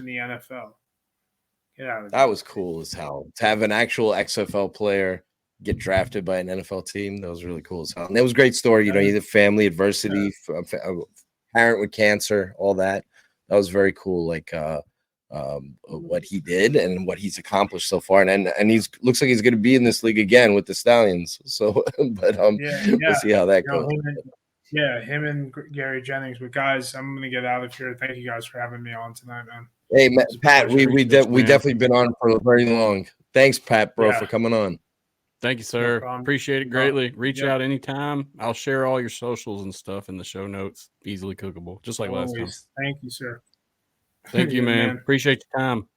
the NFL. Yeah, that was cool as hell to have an actual XFL player get drafted by an NFL team. That was really cool as hell. And that was a great story. Either family adversity, parent with cancer, all that. That was very cool. What he did and what he's accomplished so far. And he's looks like he's going to be in this league again with the Stallions. So, but we'll see how that goes. Him and Gary Jennings. But guys, I'm going to get out of here. Thank you guys for having me on tonight, man. Hey, Pat, we definitely been on for very long. Thanks, Pat, bro, for coming on. Thank you, sir. Appreciate it greatly. Reach out anytime. I'll share all your socials and stuff in the show notes. Easily cookable, just like last time. Thank you, sir. Thank you, man. Appreciate your time.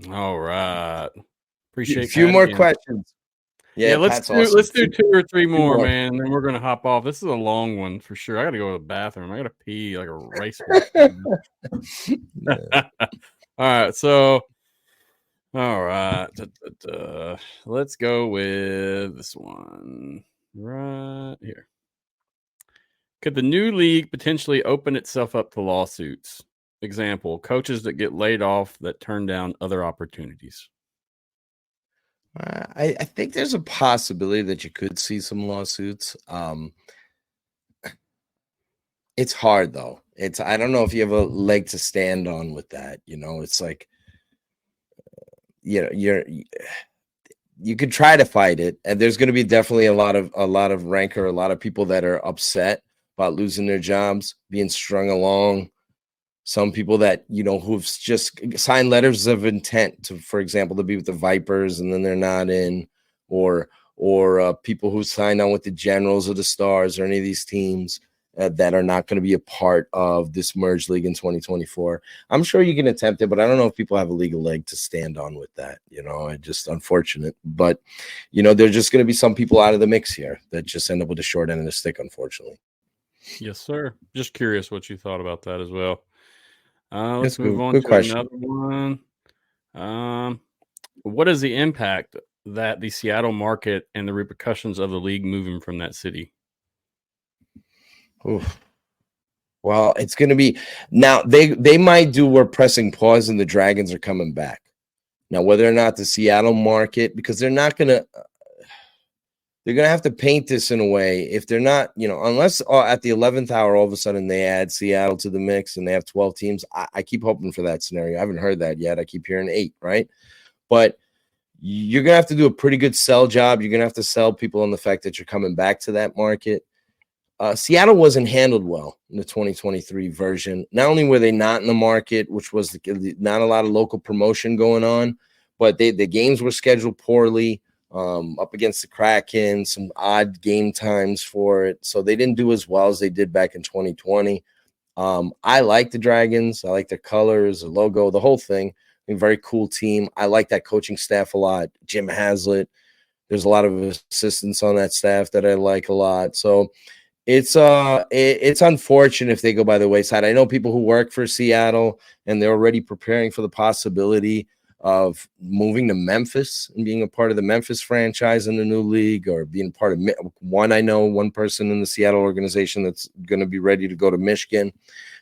All right. Appreciate a few more questions. Yeah, let's do 2 or 3 more, man. And then we're gonna hop off. This is a long one for sure. I gotta go to the bathroom. I gotta pee like a race. All right, so let's go with this one right here. Could the new league potentially open itself up to lawsuits? Example: coaches that get laid off that turn down other opportunities. I think there's a possibility that you could see some lawsuits. It's hard though. I don't know if you have a leg to stand on with that. It's like, you could try to fight it, and there's going to be definitely a lot of rancor, a lot of people that are upset about losing their jobs, being strung along. Some people that, who've just signed letters of intent to, for example, to be with the Vipers and then they're not in, or people who signed on with the Generals or the Stars or any of these teams that are not going to be a part of this merged league in 2024. I'm sure you can attempt it, but I don't know if people have a legal leg to stand on with that. Just unfortunate. But, there's just going to be some people out of the mix here that just end up with a short end of the stick, unfortunately. Yes, sir. Just curious what you thought about that as well. Let's move on to another one. What is the impact that the Seattle market and the repercussions of the league moving from that city? Oof. Well, it's going to be now. They might do where pressing pause and the Dragons are coming back. Now, whether or not the Seattle market, because they're not going to. They're going to have to paint this in a way, if they're not, unless at the 11th hour, all of a sudden they add Seattle to the mix and they have 12 teams. I keep hoping for that scenario. I haven't heard that yet. I keep hearing 8, right? But you're going to have to do a pretty good sell job. You're going to have to sell people on the fact that you're coming back to that market. Seattle wasn't handled well in the 2023 version. Not only were they not in the market, which was not a lot of local promotion going on, but the games were scheduled poorly. Up against the Kraken, some odd game times for it. So they didn't do as well as they did back in 2020. I like the Dragons. I like their colors, the logo, the whole thing. A very cool team. I like that coaching staff a lot. Jim Haslett. There's a lot of assistants on that staff that I like a lot. So It's unfortunate if they go by the wayside. I know people who work for Seattle and they're already preparing for the possibility of moving to Memphis and being a part of the Memphis franchise in the new league, or being part of one. I know one person in the Seattle organization that's going to be ready to go to Michigan,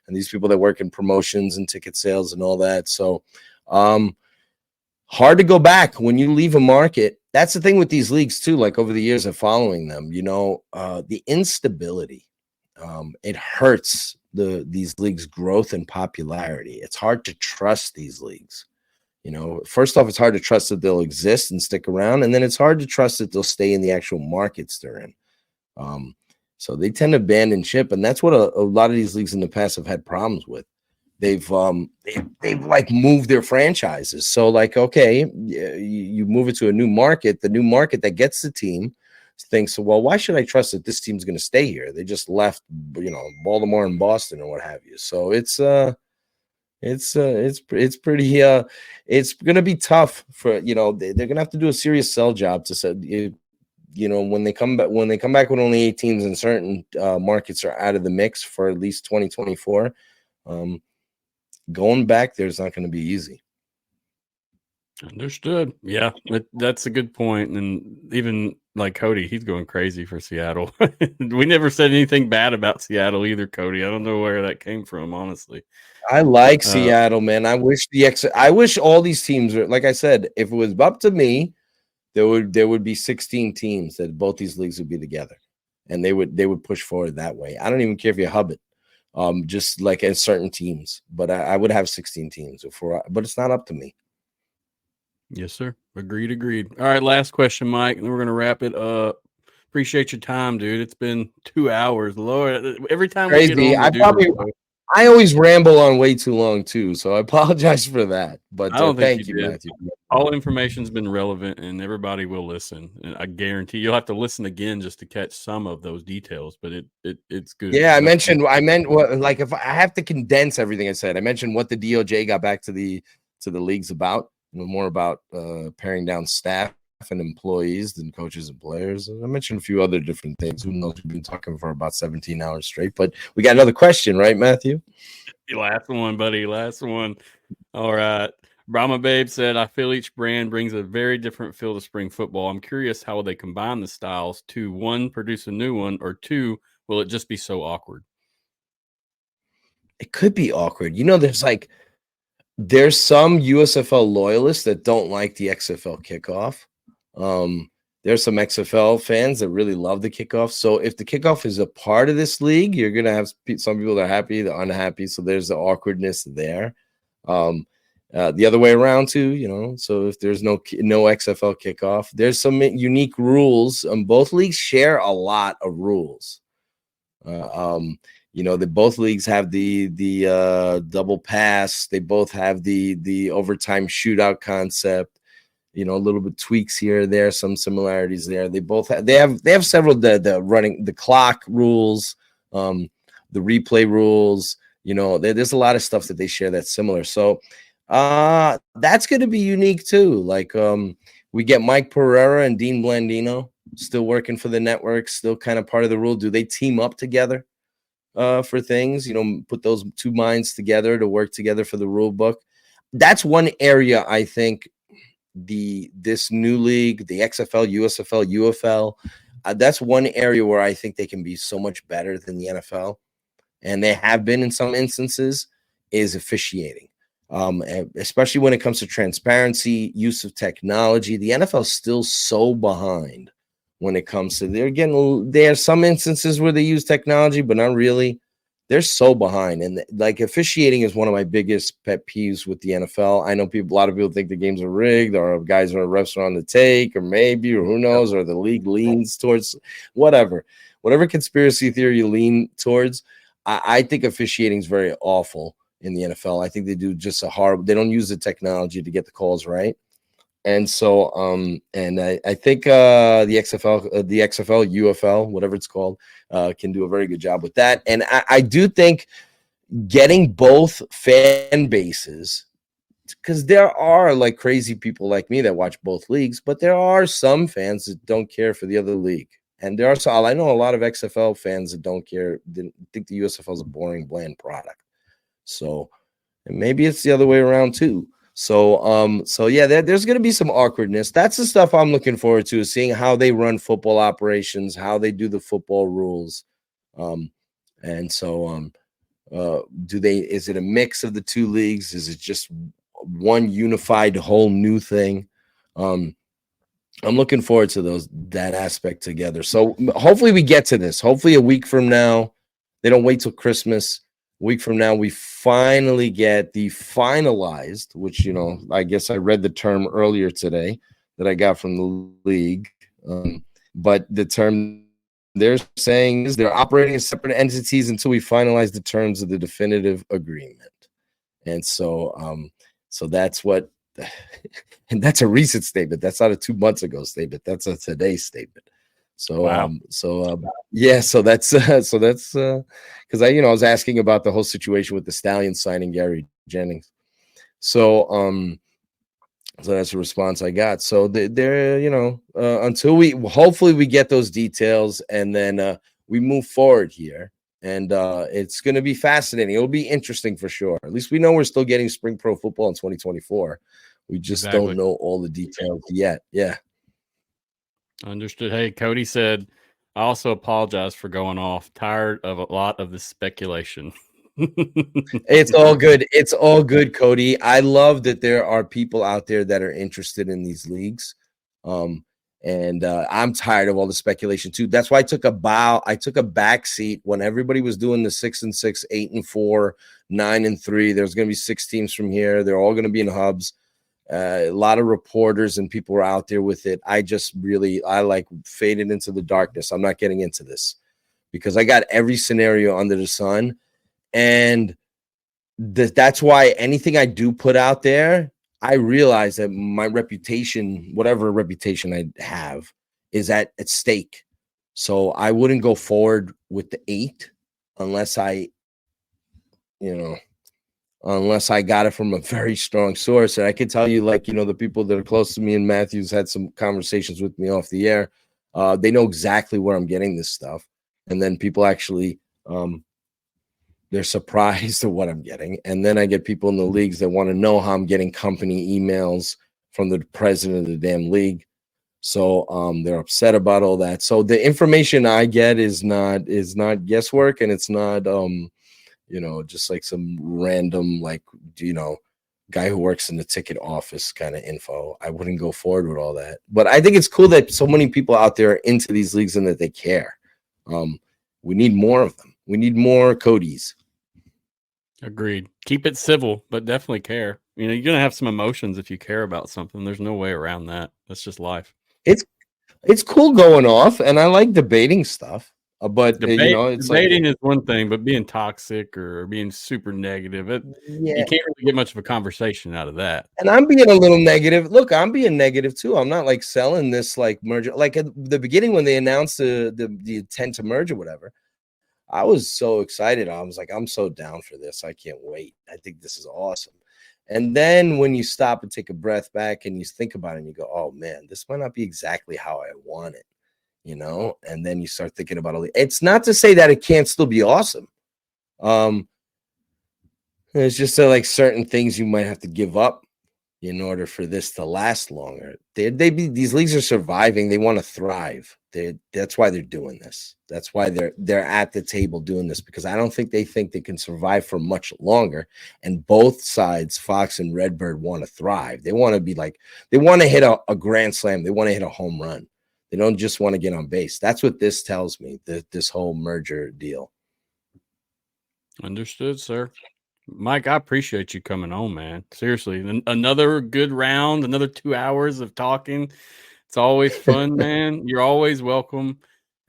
and these people that work in promotions and ticket sales and all that. So hard to go back when you leave a market. That's the thing with these leagues too, like over the years of following them, the instability, it hurts these leagues' growth and popularity. It's hard to trust these leagues. First off, it's hard to trust that they'll exist and stick around, and then it's hard to trust that they'll stay in the actual markets they're in. So they tend to abandon ship, and that's what a lot of these leagues in the past have had problems with. They've like moved their franchises. So like, okay, you move it to a new market. The new market that gets the team thinks, well, why should I trust that this team's going to stay here? They just left, Baltimore and Boston or what have you. So it's pretty it's going to be tough for, they're going to have to do a serious sell job to say, when they come back with only 8 teams and certain markets are out of the mix for at least 2024. Going back there's not going to be easy. Understood. Yeah, that's a good point. And even like Cody, he's going crazy for Seattle. We never said anything bad about Seattle either, Cody. I don't know where that came from, honestly. I like Seattle, man. I wish all these teams are, like I said, if it was up to me, there would be 16 teams that both these leagues would be together, and they would push forward that way. I don't even care if you hub it. Just like at certain teams, but I would have 16 teams but it's not up to me. Yes, sir. Agreed. All right, last question, Mike, and then we're gonna wrap it up. Appreciate your time, dude. It's been 2 hours. Lord, every time crazy. We get on, I always ramble on way too long too, so I apologize for that. But thank you, Matthew. All information's been relevant, and everybody will listen. And I guarantee you'll have to listen again just to catch some of those details. But it's good. Yeah, I meant like if I have to condense everything I said, I mentioned what the DOJ got back to the leagues about, more about paring down staff and employees than coaches and players. I mentioned a few other different things. Who knows? We've been talking for about 17 hours straight. But we got another question, right, Matthew? Last one, buddy. Last one. All right. Brahma Babe said, I feel each brand brings a very different feel to spring football. I'm curious how will they combine the styles to, 1, produce a new one, or 2, will it just be so awkward? It could be awkward. There's some USFL loyalists that don't like the XFL kickoff. There's some XFL fans that really love the kickoff. So if the kickoff is a part of this league, you're going to have some people that are happy, they're unhappy. So there's the awkwardness there. The other way around too, so if there's no XFL kickoff, there's some unique rules. Both leagues share a lot of rules. Both leagues have the double pass. They both have the overtime shootout concept. A little bit tweaks here or there, some similarities there. They have several the running the clock rules, the replay rules. There's a lot of stuff that they share that's similar. So that's going to be unique too. Like we get Mike Pereira and Dean Blandino still working for the network, still kind of part of the rule. Do they team up together for things? Put those two minds together to work together for the rule book. That's one area I think this new league, the XFL, USFL, UFL, that's one area where I think they can be so much better than the NFL, and they have been in some instances, is officiating. Especially when it comes to transparency, use of technology. The NFL is still so behind when it comes to there are some instances where they use technology, but not really. They're so behind. And like officiating is one of my biggest pet peeves with the NFL. I know a lot of people think the games are rigged, or guys or refs are on the take, or maybe, or who knows, or the league leans towards whatever conspiracy theory you lean towards. I think officiating is very awful in the NFL. I think they do just they don't use the technology to get the calls right. And so, I think the XFL, UFL, whatever it's called, can do a very good job with that. And I do think getting both fan bases, because there are like crazy people like me that watch both leagues, but there are some fans that don't care for the other league. And there are some, I know a lot of XFL fans that don't care, think the USFL is a boring, bland product. So and maybe it's the other way around too. So yeah, there's going to be some awkwardness. That's the stuff I'm looking forward to, is seeing how they run football operations, how they do the football rules. Is it a mix of the two leagues? Is it just one unified whole new thing? I'm looking forward to that aspect together. So hopefully we get to this. Hopefully a week from now, they don't wait till Christmas. A week from now, we finally get the finalized, which, I guess I read the term earlier today that I got from the league. But the term they're saying is they're operating as separate entities until we finalize the terms of the definitive agreement. And so that's what, and that's a recent statement. That's not a 2 months ago statement. That's a today statement. So, wow. So that's because I was asking about the whole situation with the Stallion signing Gary Jennings. So that's a response I got. So they're until hopefully we get those details, and then we move forward here, and it's going to be fascinating. It'll be interesting for sure. At least we know we're still getting spring pro football in 2024. We just don't know all the details yet. Yeah. Understood. Hey, Cody said, I also apologize for going off. Tired of a lot of the speculation. It's all good. It's all good, Cody. I love that there are people out there that are interested in these leagues. And I'm tired of all the speculation too. That's why I took a back seat when everybody was doing the 6-6, 8-4, 9-3. There's going to be 6 teams from here. They're all going to be in hubs. A lot of reporters and people were out there with it. I faded into the darkness. I'm not getting into this because I got every scenario under the sun. And that's why anything I do put out there, I realize that my reputation, whatever reputation I have, is at stake. So I wouldn't go forward with the 8 unless I got it from a very strong source. And I can tell you, the people that are close to me and Matthew's had some conversations with me off the air. They know exactly where I'm getting this stuff. And then people actually, they're surprised at what I'm getting. And then I get people in the leagues that want to know how I'm getting company emails from the president of the damn league. So they're upset about all that. So the information I get is not guesswork, and it's not just like some random guy who works in the ticket office kind of info. I wouldn't go forward with all that. But I think it's cool that so many people out there are into these leagues and that they care. We need more of them. We need more Codys. Agreed. Keep it civil, but definitely care. You're going to have some emotions if you care about something. There's no way around that. That's just life. It's cool going off, and I like debating stuff. But debating is one thing, but being toxic or being super negative, you can't really get much of a conversation out of that. And I'm being a little negative. Look, I'm being negative too. I'm not selling this merger. Like at the beginning when they announced the intent to merge or whatever, I was so excited. I was like, I'm so down for this. I can't wait. I think this is awesome. And then when you stop and take a breath back and you think about it and you go, oh man, this might not be exactly how I want it. And then you start thinking about it. It's not to say that it can't still be awesome. It's just certain things you might have to give up in order for this to last longer. These leagues are surviving. They want to thrive. That's why they're doing this. That's why they're at the table doing this, because I don't think they can survive for much longer. And both sides, Fox and Redbird, want to thrive. They want to be they want to hit a grand slam. They want to hit a home run. They don't just want to get on base. That's what this tells me, this whole merger deal. Understood, sir. Mike, I appreciate you coming on, man. Seriously, another good round, another 2 hours of talking. It's always fun, man. You're always welcome.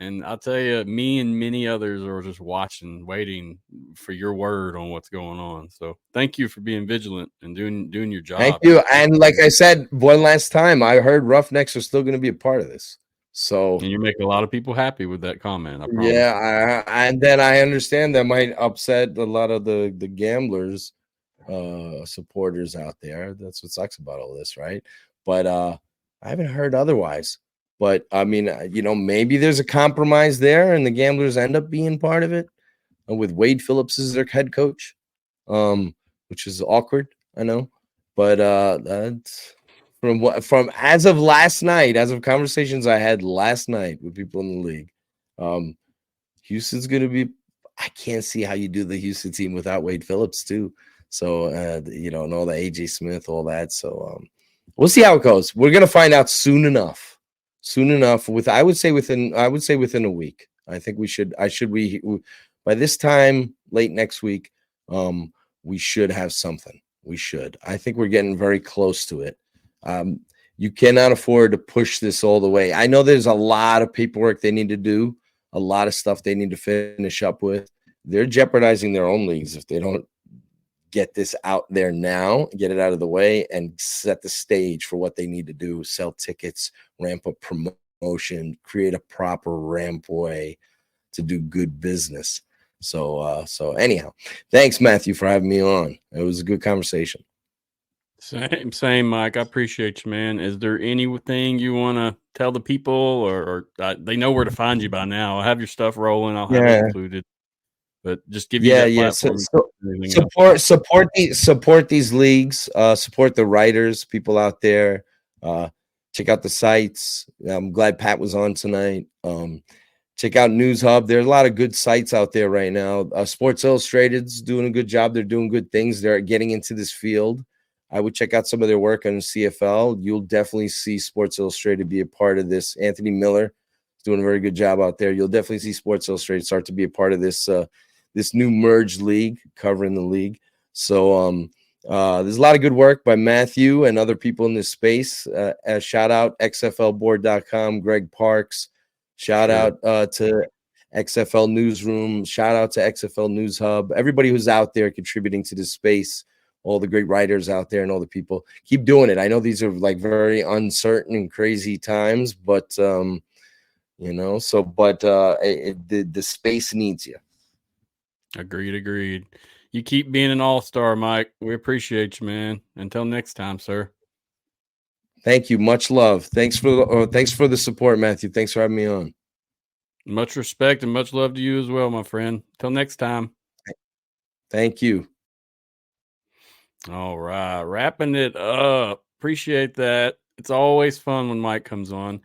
And I'll tell you, me and many others are just watching, waiting for your word on what's going on. So thank you for being vigilant and doing your job. Thank you. And like I said, one last time, I heard Roughnecks are still going to be a part of this. So, and you make a lot of people happy with that comment. I promise. Yeah, and then I understand that might upset a lot of the gamblers, supporters out there. That's what sucks about all this, right? But I haven't heard otherwise. But I mean, maybe there's a compromise there, and the Gamblers end up being part of it with Wade Phillips as their head coach, which is awkward, I know. But that's from as of last night, as of conversations I had last night with people in the league, Houston's going to be. I can't see how you do the Houston team without Wade Phillips too. So and all the AJ Smith, all that. So we'll see how it goes. We're going to find out soon enough. I would say within a week. I think we by this time late next week, we should have something. I think we're getting very close to it. You cannot afford to push this all the way. I know there's a lot of paperwork they need to do, a lot of stuff they need to finish up with. They're jeopardizing their own leagues if they don't get this out there now, get it out of the way, and set the stage for what they need to do: sell tickets, ramp up promotion, create a proper rampway to do good business. So anyhow, thanks, Matthew, for having me on. It was a good conversation. Same, Mike. I appreciate you, man. Is there anything you want to tell the people, or they know where to find you by now? I have your stuff rolling. I'll have it included. But just give you that platform. Support these leagues. Support the writers, people out there. Check out the sites. I'm glad Pat was on tonight. Check out News Hub. There are a lot of good sites out there right now. Sports Illustrated's doing a good job. They're doing good things. They're getting into this field. I would check out some of their work on CFL. You'll definitely see Sports Illustrated be a part of this. Anthony Miller is doing a very good job out there. You'll definitely see Sports Illustrated start to be a part of this this new merged league, covering the league. So there's a lot of good work by Matthew and other people in this space. Shout out xflboard.com, Greg Parks. Shout out to XFL Newsroom. Shout out to XFL News Hub. Everybody who's out there contributing to this space, all the great writers out there and all the people. Keep doing it. I know these are like very uncertain and crazy times, but the space needs you. Agreed. You keep being an all-star, Mike. We appreciate you, man. Until next time, sir. Thank you. Much love. Thanks for the support, Matthew. Thanks for having me on. Much respect and much love to you as well, my friend. Till next time. Thank you. All right. Wrapping it up. Appreciate that. It's always fun when Mike comes on.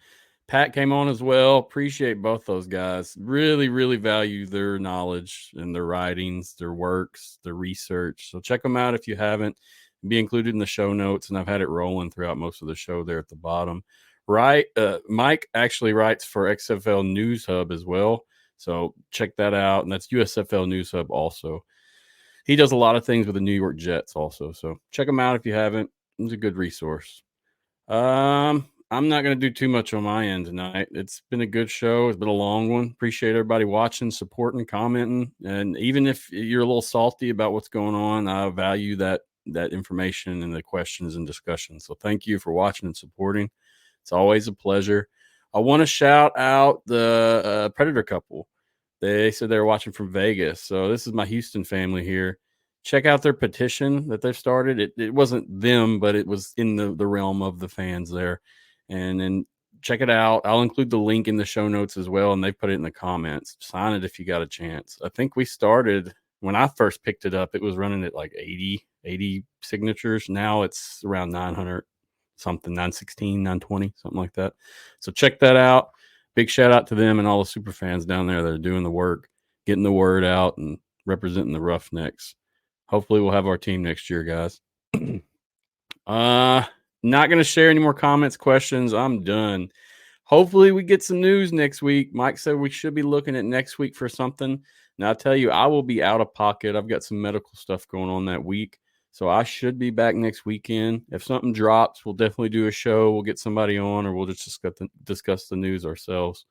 Pat came on as well. Appreciate both those guys. Really, really value their knowledge and their writings, their works, their research. So check them out if you haven't. Be included in the show notes, and I've had it rolling throughout most of the show there at the bottom. Right. Mike actually writes for XFL News Hub as well. So check that out. And that's USFL News Hub also. He does a lot of things with the New York Jets also. So check him out if you haven't. It's a good resource. I'm not going to do too much on my end tonight. It's been a good show. It's been a long one. Appreciate everybody watching, supporting, commenting. And even if you're a little salty about what's going on, I value that information and the questions and discussions. So thank you for watching and supporting. It's always a pleasure. I want to shout out the Predator couple. They said they were watching from Vegas. So this is my Houston family here. Check out their petition that they've started. It wasn't them, but it was in the realm of the fans there. And then check it out. I'll include the link in the show notes as well, and they put it in the comments. Sign it if you got a chance. I think we started, when I first picked it up, it was running at like 80 signatures. Now it's around 900 something, 916, 920, something like that. So check that out. Big shout out to them and all the super fans down there that are doing the work, getting the word out and representing the Roughnecks. Hopefully we'll have our team next year, guys. Not going to share any more comments, questions. I'm done. Hopefully we get some news next week. Mike said we should be looking at next week for something. Now, I tell you, I will be out of pocket. I've got some medical stuff going on that week, so I should be back next weekend. If something drops, we'll definitely do a show. We'll get somebody on, or we'll just discuss the news ourselves.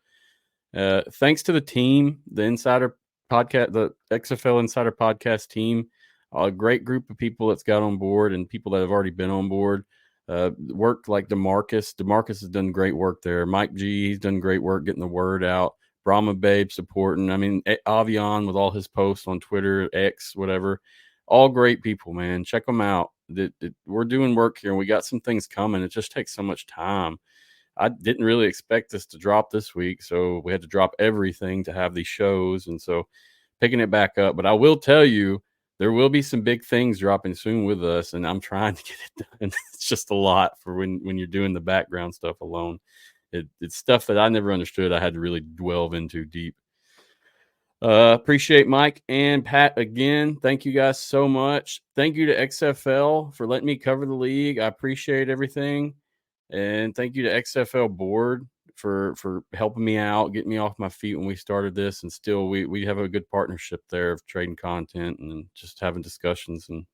Thanks to the team, the Insider Podcast, the XFL Insider Podcast team. A great group of people that's got on board and people that have already been on board. Worked like DeMarcus. DeMarcus has done great work there. Mike G, he's done great work getting the word out. Brahma Babe supporting. I mean, Avión with all his posts on Twitter, X, whatever. All great people, man. Check them out. We're doing work here, and we got some things coming. It just takes so much time. I didn't really expect this to drop this week, so we had to drop everything to have these shows, and so picking it back up. But I will tell you, there will be some big things dropping soon with us, and I'm trying to get it done. It's just a lot for when you're doing the background stuff alone. It's stuff that I never understood. I had to really delve into deep. Appreciate Mike and Pat again. Thank you guys so much. Thank you to XFL for letting me cover the league. I appreciate everything. And thank you to XFL board for helping me out, getting me off my feet when we started this. And still we have a good partnership there of trading content and just having discussions. And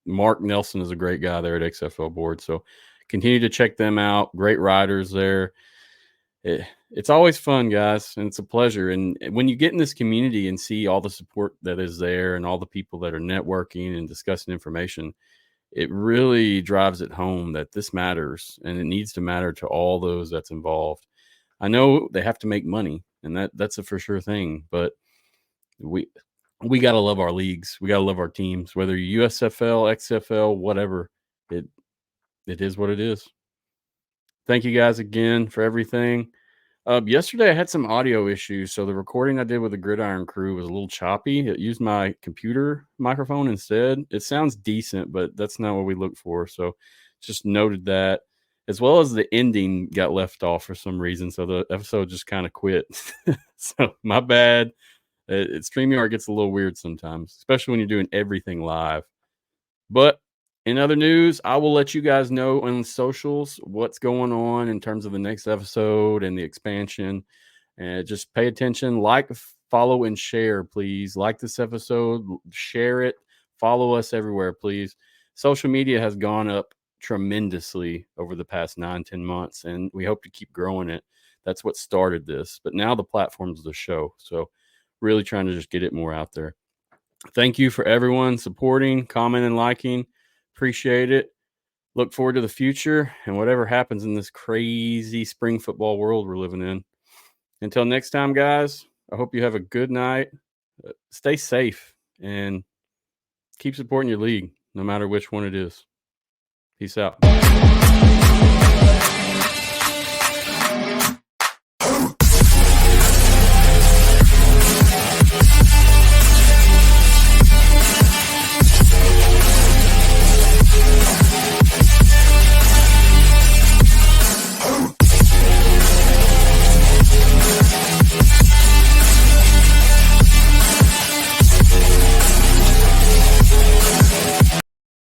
Mark Nelson is a great guy there at XFL board. So continue to check them out. Great riders there. It's always fun, guys, and it's a pleasure. And when you get in this community and see all the support that is there and all the people that are networking and discussing information, it really drives it home that this matters, and it needs to matter to all those that's involved. I know they have to make money, and that's a for sure thing, but we got to love our leagues. We got to love our teams, whether USFL, XFL, whatever. It is what it is. Thank you guys again for everything. Yesterday I had some audio issues, so the recording I did with the Gridiron crew was a little choppy. It used my computer microphone instead. It sounds decent, but that's not what we look for. So just noted that, as well as the ending got left off for some reason. So the episode just kind of quit. So my bad. StreamYard gets a little weird sometimes, especially when you're doing everything live. But in other news, I will let you guys know on socials what's going on in terms of the next episode and the expansion. And just pay attention, like, follow, and share, please. Like this episode, share it, follow us everywhere, please. Social media has gone up tremendously over the past 9-10 months, and we hope to keep growing it. That's what started this. But now the platform's the show. So really trying to just get it more out there. Thank you for everyone supporting, commenting, liking. Appreciate it. Look forward to the future and whatever happens in this crazy spring football world we're living in. Until next time, guys, I hope you have a good night. Stay safe and keep supporting your league, no matter which one it is. Peace out.